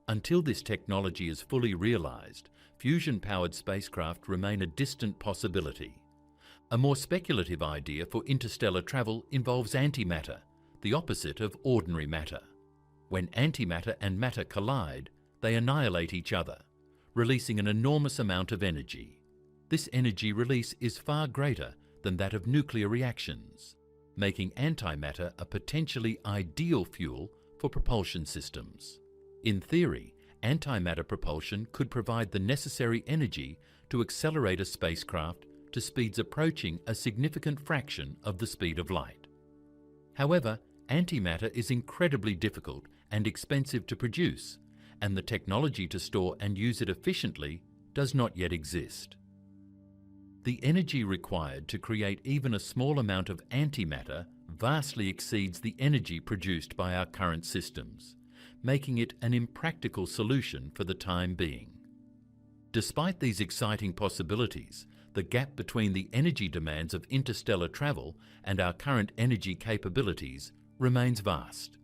Until this technology is fully realized, fusion-powered spacecraft remain a distant possibility. A more speculative idea for interstellar travel involves antimatter, the opposite of ordinary matter. When antimatter and matter collide, they annihilate each other, releasing an enormous amount of energy. This energy release is far greater than that of nuclear reactions, making antimatter a potentially ideal fuel for propulsion systems. In theory, antimatter propulsion could provide the necessary energy to accelerate a spacecraft to speeds approaching a significant fraction of the speed of light. However, antimatter is incredibly difficult and expensive to produce, and the technology to store and use it efficiently does not yet exist. The energy required to create even a small amount of antimatter vastly exceeds the energy produced by our current systems, making it an impractical solution for the time being. Despite these exciting possibilities, the gap between the energy demands of interstellar travel and our current energy capabilities remains vast.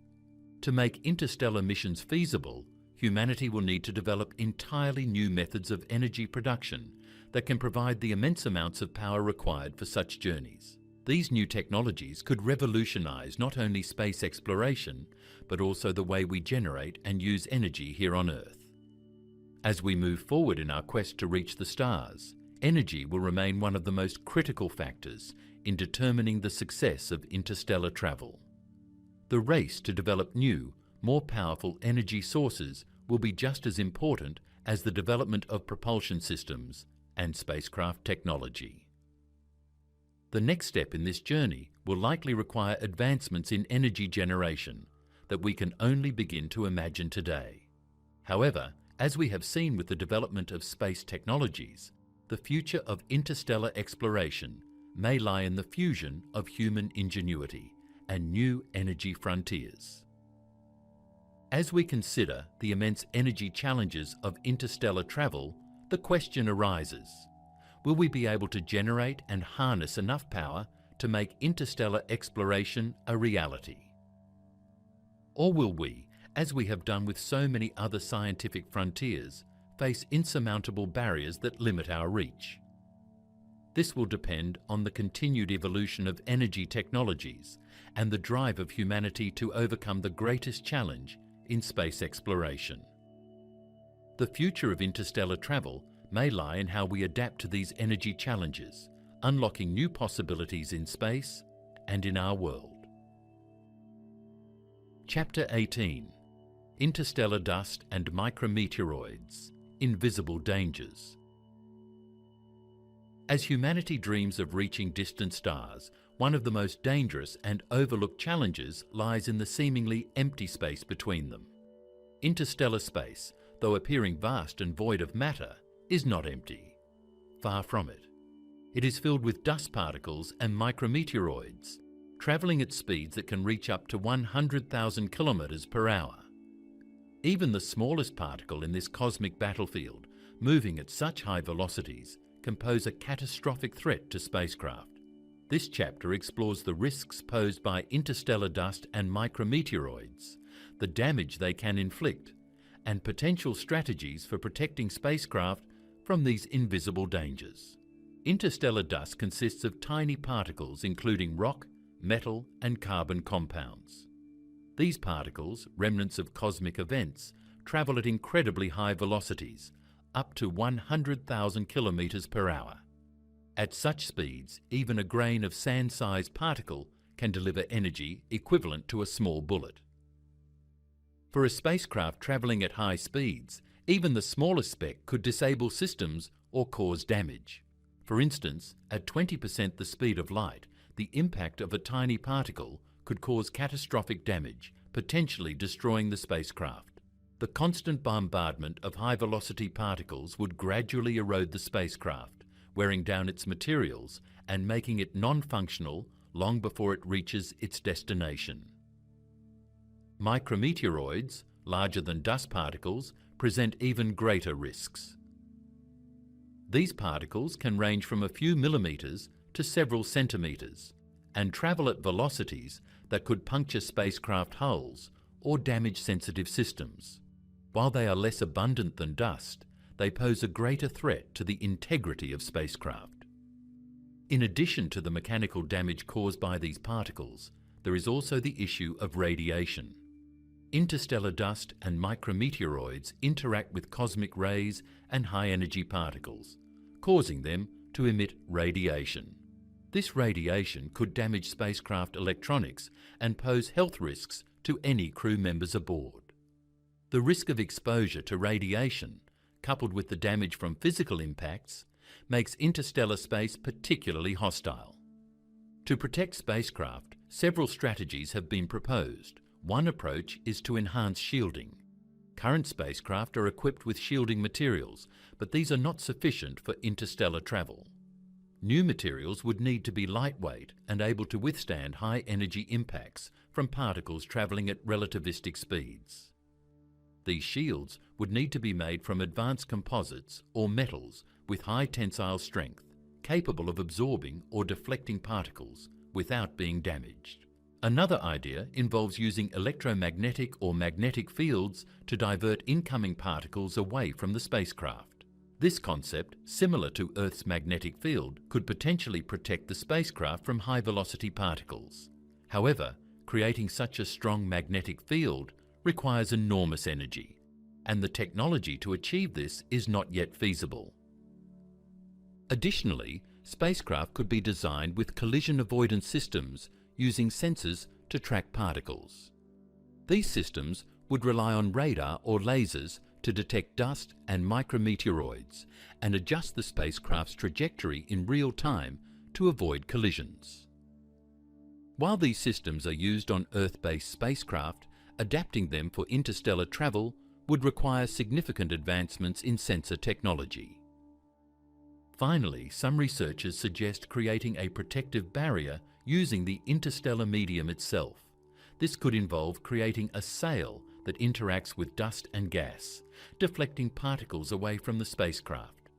To make interstellar missions feasible, humanity will need to develop entirely new methods of energy production that can provide the immense amounts of power required for such journeys. These new technologies could revolutionize not only space exploration, but also the way we generate and use energy here on Earth. As we move forward in our quest to reach the stars, energy will remain one of the most critical factors in determining the success of interstellar travel. The race to develop new, more powerful energy sources will be just as important as the development of propulsion systems and spacecraft technology. The next step in this journey will likely require advancements in energy generation that we can only begin to imagine today. However, as we have seen with the development of space technologies, the future of interstellar exploration may lie in the fusion of human ingenuity and new energy frontiers. As we consider the immense energy challenges of interstellar travel, the question arises: will we be able to generate and harness enough power to make interstellar exploration a reality? Or will we, as we have done with so many other scientific frontiers, face insurmountable barriers that limit our reach? This will depend on the continued evolution of energy technologies and the drive of humanity to overcome the greatest challenge in space exploration. The future of interstellar travel may lie in how we adapt to these energy challenges, unlocking new possibilities in space and in our world. Chapter 18: Interstellar Dust and Micrometeoroids, Invisible Dangers. As humanity dreams of reaching distant stars, one of the most dangerous and overlooked challenges lies in the seemingly empty space between them. Interstellar space, though appearing vast and void of matter, is not empty. Far from it. It is filled with dust particles and micrometeoroids, travelling at speeds that can reach up to 100,000 kilometers per hour. Even the smallest particle in this cosmic battlefield, moving at such high velocities, can pose a catastrophic threat to spacecraft. This chapter explores the risks posed by interstellar dust and micrometeoroids, the damage they can inflict, and potential strategies for protecting spacecraft from these invisible dangers. Interstellar dust consists of tiny particles including rock, metal, and carbon compounds. These particles, remnants of cosmic events, travel at incredibly high velocities, up to 100,000 kilometers per hour. At such speeds, even a grain of sand-sized particle can deliver energy equivalent to a small bullet. For a spacecraft traveling at high speeds, even the smallest speck could disable systems or cause damage. For instance, at 20% the speed of light, the impact of a tiny particle could cause catastrophic damage, potentially destroying the spacecraft. The constant bombardment of high-velocity particles would gradually erode the spacecraft, wearing down its materials and making it non-functional long before it reaches its destination. Micrometeoroids, larger than dust particles, present even greater risks. These particles can range from a few millimeters to several centimeters and travel at velocities that could puncture spacecraft hulls or damage sensitive systems. While they are less abundant than dust, they pose a greater threat to the integrity of spacecraft. In addition to the mechanical damage caused by these particles, there is also the issue of radiation. Interstellar dust and micrometeoroids interact with cosmic rays and high-energy particles, causing them to emit radiation. This radiation could damage spacecraft electronics and pose health risks to any crew members aboard. The risk of exposure to radiation, coupled with the damage from physical impacts, makes interstellar space particularly hostile. To protect spacecraft, several strategies have been proposed. One approach is to enhance shielding. Current spacecraft are equipped with shielding materials, but these are not sufficient for interstellar travel. New materials would need to be lightweight and able to withstand high-energy impacts from particles travelling at relativistic speeds. These shields would need to be made from advanced composites or metals with high tensile strength, capable of absorbing or deflecting particles without being damaged. Another idea involves using electromagnetic or magnetic fields to divert incoming particles away from the spacecraft. This concept, similar to Earth's magnetic field, could potentially protect the spacecraft from high-velocity particles. However, creating such a strong magnetic field requires enormous energy, and the technology to achieve this is not yet feasible. Additionally, spacecraft could be designed with collision avoidance systems using sensors to track particles. These systems would rely on radar or lasers to detect dust and micrometeoroids and adjust the spacecraft's trajectory in real time to avoid collisions. While these systems are used on Earth-based spacecraft, adapting them for interstellar travel would require significant advancements in sensor technology. Finally, some researchers suggest creating a protective barrier using the interstellar medium itself. This could involve creating a sail that interacts with dust and gas, deflecting particles away from the spacecraft.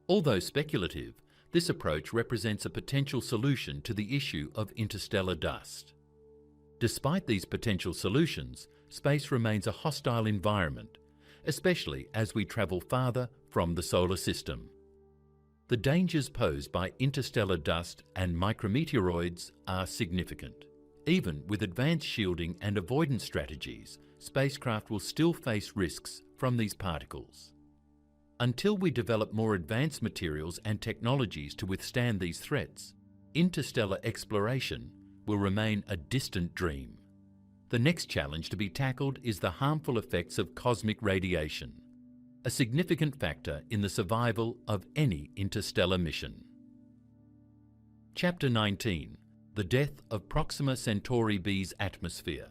Although speculative, this approach represents a potential solution to the issue of interstellar dust. Despite these potential solutions, space remains a hostile environment, especially as we travel farther from the solar system. The dangers posed by interstellar dust and micrometeoroids are significant. Even with advanced shielding and avoidance strategies, spacecraft will still face risks from these particles. Until we develop more advanced materials and technologies to withstand these threats, interstellar exploration will remain a distant dream. The next challenge to be tackled is the harmful effects of cosmic radiation, a significant factor in the survival of any interstellar mission. Chapter 19: The Death of Proxima Centauri B's Atmosphere.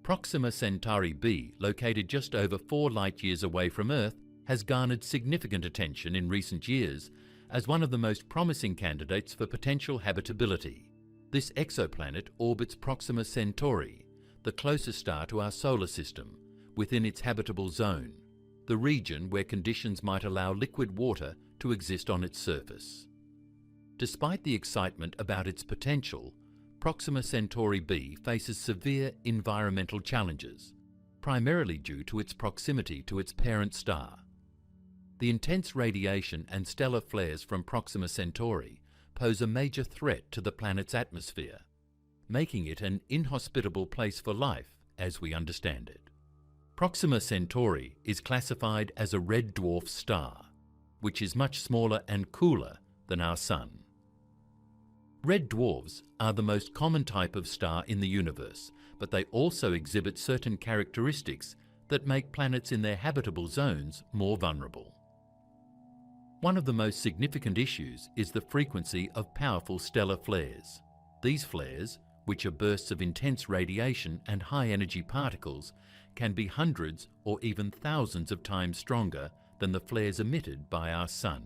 Proxima Centauri B, located just over 4 light-years away from Earth, has garnered significant attention in recent years as one of the most promising candidates for potential habitability. This exoplanet orbits Proxima Centauri, the closest star to our solar system, within its habitable zone, the region where conditions might allow liquid water to exist on its surface. Despite the excitement about its potential, Proxima Centauri B faces severe environmental challenges, primarily due to its proximity to its parent star. The intense radiation and stellar flares from Proxima Centauri pose a major threat to the planet's atmosphere, making it an inhospitable place for life as we understand it. Proxima Centauri is classified as a red dwarf star, which is much smaller and cooler than our Sun. Red dwarfs are the most common type of star in the universe, but they also exhibit certain characteristics that make planets in their habitable zones more vulnerable. One of the most significant issues is the frequency of powerful stellar flares. These flares, which are bursts of intense radiation and high-energy particles, can be hundreds or even thousands of times stronger than the flares emitted by our Sun.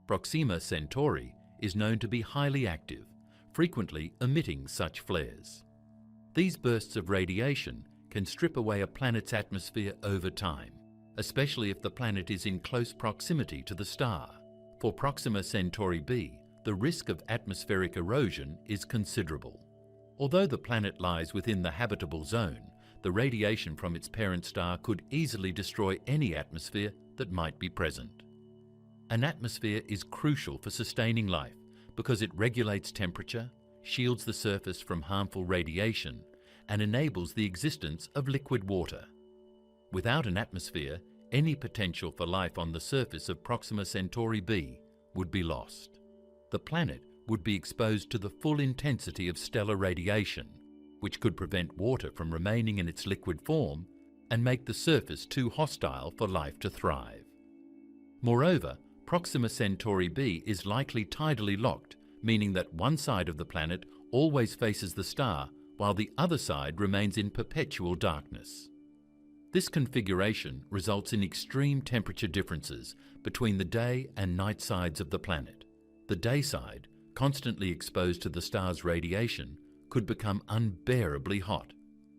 Proxima Centauri is known to be highly active, frequently emitting such flares. These bursts of radiation can strip away a planet's atmosphere over time, especially if the planet is in close proximity to the star. For Proxima Centauri B, the risk of atmospheric erosion is considerable. Although the planet lies within the habitable zone, the radiation from its parent star could easily destroy any atmosphere that might be present. An atmosphere is crucial for sustaining life because it regulates temperature, shields the surface from harmful radiation, and enables the existence of liquid water. Without an atmosphere, any potential for life on the surface of Proxima Centauri B would be lost. The planet would be exposed to the full intensity of stellar radiation, which could prevent water from remaining in its liquid form and make the surface too hostile for life to thrive. Moreover, Proxima Centauri B is likely tidally locked, meaning that one side of the planet always faces the star while the other side remains in perpetual darkness. This configuration results in extreme temperature differences between the day and night sides of the planet. The day side, constantly exposed to the star's radiation, could become unbearably hot,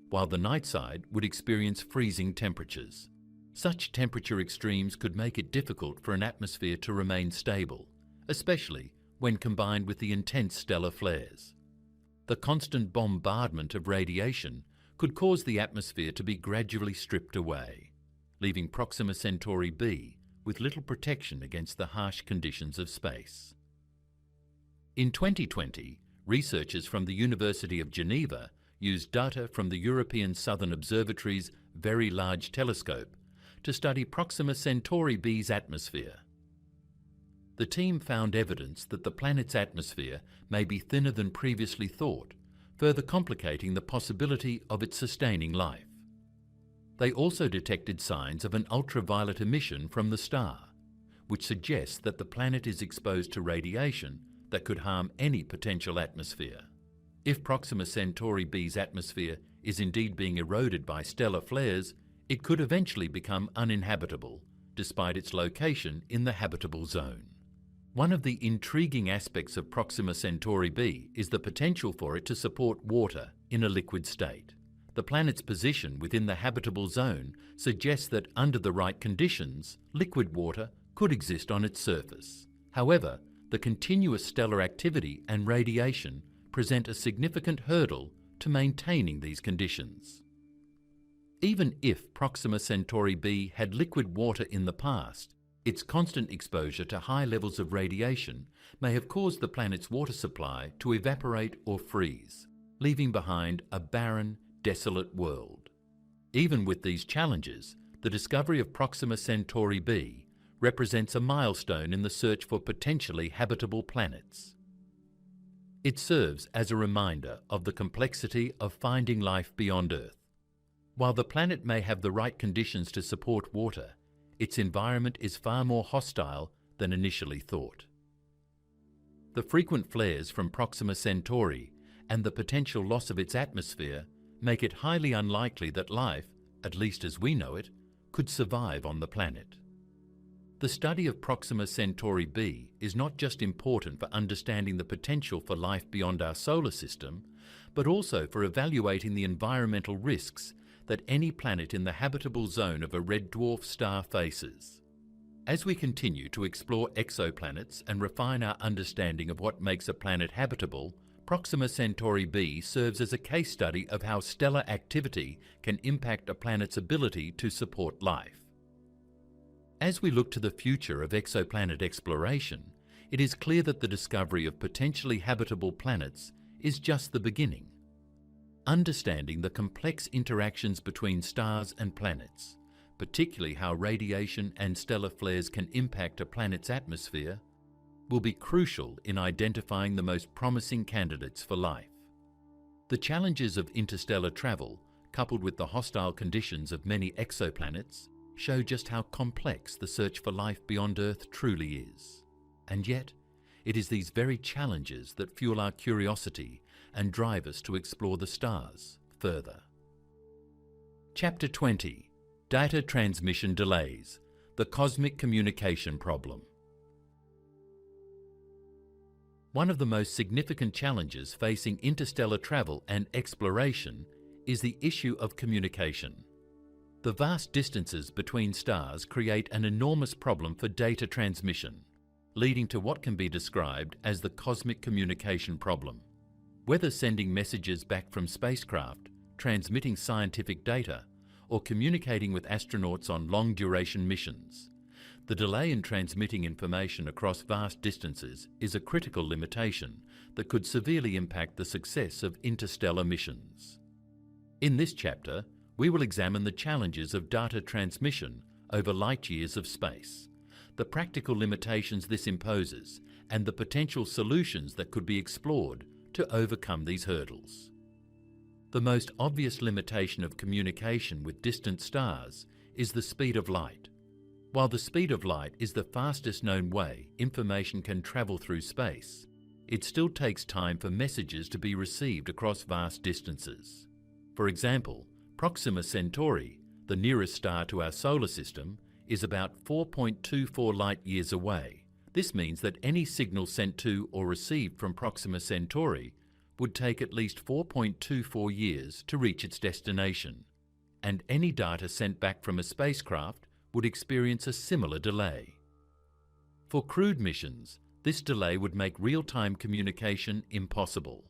while the night side would experience freezing temperatures. Such temperature extremes could make it difficult for an atmosphere to remain stable, especially when combined with the intense stellar flares. The constant bombardment of radiation could cause the atmosphere to be gradually stripped away, leaving Proxima Centauri B with little protection against the harsh conditions of space. In 2020, researchers from the University of Geneva used data from the European Southern Observatory's Very Large Telescope to study Proxima Centauri B's atmosphere. The team found evidence that the planet's atmosphere may be thinner than previously thought, further complicating the possibility of its sustaining life. They also detected signs of an ultraviolet emission from the star, which suggests that the planet is exposed to radiation that could harm any potential atmosphere. If Proxima Centauri B's atmosphere is indeed being eroded by stellar flares, it could eventually become uninhabitable, despite its location in the habitable zone. One of the intriguing aspects of Proxima Centauri B is the potential for it to support water in a liquid state. The planet's position within the habitable zone suggests that under the right conditions, liquid water could exist on its surface. However, the continuous stellar activity and radiation present a significant hurdle to maintaining these conditions. Even if Proxima Centauri B had liquid water in the past, its constant exposure to high levels of radiation may have caused the planet's water supply to evaporate or freeze, leaving behind a barren, desolate world. Even with these challenges, the discovery of Proxima Centauri B represents a milestone in the search for potentially habitable planets. It serves as a reminder of the complexity of finding life beyond Earth. While the planet may have the right conditions to support water, its environment is far more hostile than initially thought. The frequent flares from Proxima Centauri and the potential loss of its atmosphere make it highly unlikely that life, at least as we know it, could survive on the planet. The study of Proxima Centauri B is not just important for understanding the potential for life beyond our solar system, but also for evaluating the environmental risks that any planet in the habitable zone of a red dwarf star faces. As we continue to explore exoplanets and refine our understanding of what makes a planet habitable, Proxima Centauri B serves as a case study of how stellar activity can impact a planet's ability to support life. As we look to the future of exoplanet exploration, it is clear that the discovery of potentially habitable planets is just the beginning. Understanding the complex interactions between stars and planets, particularly how radiation and stellar flares can impact a planet's atmosphere, will be crucial in identifying the most promising candidates for life. The challenges of interstellar travel, coupled with the hostile conditions of many exoplanets, show just how complex the search for life beyond Earth truly is. And yet, it is these very challenges that fuel our curiosity and drive us to explore the stars further. Chapter 20: Data Transmission Delays, the Cosmic Communication Problem. One of the most significant challenges facing interstellar travel and exploration is the issue of communication. The vast distances between stars create an enormous problem for data transmission, leading to what can be described as the cosmic communication problem. Whether sending messages back from spacecraft, transmitting scientific data, or communicating with astronauts on long-duration missions, the delay in transmitting information across vast distances is a critical limitation that could severely impact the success of interstellar missions. In this chapter, we will examine the challenges of data transmission over light years of space, the practical limitations this imposes, and the potential solutions that could be explored to overcome these hurdles. The most obvious limitation of communication with distant stars is the speed of light. While the speed of light is the fastest known way information can travel through space, it still takes time for messages to be received across vast distances. For example, Proxima Centauri, the nearest star to our solar system, is about 4.24 light-years away. This means that any signal sent to or received from Proxima Centauri would take at least 4.24 years to reach its destination, and any data sent back from a spacecraft would experience a similar delay. For crewed missions, this delay would make real-time communication impossible.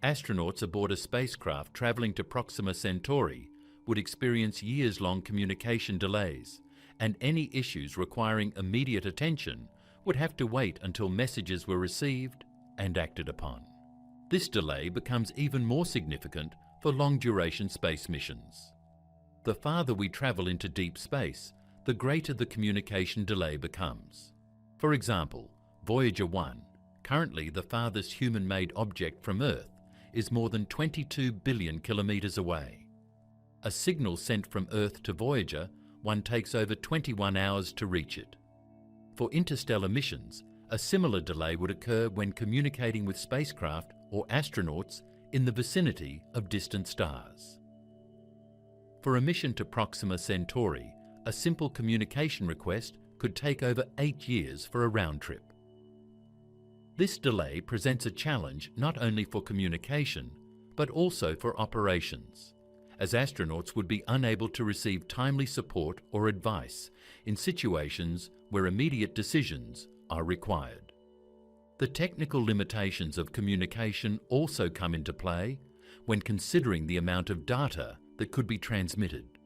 Astronauts aboard a spacecraft travelling to Proxima Centauri would experience years-long communication delays, and any issues requiring immediate attention would have to wait until messages were received and acted upon. This delay becomes even more significant for long-duration space missions. The farther we travel into deep space, the greater the communication delay becomes. For example, Voyager 1, currently the farthest human-made object from Earth, is more than 22 billion kilometres away. A signal sent from Earth to Voyager 1 takes over 21 hours to reach it. For interstellar missions, a similar delay would occur when communicating with spacecraft or astronauts in the vicinity of distant stars. For a mission to Proxima Centauri, a simple communication request could take over 8 years for a round trip. This delay presents a challenge not only for communication, but also for operations, as astronauts would be unable to receive timely support or advice in situations where immediate decisions are required. The technical limitations of communication also come into play when considering the amount of data that could be transmitted.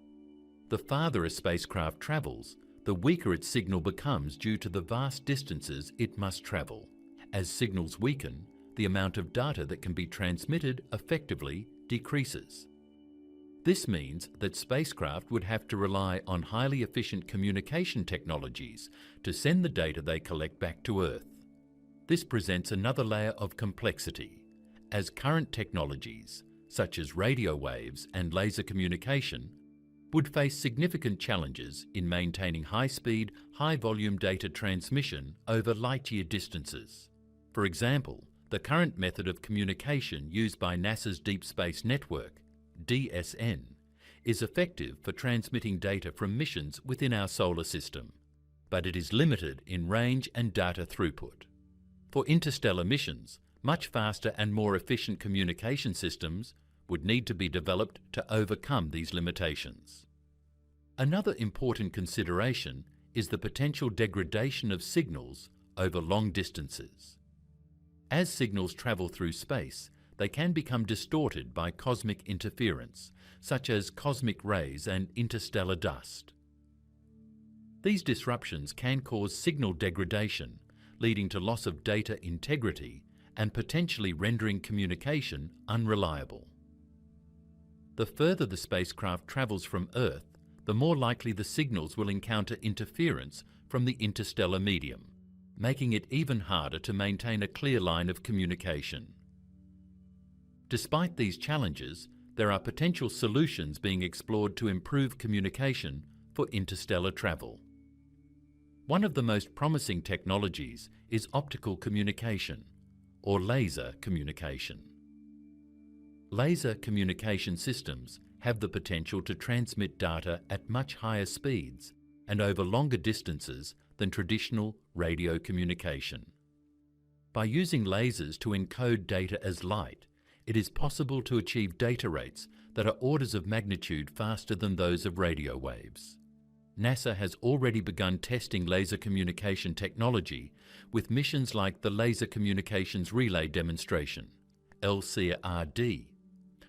The farther a spacecraft travels, the weaker its signal becomes due to the vast distances it must travel. As signals weaken, the amount of data that can be transmitted effectively decreases. This means that spacecraft would have to rely on highly efficient communication technologies to send the data they collect back to Earth. This presents another layer of complexity, as current technologies, such as radio waves and laser communication, would face significant challenges in maintaining high-speed, high-volume data transmission over light-year distances. For example, the current method of communication used by NASA's Deep Space Network, DSN, is effective for transmitting data from missions within our solar system, but it is limited in range and data throughput. For interstellar missions, much faster and more efficient communication systems would need to be developed to overcome these limitations. Another important consideration is the potential degradation of signals over long distances. As signals travel through space, they can become distorted by cosmic interference, such as cosmic rays and interstellar dust. These disruptions can cause signal degradation, leading to loss of data integrity and potentially rendering communication unreliable. The further the spacecraft travels from Earth, the more likely the signals will encounter interference from the interstellar medium, making it even harder to maintain a clear line of communication. Despite these challenges, there are potential solutions being explored to improve communication for interstellar travel. One of the most promising technologies is optical communication, or laser communication. Laser communication systems have the potential to transmit data at much higher speeds and over longer distances than traditional radio communication. By using lasers to encode data as light, it is possible to achieve data rates that are orders of magnitude faster than those of radio waves. NASA has already begun testing laser communication technology with missions like the Laser Communications Relay Demonstration, LCRD,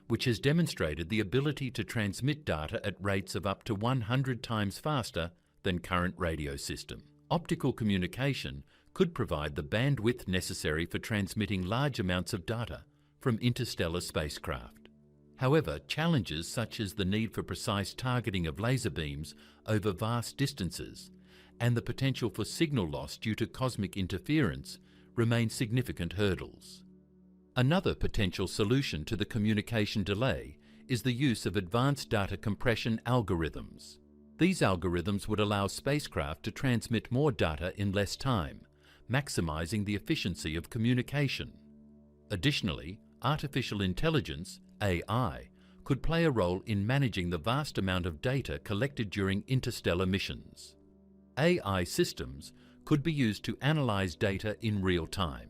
which has demonstrated the ability to transmit data at rates of up to 100 times faster than current radio system. Optical communication could provide the bandwidth necessary for transmitting large amounts of data from interstellar spacecraft. However, challenges such as the need for precise targeting of laser beams over vast distances and the potential for signal loss due to cosmic interference remain significant hurdles. Another potential solution to the communication delay is the use of advanced data compression algorithms. These algorithms would allow spacecraft to transmit more data in less time, maximizing the efficiency of communication. Additionally, artificial intelligence, AI, could play a role in managing the vast amount of data collected during interstellar missions. AI systems could be used to analyze data in real time,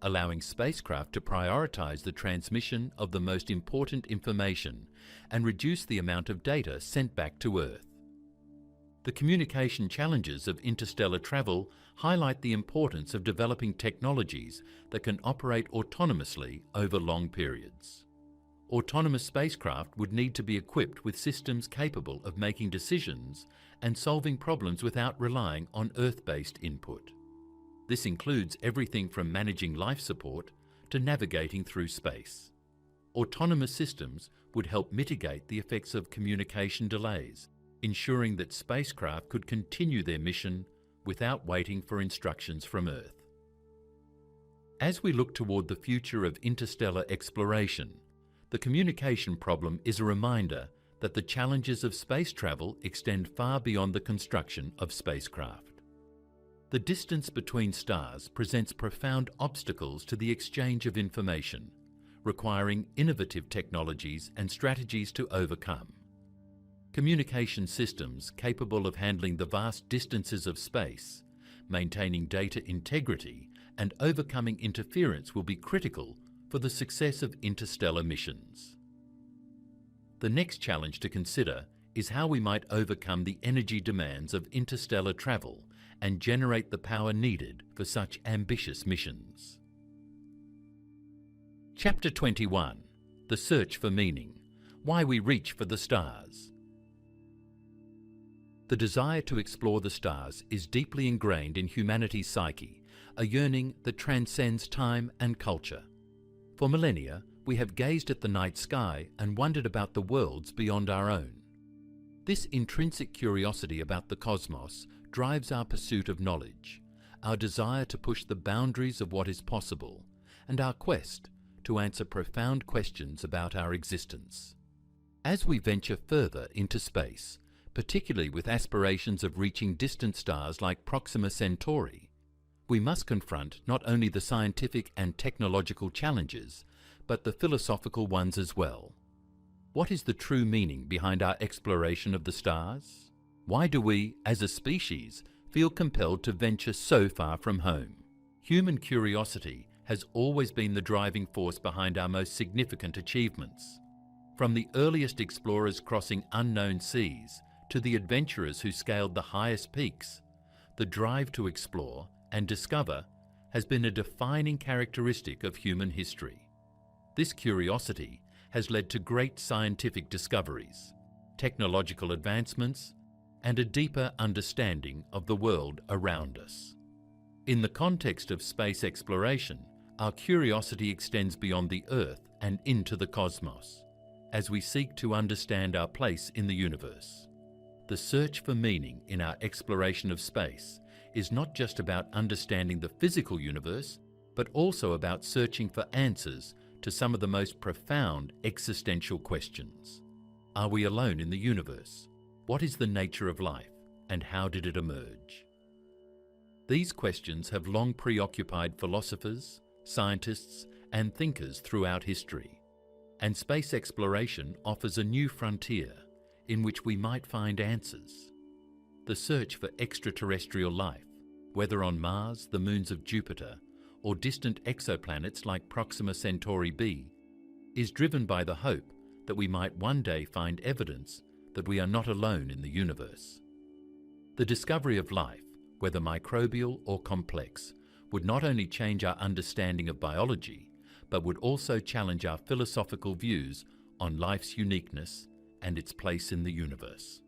allowing spacecraft to prioritize the transmission of the most important information and reduce the amount of data sent back to Earth. The communication challenges of interstellar travel highlight the importance of developing technologies that can operate autonomously over long periods. Autonomous spacecraft would need to be equipped with systems capable of making decisions and solving problems without relying on Earth-based input. This includes everything from managing life support to navigating through space. Autonomous systems would help mitigate the effects of communication delays, ensuring that spacecraft could continue their mission without waiting for instructions from Earth. As we look toward the future of interstellar exploration, the communication problem is a reminder that the challenges of space travel extend far beyond the construction of spacecraft. The distance between stars presents profound obstacles to the exchange of information, requiring innovative technologies and strategies to overcome. Communication systems capable of handling the vast distances of space, maintaining data integrity, and overcoming interference will be critical for the success of interstellar missions. The next challenge to consider is how we might overcome the energy demands of interstellar travel and generate the power needed for such ambitious missions. Chapter 21: The Search for Meaning. Why we reach for the stars. The desire to explore the stars is deeply ingrained in humanity's psyche, a yearning that transcends time and culture. For millennia, we have gazed at the night sky and wondered about the worlds beyond our own. This intrinsic curiosity about the cosmos drives our pursuit of knowledge, our desire to push the boundaries of what is possible, and our quest to answer profound questions about our existence. As we venture further into space, particularly with aspirations of reaching distant stars like Proxima Centauri, we must confront not only the scientific and technological challenges, but the philosophical ones as well. What is the true meaning behind our exploration of the stars? Why do we, as a species, feel compelled to venture so far from home? Human curiosity has always been the driving force behind our most significant achievements. From the earliest explorers crossing unknown seas to the adventurers who scaled the highest peaks, the drive to explore and discover has been a defining characteristic of human history. This curiosity has led to great scientific discoveries, technological advancements, and a deeper understanding of the world around us. In the context of space exploration, our curiosity extends beyond the Earth and into the cosmos, as we seek to understand our place in the universe. The search for meaning in our exploration of space is not just about understanding the physical universe, but also about searching for answers to some of the most profound existential questions. Are we alone in the universe? What is the nature of life, and how did it emerge? These questions have long preoccupied philosophers, scientists, and thinkers throughout history, and space exploration offers a new frontier in which we might find answers. The search for extraterrestrial life, whether on Mars, the moons of Jupiter, or distant exoplanets like Proxima Centauri B, is driven by the hope that we might one day find evidence that we are not alone in the universe. The discovery of life, whether microbial or complex, would not only change our understanding of biology, but would also challenge our philosophical views on life's uniqueness and its place in the universe.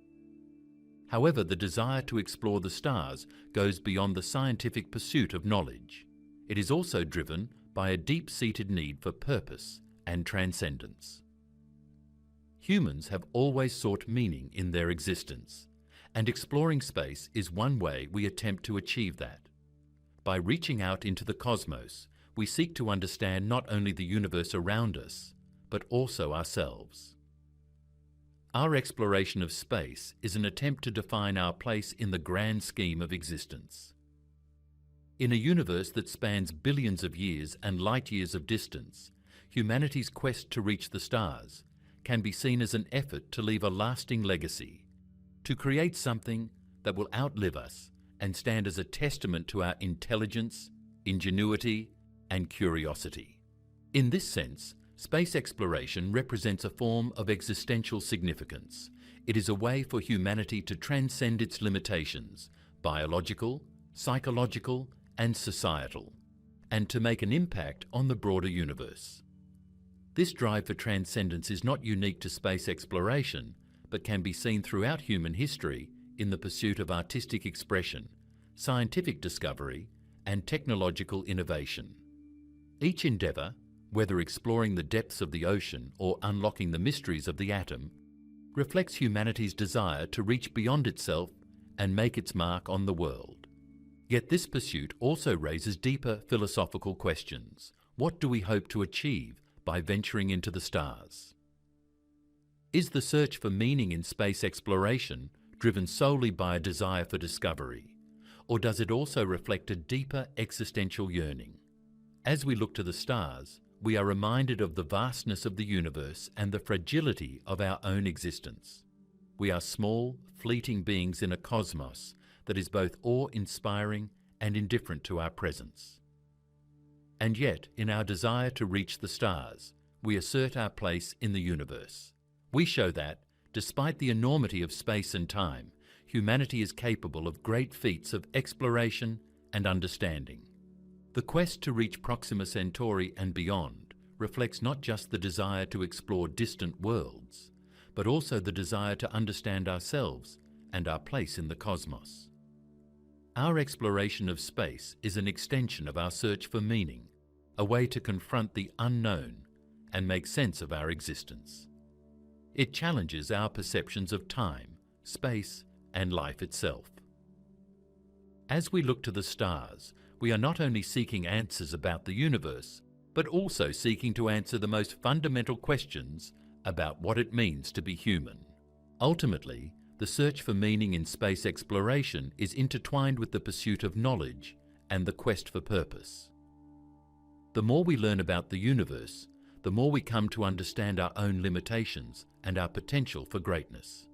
However, the desire to explore the stars goes beyond the scientific pursuit of knowledge. It is also driven by a deep-seated need for purpose and transcendence. Humans have always sought meaning in their existence, and exploring space is one way we attempt to achieve that. By reaching out into the cosmos, we seek to understand not only the universe around us, but also ourselves. Our exploration of space is an attempt to define our place in the grand scheme of existence. In a universe that spans billions of years and light years of distance, humanity's quest to reach the stars can be seen as an effort to leave a lasting legacy, to create something that will outlive us and stand as a testament to our intelligence, ingenuity, and curiosity. In this sense, space exploration represents a form of existential significance, It is a way for humanity to transcend its limitations, biological, psychological, and societal, and to make an impact on the broader universe. This drive for transcendence is not unique to space exploration, but can be seen throughout human history in the pursuit of artistic expression, scientific discovery, and technological innovation. Each endeavour, whether exploring the depths of the ocean or unlocking the mysteries of the atom, reflects humanity's desire to reach beyond itself and make its mark on the world. Yet this pursuit also raises deeper philosophical questions. What do we hope to achieve by venturing into the stars? Is the search for meaning in space exploration driven solely by a desire for discovery, or does it also reflect a deeper existential yearning? As we look to the stars, we are reminded of the vastness of the universe and the fragility of our own existence. We are small, fleeting beings in a cosmos that is both awe-inspiring and indifferent to our presence. And yet, in our desire to reach the stars, we assert our place in the universe. We show that, despite the enormity of space and time, humanity is capable of great feats of exploration and understanding. The quest to reach Proxima Centauri and beyond reflects not just the desire to explore distant worlds, but also the desire to understand ourselves and our place in the cosmos. Our exploration of space is an extension of our search for meaning, a way to confront the unknown and make sense of our existence. It challenges our perceptions of time, space, and life itself. As we look to the stars, we are not only seeking answers about the universe, but also seeking to answer the most fundamental questions about what it means to be human. Ultimately, the search for meaning in space exploration is intertwined with the pursuit of knowledge and the quest for purpose. The more we learn about the universe, the more we come to understand our own limitations and our potential for greatness.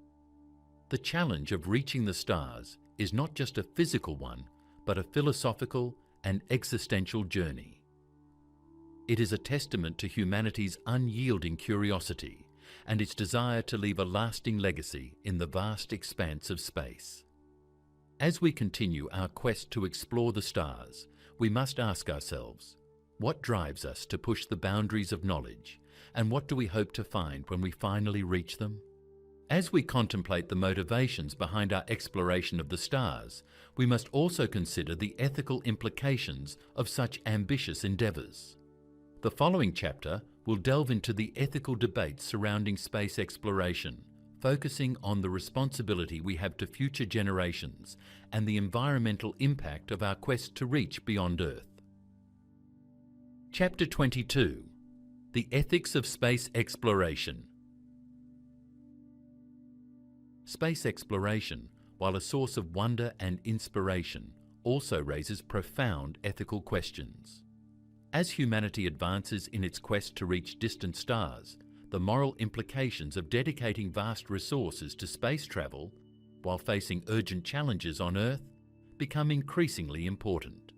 The challenge of reaching the stars is not just a physical one, but a philosophical and existential journey. It is a testament to humanity's unyielding curiosity and its desire to leave a lasting legacy in the vast expanse of space. As we continue our quest to explore the stars, we must ask ourselves, what drives us to push the boundaries of knowledge, and what do we hope to find when we finally reach them? As we contemplate the motivations behind our exploration of the stars, we must also consider the ethical implications of such ambitious endeavours. The following chapter will delve into the ethical debates surrounding space exploration, focusing on the responsibility we have to future generations and the environmental impact of our quest to reach beyond Earth. Chapter 22: The Ethics of Space Exploration. Space exploration, while a source of wonder and inspiration, also raises profound ethical questions. As humanity advances in its quest to reach distant stars, the moral implications of dedicating vast resources to space travel, while facing urgent challenges on Earth, become increasingly important.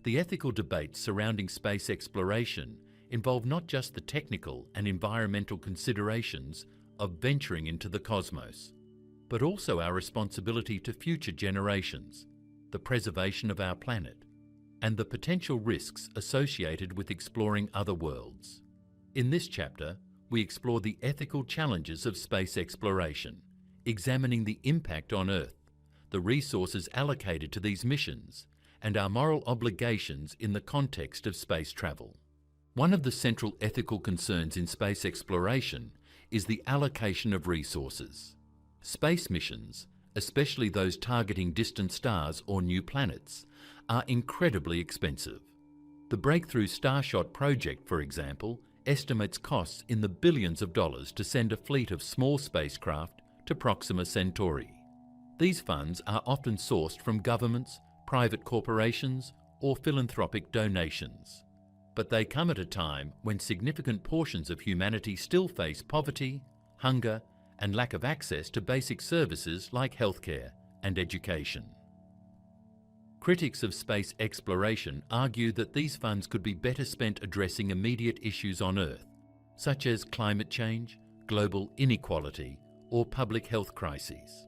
The ethical debates surrounding space exploration involve not just the technical and environmental considerations of venturing into the cosmos, but also our responsibility to future generations, the preservation of our planet, and the potential risks associated with exploring other worlds. In this chapter, we explore the ethical challenges of space exploration, examining the impact on Earth, the resources allocated to these missions, and our moral obligations in the context of space travel. One of the central ethical concerns in space exploration is the allocation of resources. Space missions, especially those targeting distant stars or new planets, are incredibly expensive. The breakthrough Starshot project, for example, estimates costs in the billions of dollars to send a fleet of small spacecraft to Proxima Centauri. These funds are often sourced from governments, private corporations, or philanthropic donations. But they come at a time when significant portions of humanity still face poverty, hunger, and lack of access to basic services like healthcare and education. Critics of space exploration argue that these funds could be better spent addressing immediate issues on Earth, such as climate change, global inequality, or public health crises.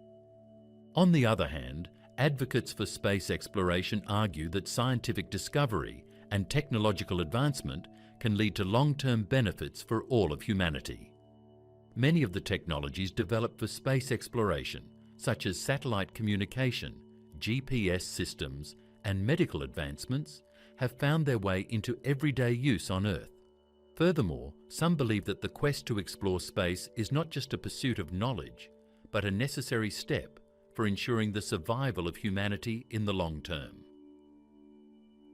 On the other hand, advocates for space exploration argue that scientific discovery and technological advancement can lead to long-term benefits for all of humanity. Many of the technologies developed for space exploration, such as satellite communication, GPS systems, and medical advancements, have found their way into everyday use on Earth. Furthermore, some believe that the quest to explore space is not just a pursuit of knowledge, but a necessary step for ensuring the survival of humanity in the long term.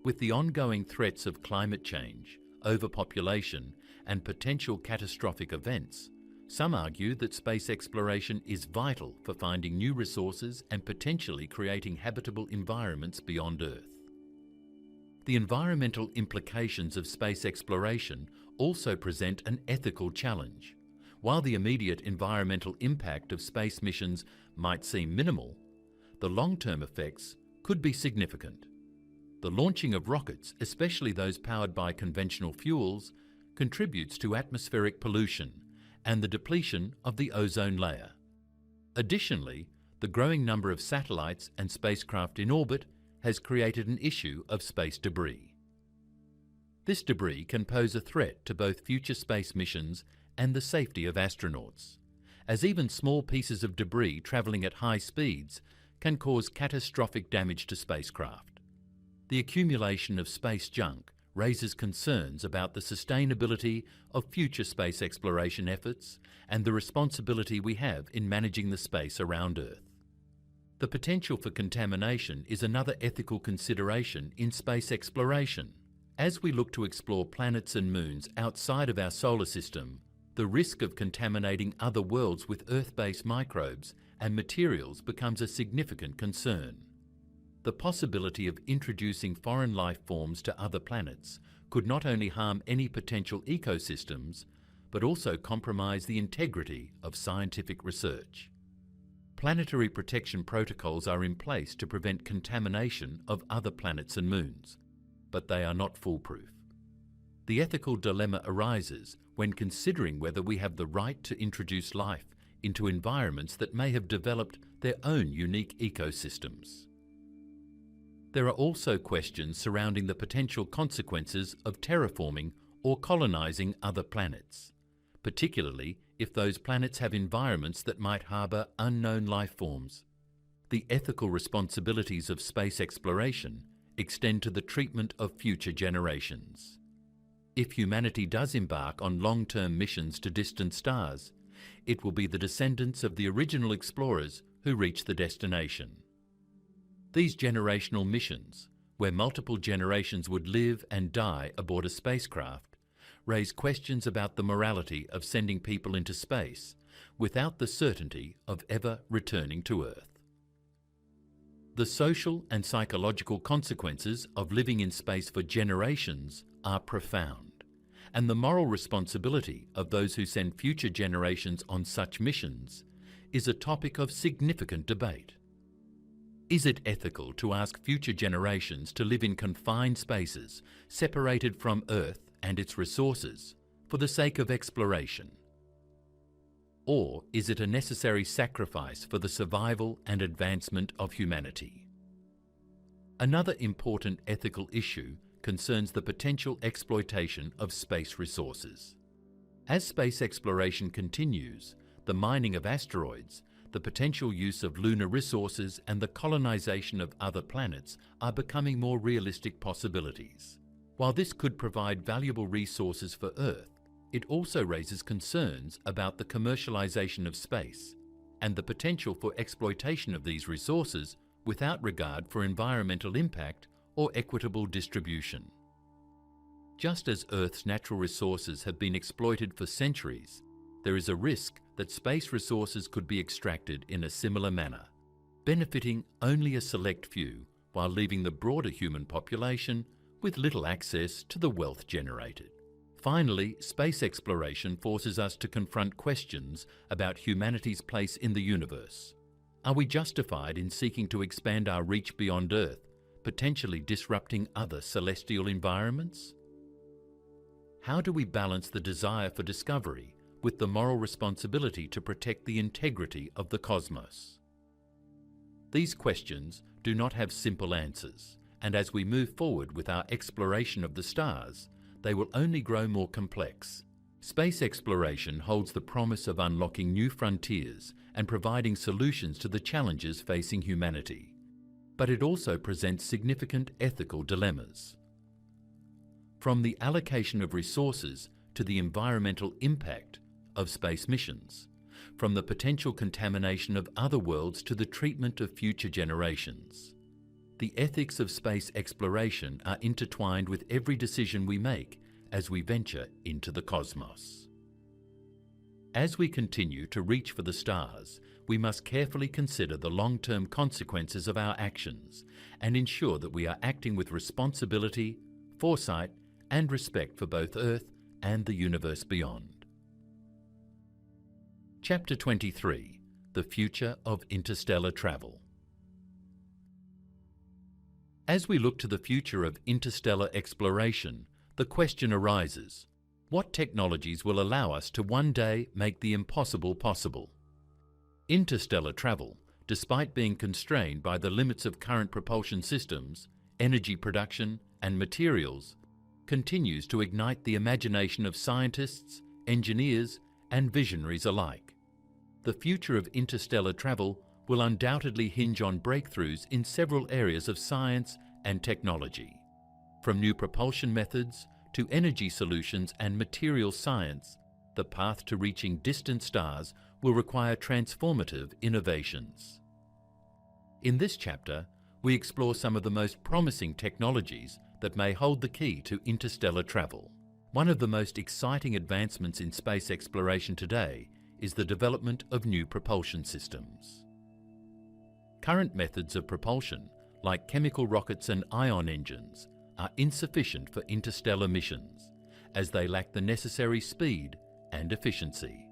With the ongoing threats of climate change, overpopulation, and potential catastrophic events, some argue that space exploration is vital for finding new resources and potentially creating habitable environments beyond Earth. The environmental implications of space exploration also present an ethical challenge. While the immediate environmental impact of space missions might seem minimal, the long-term effects could be significant. The launching of rockets, especially those powered by conventional fuels, contributes to atmospheric pollution and the depletion of the ozone layer. Additionally, the growing number of satellites and spacecraft in orbit has created an issue of space debris. This debris can pose a threat to both future space missions and the safety of astronauts, as even small pieces of debris travelling at high speeds can cause catastrophic damage to spacecraft. The accumulation of space junk raises concerns about the sustainability of future space exploration efforts and the responsibility we have in managing the space around Earth. The potential for contamination is another ethical consideration in space exploration. As we look to explore planets and moons outside of our solar system, the risk of contaminating other worlds with Earth-based microbes and materials becomes a significant concern. The possibility of introducing foreign life forms to other planets could not only harm any potential ecosystems, but also compromise the integrity of scientific research. Planetary protection protocols are in place to prevent contamination of other planets and moons, but they are not foolproof. The ethical dilemma arises when considering whether we have the right to introduce life into environments that may have developed their own unique ecosystems. There are also questions surrounding the potential consequences of terraforming or colonizing other planets, particularly if those planets have environments that might harbour unknown life forms. The ethical responsibilities of space exploration extend to the treatment of future generations. If humanity does embark on long-term missions to distant stars, it will be the descendants of the original explorers who reach the destination. These generational missions, where multiple generations would live and die aboard a spacecraft, raise questions about the morality of sending people into space without the certainty of ever returning to Earth. The social and psychological consequences of living in space for generations are profound, and the moral responsibility of those who send future generations on such missions is a topic of significant debate. Is it ethical to ask future generations to live in confined spaces, separated from Earth and its resources, for the sake of exploration? Or is it a necessary sacrifice for the survival and advancement of humanity? Another important ethical issue concerns the potential exploitation of space resources. As space exploration continues, the mining of asteroids, the potential use of lunar resources and the colonization of other planets are becoming more realistic possibilities. While this could provide valuable resources for Earth, it also raises concerns about the commercialization of space and the potential for exploitation of these resources without regard for environmental impact or equitable distribution. Just as Earth's natural resources have been exploited for centuries, there is a risk that space resources could be extracted in a similar manner, benefiting only a select few while leaving the broader human population with little access to the wealth generated. Finally, space exploration forces us to confront questions about humanity's place in the universe. Are we justified in seeking to expand our reach beyond Earth, potentially disrupting other celestial environments? How do we balance the desire for discovery with the moral responsibility to protect the integrity of the cosmos? These questions do not have simple answers, and as we move forward with our exploration of the stars, they will only grow more complex. Space exploration holds the promise of unlocking new frontiers and providing solutions to the challenges facing humanity. But it also presents significant ethical dilemmas. From the allocation of resources to the environmental impact of space missions, from the potential contamination of other worlds to the treatment of future generations. The ethics of space exploration are intertwined with every decision we make as we venture into the cosmos. As we continue to reach for the stars, we must carefully consider the long-term consequences of our actions and ensure that we are acting with responsibility, foresight, and respect for both Earth and the universe beyond. Chapter 23: The Future of Interstellar Travel. As we look to the future of interstellar exploration, the question arises: what technologies will allow us to one day make the impossible possible? Interstellar travel, despite being constrained by the limits of current propulsion systems, energy production, and materials, continues to ignite the imagination of scientists, engineers, and visionaries alike. The future of interstellar travel will undoubtedly hinge on breakthroughs in several areas of science and technology. From new propulsion methods to energy solutions and material science, the path to reaching distant stars will require transformative innovations. In this chapter, we explore some of the most promising technologies that may hold the key to interstellar travel. One of the most exciting advancements in space exploration today is the development of new propulsion systems. Current methods of propulsion, like chemical rockets and ion engines, are insufficient for interstellar missions, as they lack the necessary speed and efficiency.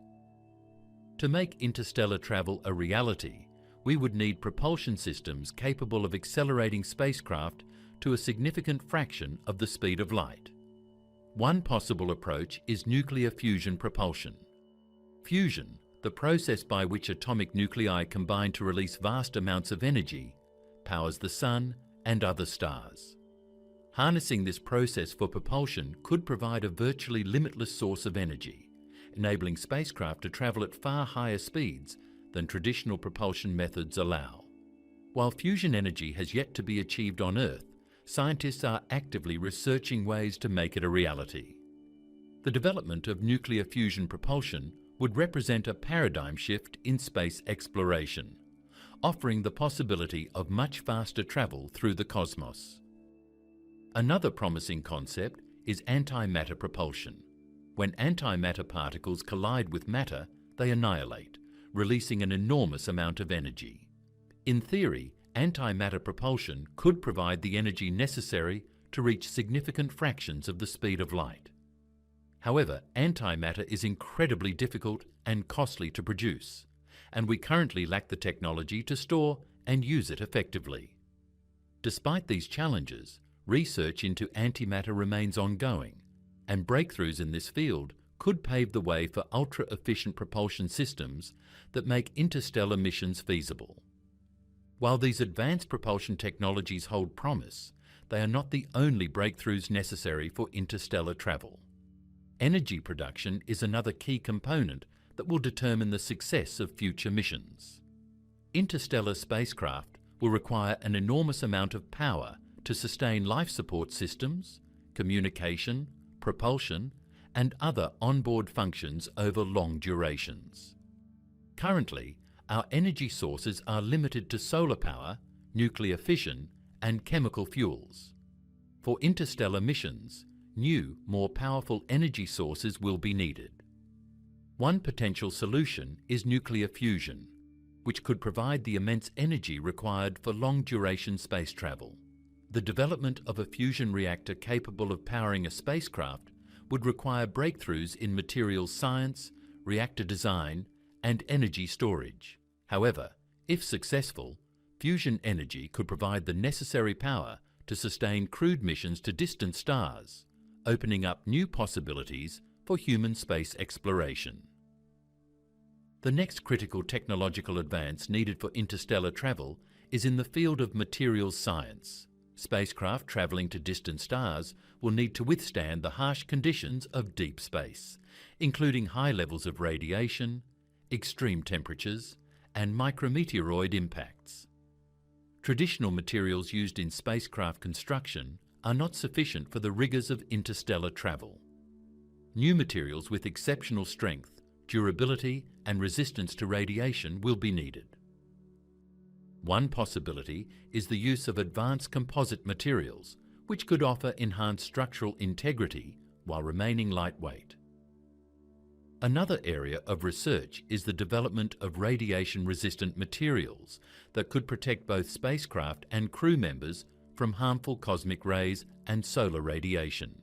To make interstellar travel a reality, we would need propulsion systems capable of accelerating spacecraft to a significant fraction of the speed of light. One possible approach is nuclear fusion propulsion. Fusion, the process by which atomic nuclei combine to release vast amounts of energy, powers the Sun and other stars. Harnessing this process for propulsion could provide a virtually limitless source of energy, enabling spacecraft to travel at far higher speeds than traditional propulsion methods allow. While fusion energy has yet to be achieved on Earth, scientists are actively researching ways to make it a reality. The development of nuclear fusion propulsion would represent a paradigm shift in space exploration, offering the possibility of much faster travel through the cosmos. Another promising concept is antimatter propulsion. When antimatter particles collide with matter, they annihilate, releasing an enormous amount of energy. In theory, antimatter propulsion could provide the energy necessary to reach significant fractions of the speed of light. However, antimatter is incredibly difficult and costly to produce, and we currently lack the technology to store and use it effectively. Despite these challenges, research into antimatter remains ongoing, and breakthroughs in this field could pave the way for ultra-efficient propulsion systems that make interstellar missions feasible. While these advanced propulsion technologies hold promise, they are not the only breakthroughs necessary for interstellar travel. Energy production is another key component that will determine the success of future missions. Interstellar spacecraft will require an enormous amount of power to sustain life support systems, communication, propulsion, and other onboard functions over long durations. Currently, our energy sources are limited to solar power, nuclear fission, and chemical fuels. For interstellar missions, new, more powerful energy sources will be needed. One potential solution is nuclear fusion, which could provide the immense energy required for long-duration space travel. The development of a fusion reactor capable of powering a spacecraft would require breakthroughs in materials science, reactor design, and energy storage. However, if successful, fusion energy could provide the necessary power to sustain crewed missions to distant stars, opening up new possibilities for human space exploration. The next critical technological advance needed for interstellar travel is in the field of materials science. Spacecraft travelling to distant stars will need to withstand the harsh conditions of deep space, including high levels of radiation, extreme temperatures, and micrometeoroid impacts. Traditional materials used in spacecraft construction are not sufficient for the rigours of interstellar travel. New materials with exceptional strength, durability, and resistance to radiation will be needed. One possibility is the use of advanced composite materials, which could offer enhanced structural integrity while remaining lightweight. Another area of research is the development of radiation-resistant materials that could protect both spacecraft and crew members from harmful cosmic rays and solar radiation.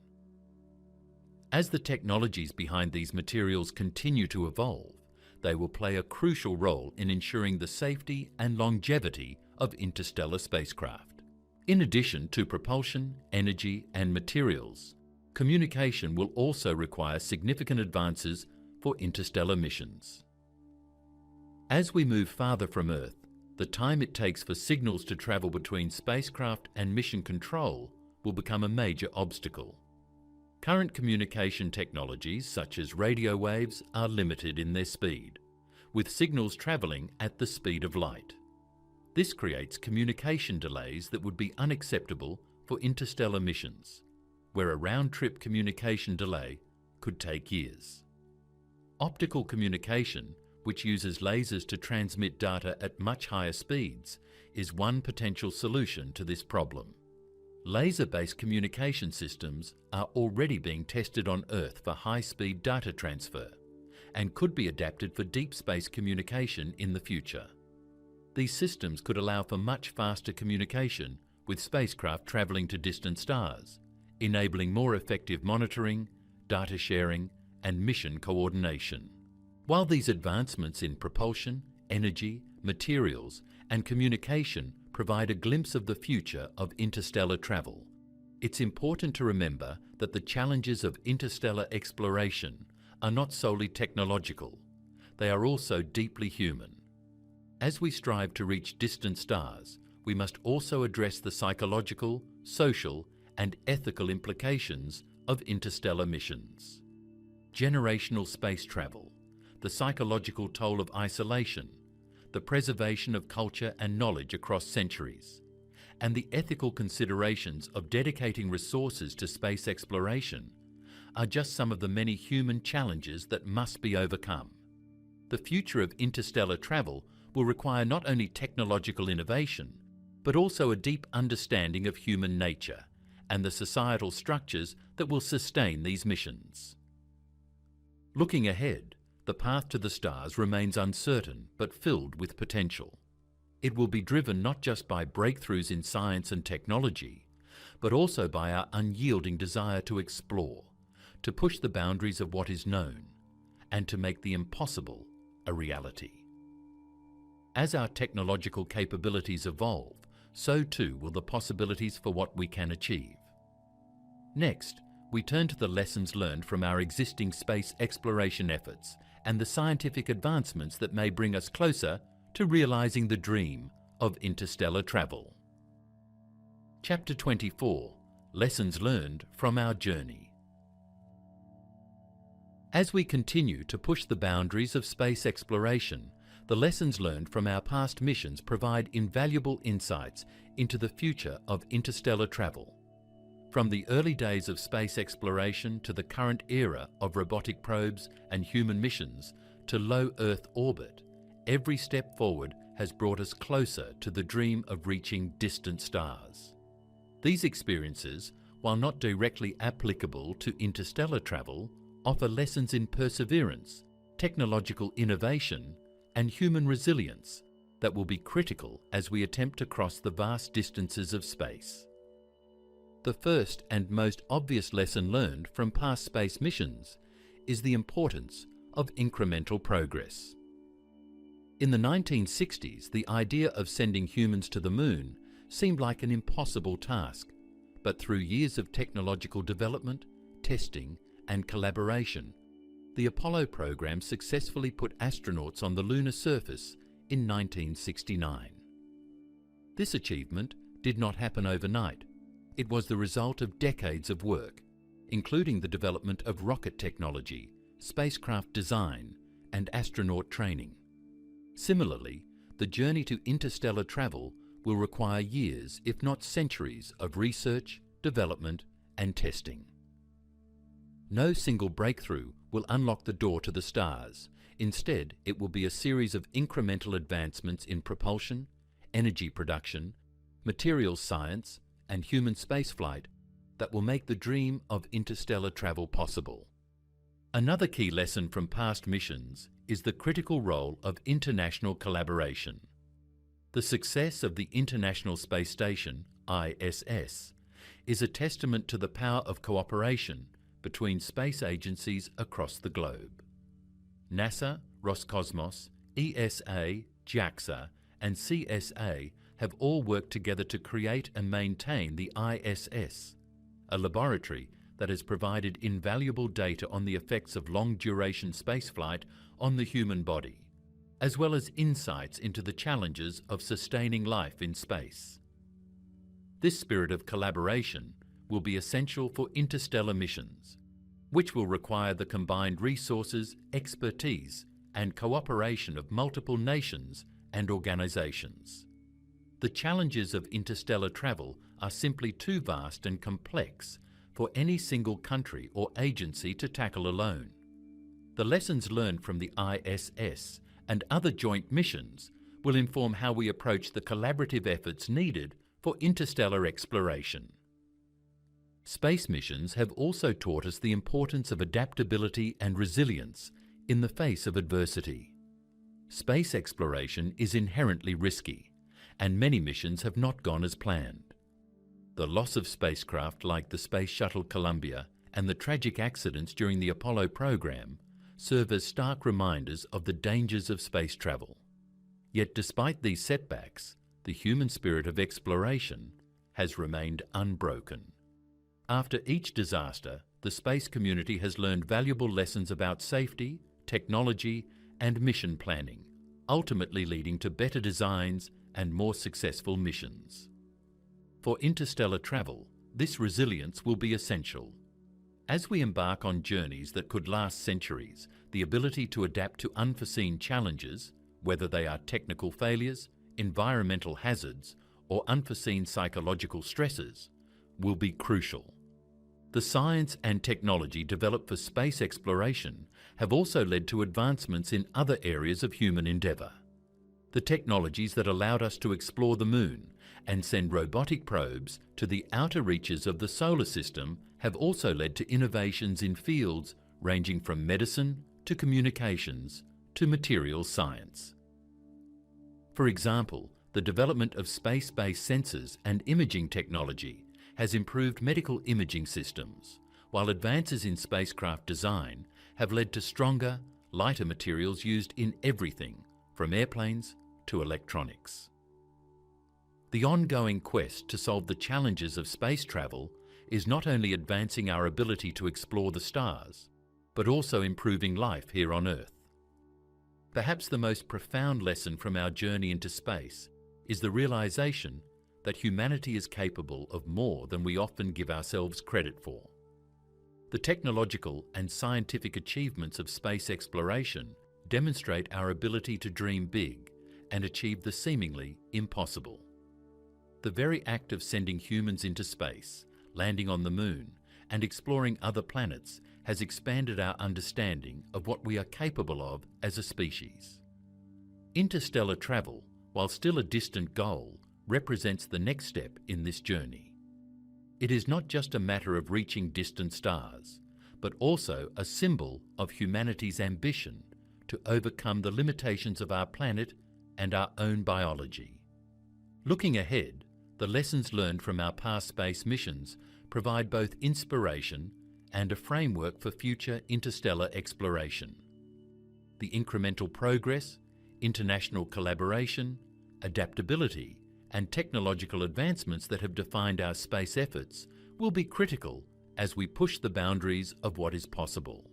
As the technologies behind these materials continue to evolve, they will play a crucial role in ensuring the safety and longevity of interstellar spacecraft. In addition to propulsion, energy, and materials, communication will also require significant advances for interstellar missions. As we move farther from Earth, the time it takes for signals to travel between spacecraft and mission control will become a major obstacle. Current communication technologies such as radio waves are limited in their speed, with signals travelling at the speed of light. This creates communication delays that would be unacceptable for interstellar missions, where a round-trip communication delay could take years. Optical communication, which uses lasers to transmit data at much higher speeds, is one potential solution to this problem. Laser-based communication systems are already being tested on Earth for high-speed data transfer and could be adapted for deep space communication in the future. These systems could allow for much faster communication with spacecraft travelling to distant stars, enabling more effective monitoring, data sharing, and mission coordination. While these advancements in propulsion, energy, materials, and communication provide a glimpse of the future of interstellar travel, it's important to remember that the challenges of interstellar exploration are not solely technological, they are also deeply human. As we strive to reach distant stars, we must also address the psychological, social, and ethical implications of interstellar missions. Generational space travel, the psychological toll of isolation, the preservation of culture and knowledge across centuries, and the ethical considerations of dedicating resources to space exploration are just some of the many human challenges that must be overcome. The future of interstellar travel will require not only technological innovation, but also a deep understanding of human nature and the societal structures that will sustain these missions. Looking ahead, the path to the stars remains uncertain but filled with potential. It will be driven not just by breakthroughs in science and technology, but also by our unyielding desire to explore, to push the boundaries of what is known, and to make the impossible a reality. As our technological capabilities evolve, so too will the possibilities for what we can achieve. Next, we turn to the lessons learned from our existing space exploration efforts and the scientific advancements that may bring us closer to realizing the dream of interstellar travel. Chapter 24: Lessons Learned from Our Journey. As we continue to push the boundaries of space exploration, the lessons learned from our past missions provide invaluable insights into the future of interstellar travel. From the early days of space exploration to the current era of robotic probes and human missions to low Earth orbit, every step forward has brought us closer to the dream of reaching distant stars. These experiences, while not directly applicable to interstellar travel, offer lessons in perseverance, technological innovation, and human resilience that will be critical as we attempt to cross the vast distances of space. The first and most obvious lesson learned from past space missions is the importance of incremental progress. In the 1960s, the idea of sending humans to the moon seemed like an impossible task, but through years of technological development, testing, and collaboration, The Apollo program successfully put astronauts on the lunar surface in 1969. This achievement did not happen overnight. It was the result of decades of work, including the development of rocket technology, spacecraft design, and astronaut training. Similarly, the journey to interstellar travel will require years, if not centuries, of research, development, and testing. No single breakthrough will unlock the door to the stars. Instead, it will be a series of incremental advancements in propulsion, energy production, materials science, and human spaceflight that will make the dream of interstellar travel possible. Another key lesson from past missions is the critical role of international collaboration. The success of the International Space Station, ISS, is a testament to the power of cooperation between space agencies across the globe. NASA, Roscosmos, ESA, JAXA, and CSA have all worked together to create and maintain the ISS, a laboratory that has provided invaluable data on the effects of long-duration spaceflight on the human body, as well as insights into the challenges of sustaining life in space. This spirit of collaboration will be essential for interstellar missions, which will require the combined resources, expertise, and cooperation of multiple nations and organizations. The challenges of interstellar travel are simply too vast and complex for any single country or agency to tackle alone. The lessons learned from the ISS and other joint missions will inform how we approach the collaborative efforts needed for interstellar exploration. Space missions have also taught us the importance of adaptability and resilience in the face of adversity. Space exploration is inherently risky, and many missions have not gone as planned. The loss of spacecraft like the Space Shuttle Columbia and the tragic accidents during the Apollo program serve as stark reminders of the dangers of space travel. Yet despite these setbacks, the human spirit of exploration has remained unbroken. After each disaster, the space community has learned valuable lessons about safety, technology, and mission planning, ultimately leading to better designs and more successful missions. For interstellar travel, this resilience will be essential. As we embark on journeys that could last centuries, the ability to adapt to unforeseen challenges, whether they are technical failures, environmental hazards, or unforeseen psychological stresses, will be crucial. The science and technology developed for space exploration have also led to advancements in other areas of human endeavour. The technologies that allowed us to explore the Moon and send robotic probes to the outer reaches of the solar system have also led to innovations in fields ranging from medicine to communications to materials science. For example, the development of space-based sensors and imaging technology has improved medical imaging systems, while advances in spacecraft design have led to stronger, lighter materials used in everything from airplanes to electronics. The ongoing quest to solve the challenges of space travel is not only advancing our ability to explore the stars, but also improving life here on Earth. Perhaps the most profound lesson from our journey into space is the realization that humanity is capable of more than we often give ourselves credit for. The technological and scientific achievements of space exploration demonstrate our ability to dream big and achieve the seemingly impossible. The very act of sending humans into space, landing on the Moon, and exploring other planets has expanded our understanding of what we are capable of as a species. Interstellar travel, while still a distant goal, represents the next step in this journey. It is not just a matter of reaching distant stars, but also a symbol of humanity's ambition to overcome the limitations of our planet and our own biology. Looking ahead, the lessons learned from our past space missions provide both inspiration and a framework for future interstellar exploration. The incremental progress, international collaboration, adaptability, and technological advancements that have defined our space efforts will be critical as we push the boundaries of what is possible.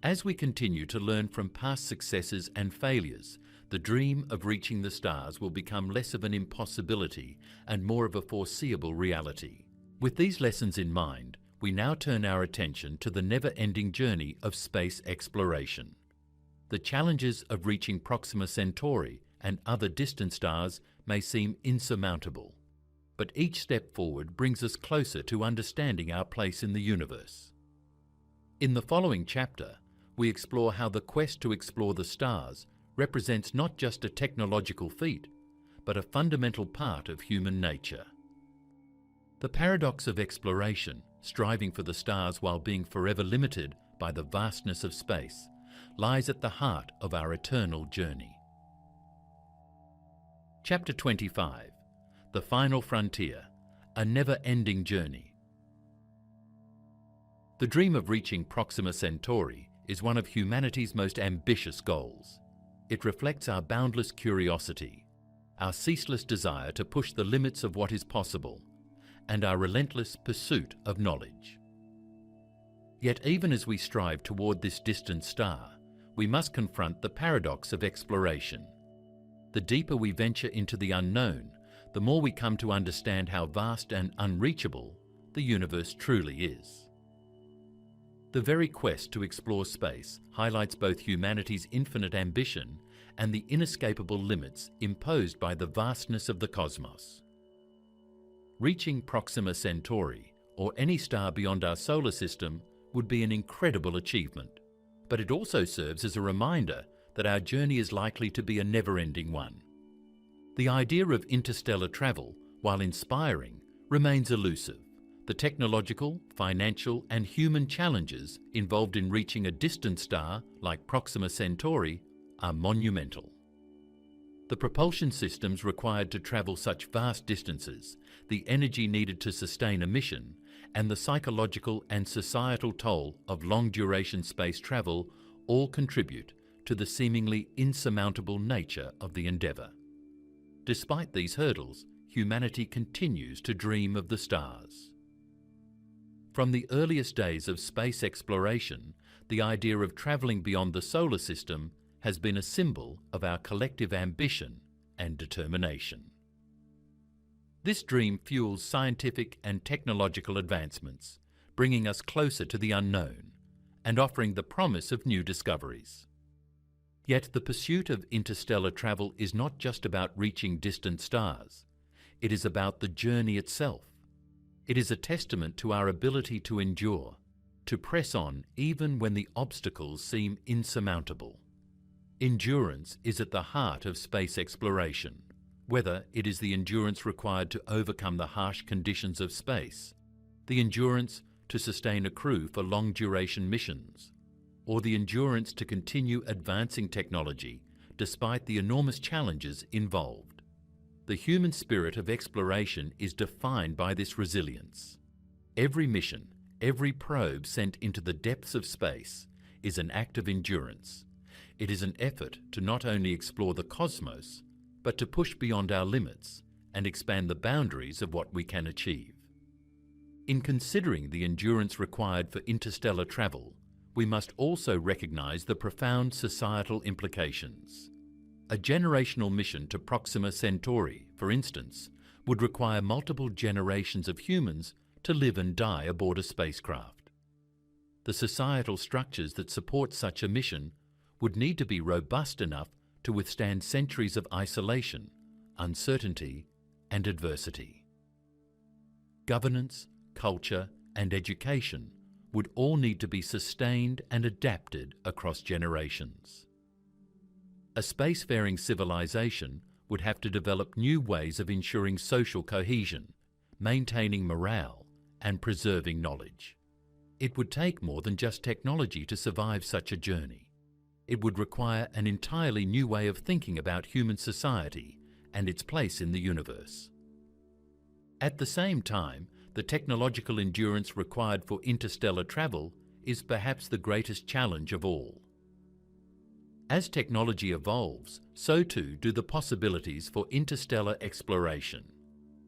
As we continue to learn from past successes and failures, the dream of reaching the stars will become less of an impossibility and more of a foreseeable reality. With these lessons in mind, we now turn our attention to the never-ending journey of space exploration. The challenges of reaching Proxima Centauri and other distant stars may seem insurmountable, but each step forward brings us closer to understanding our place in the universe. In the following chapter, we explore how the quest to explore the stars represents not just a technological feat, but a fundamental part of human nature. The paradox of exploration, striving for the stars while being forever limited by the vastness of space, lies at the heart of our eternal journey. Chapter 25. The Final Frontier, a never-ending journey. The dream of reaching Proxima Centauri is one of humanity's most ambitious goals. It reflects our boundless curiosity, our ceaseless desire to push the limits of what is possible, and our relentless pursuit of knowledge. Yet even as we strive toward this distant star, we must confront the paradox of exploration. The deeper we venture into the unknown, the more we come to understand how vast and unreachable the universe truly is. The very quest to explore space highlights both humanity's infinite ambition and the inescapable limits imposed by the vastness of the cosmos. Reaching Proxima Centauri, or any star beyond our solar system, would be an incredible achievement, but it also serves as a reminder that our journey is likely to be a never-ending one. The idea of interstellar travel, while inspiring, remains elusive. The technological, financial, and human challenges involved in reaching a distant star like Proxima Centauri are monumental. The propulsion systems required to travel such vast distances, the energy needed to sustain a mission, and the psychological and societal toll of long-duration space travel all contribute to the seemingly insurmountable nature of the endeavour. Despite these hurdles, humanity continues to dream of the stars. From the earliest days of space exploration, the idea of travelling beyond the solar system has been a symbol of our collective ambition and determination. This dream fuels scientific and technological advancements, bringing us closer to the unknown and offering the promise of new discoveries. Yet the pursuit of interstellar travel is not just about reaching distant stars. It is about the journey itself. It is a testament to our ability to endure, to press on even when the obstacles seem insurmountable. Endurance is at the heart of space exploration, whether it is the endurance required to overcome the harsh conditions of space, the endurance to sustain a crew for long-duration missions, or the endurance to continue advancing technology despite the enormous challenges involved. The human spirit of exploration is defined by this resilience. Every mission, every probe sent into the depths of space is an act of endurance. It is an effort to not only explore the cosmos, but to push beyond our limits and expand the boundaries of what we can achieve. In considering the endurance required for interstellar travel, we must also recognize the profound societal implications. A generational mission to Proxima Centauri, for instance, would require multiple generations of humans to live and die aboard a spacecraft. The societal structures that support such a mission would need to be robust enough to withstand centuries of isolation, uncertainty, and adversity. Governance, culture, and education would all need to be sustained and adapted across generations. A spacefaring civilization would have to develop new ways of ensuring social cohesion, maintaining morale, and preserving knowledge. It would take more than just technology to survive such a journey. It would require an entirely new way of thinking about human society and its place in the universe. At the same time, the technological endurance required for interstellar travel is perhaps the greatest challenge of all. As technology evolves, so too do the possibilities for interstellar exploration.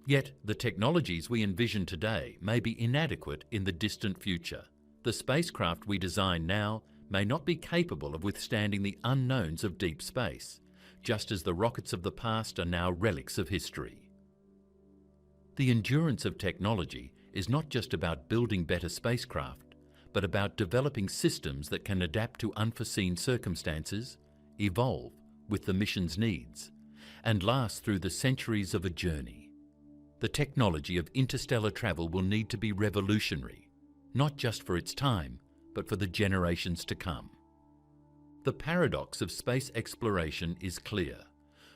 Yet the technologies we envision today may be inadequate in the distant future. The spacecraft we design now may not be capable of withstanding the unknowns of deep space, just as the rockets of the past are now relics of history. The endurance of technology is not just about building better spacecraft, but about developing systems that can adapt to unforeseen circumstances, evolve with the mission's needs, and last through the centuries of a journey. The technology of interstellar travel will need to be revolutionary, not just for its time, but for the generations to come. The paradox of space exploration is clear.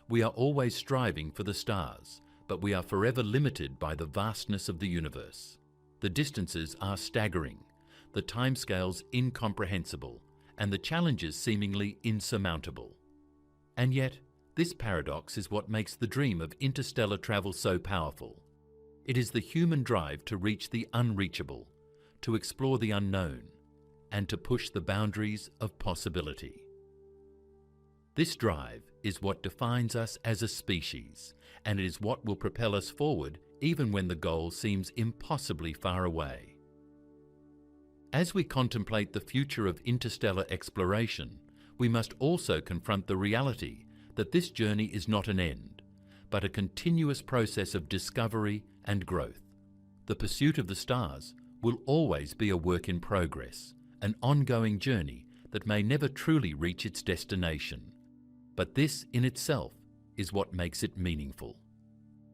We are always striving for the stars, but we are forever limited by the vastness of the universe. The distances are staggering, the timescales incomprehensible, and the challenges seemingly insurmountable. And yet, this paradox is what makes the dream of interstellar travel so powerful. It is the human drive to reach the unreachable, to explore the unknown, and to push the boundaries of possibility. This drive is what defines us as a species, and it is what will propel us forward even when the goal seems impossibly far away. As we contemplate the future of interstellar exploration, we must also confront the reality that this journey is not an end, but a continuous process of discovery and growth. The pursuit of the stars will always be a work in progress, an ongoing journey that may never truly reach its destination. But this in itself is what makes it meaningful.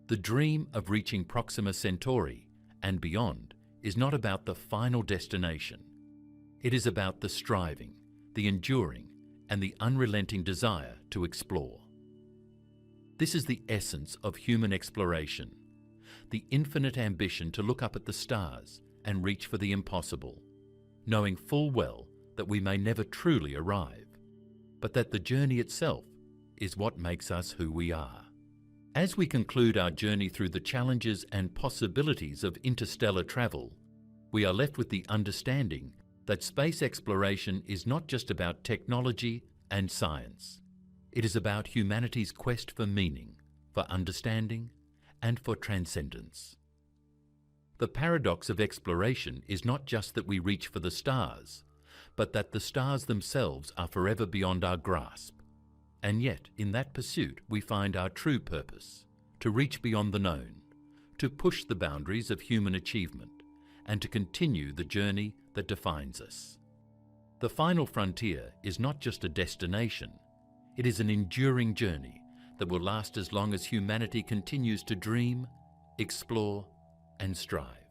The dream of reaching Proxima Centauri and beyond is not about the final destination. It is about the striving, the enduring, and the unrelenting desire to explore. This is the essence of human exploration, the infinite ambition to look up at the stars and reach for the impossible, knowing full well that we may never truly arrive, but that the journey itself is what makes us who we are. As we conclude our journey through the challenges and possibilities of interstellar travel, we are left with the understanding that space exploration is not just about technology and science. It is about humanity's quest for meaning, for understanding, and for transcendence. The paradox of exploration is not just that we reach for the stars, but that the stars themselves are forever beyond our grasp. And yet, in that pursuit, we find our true purpose, to reach beyond the known, to push the boundaries of human achievement, and to continue the journey that defines us. The final frontier is not just a destination, it is an enduring journey that will last as long as humanity continues to dream, explore, and strive.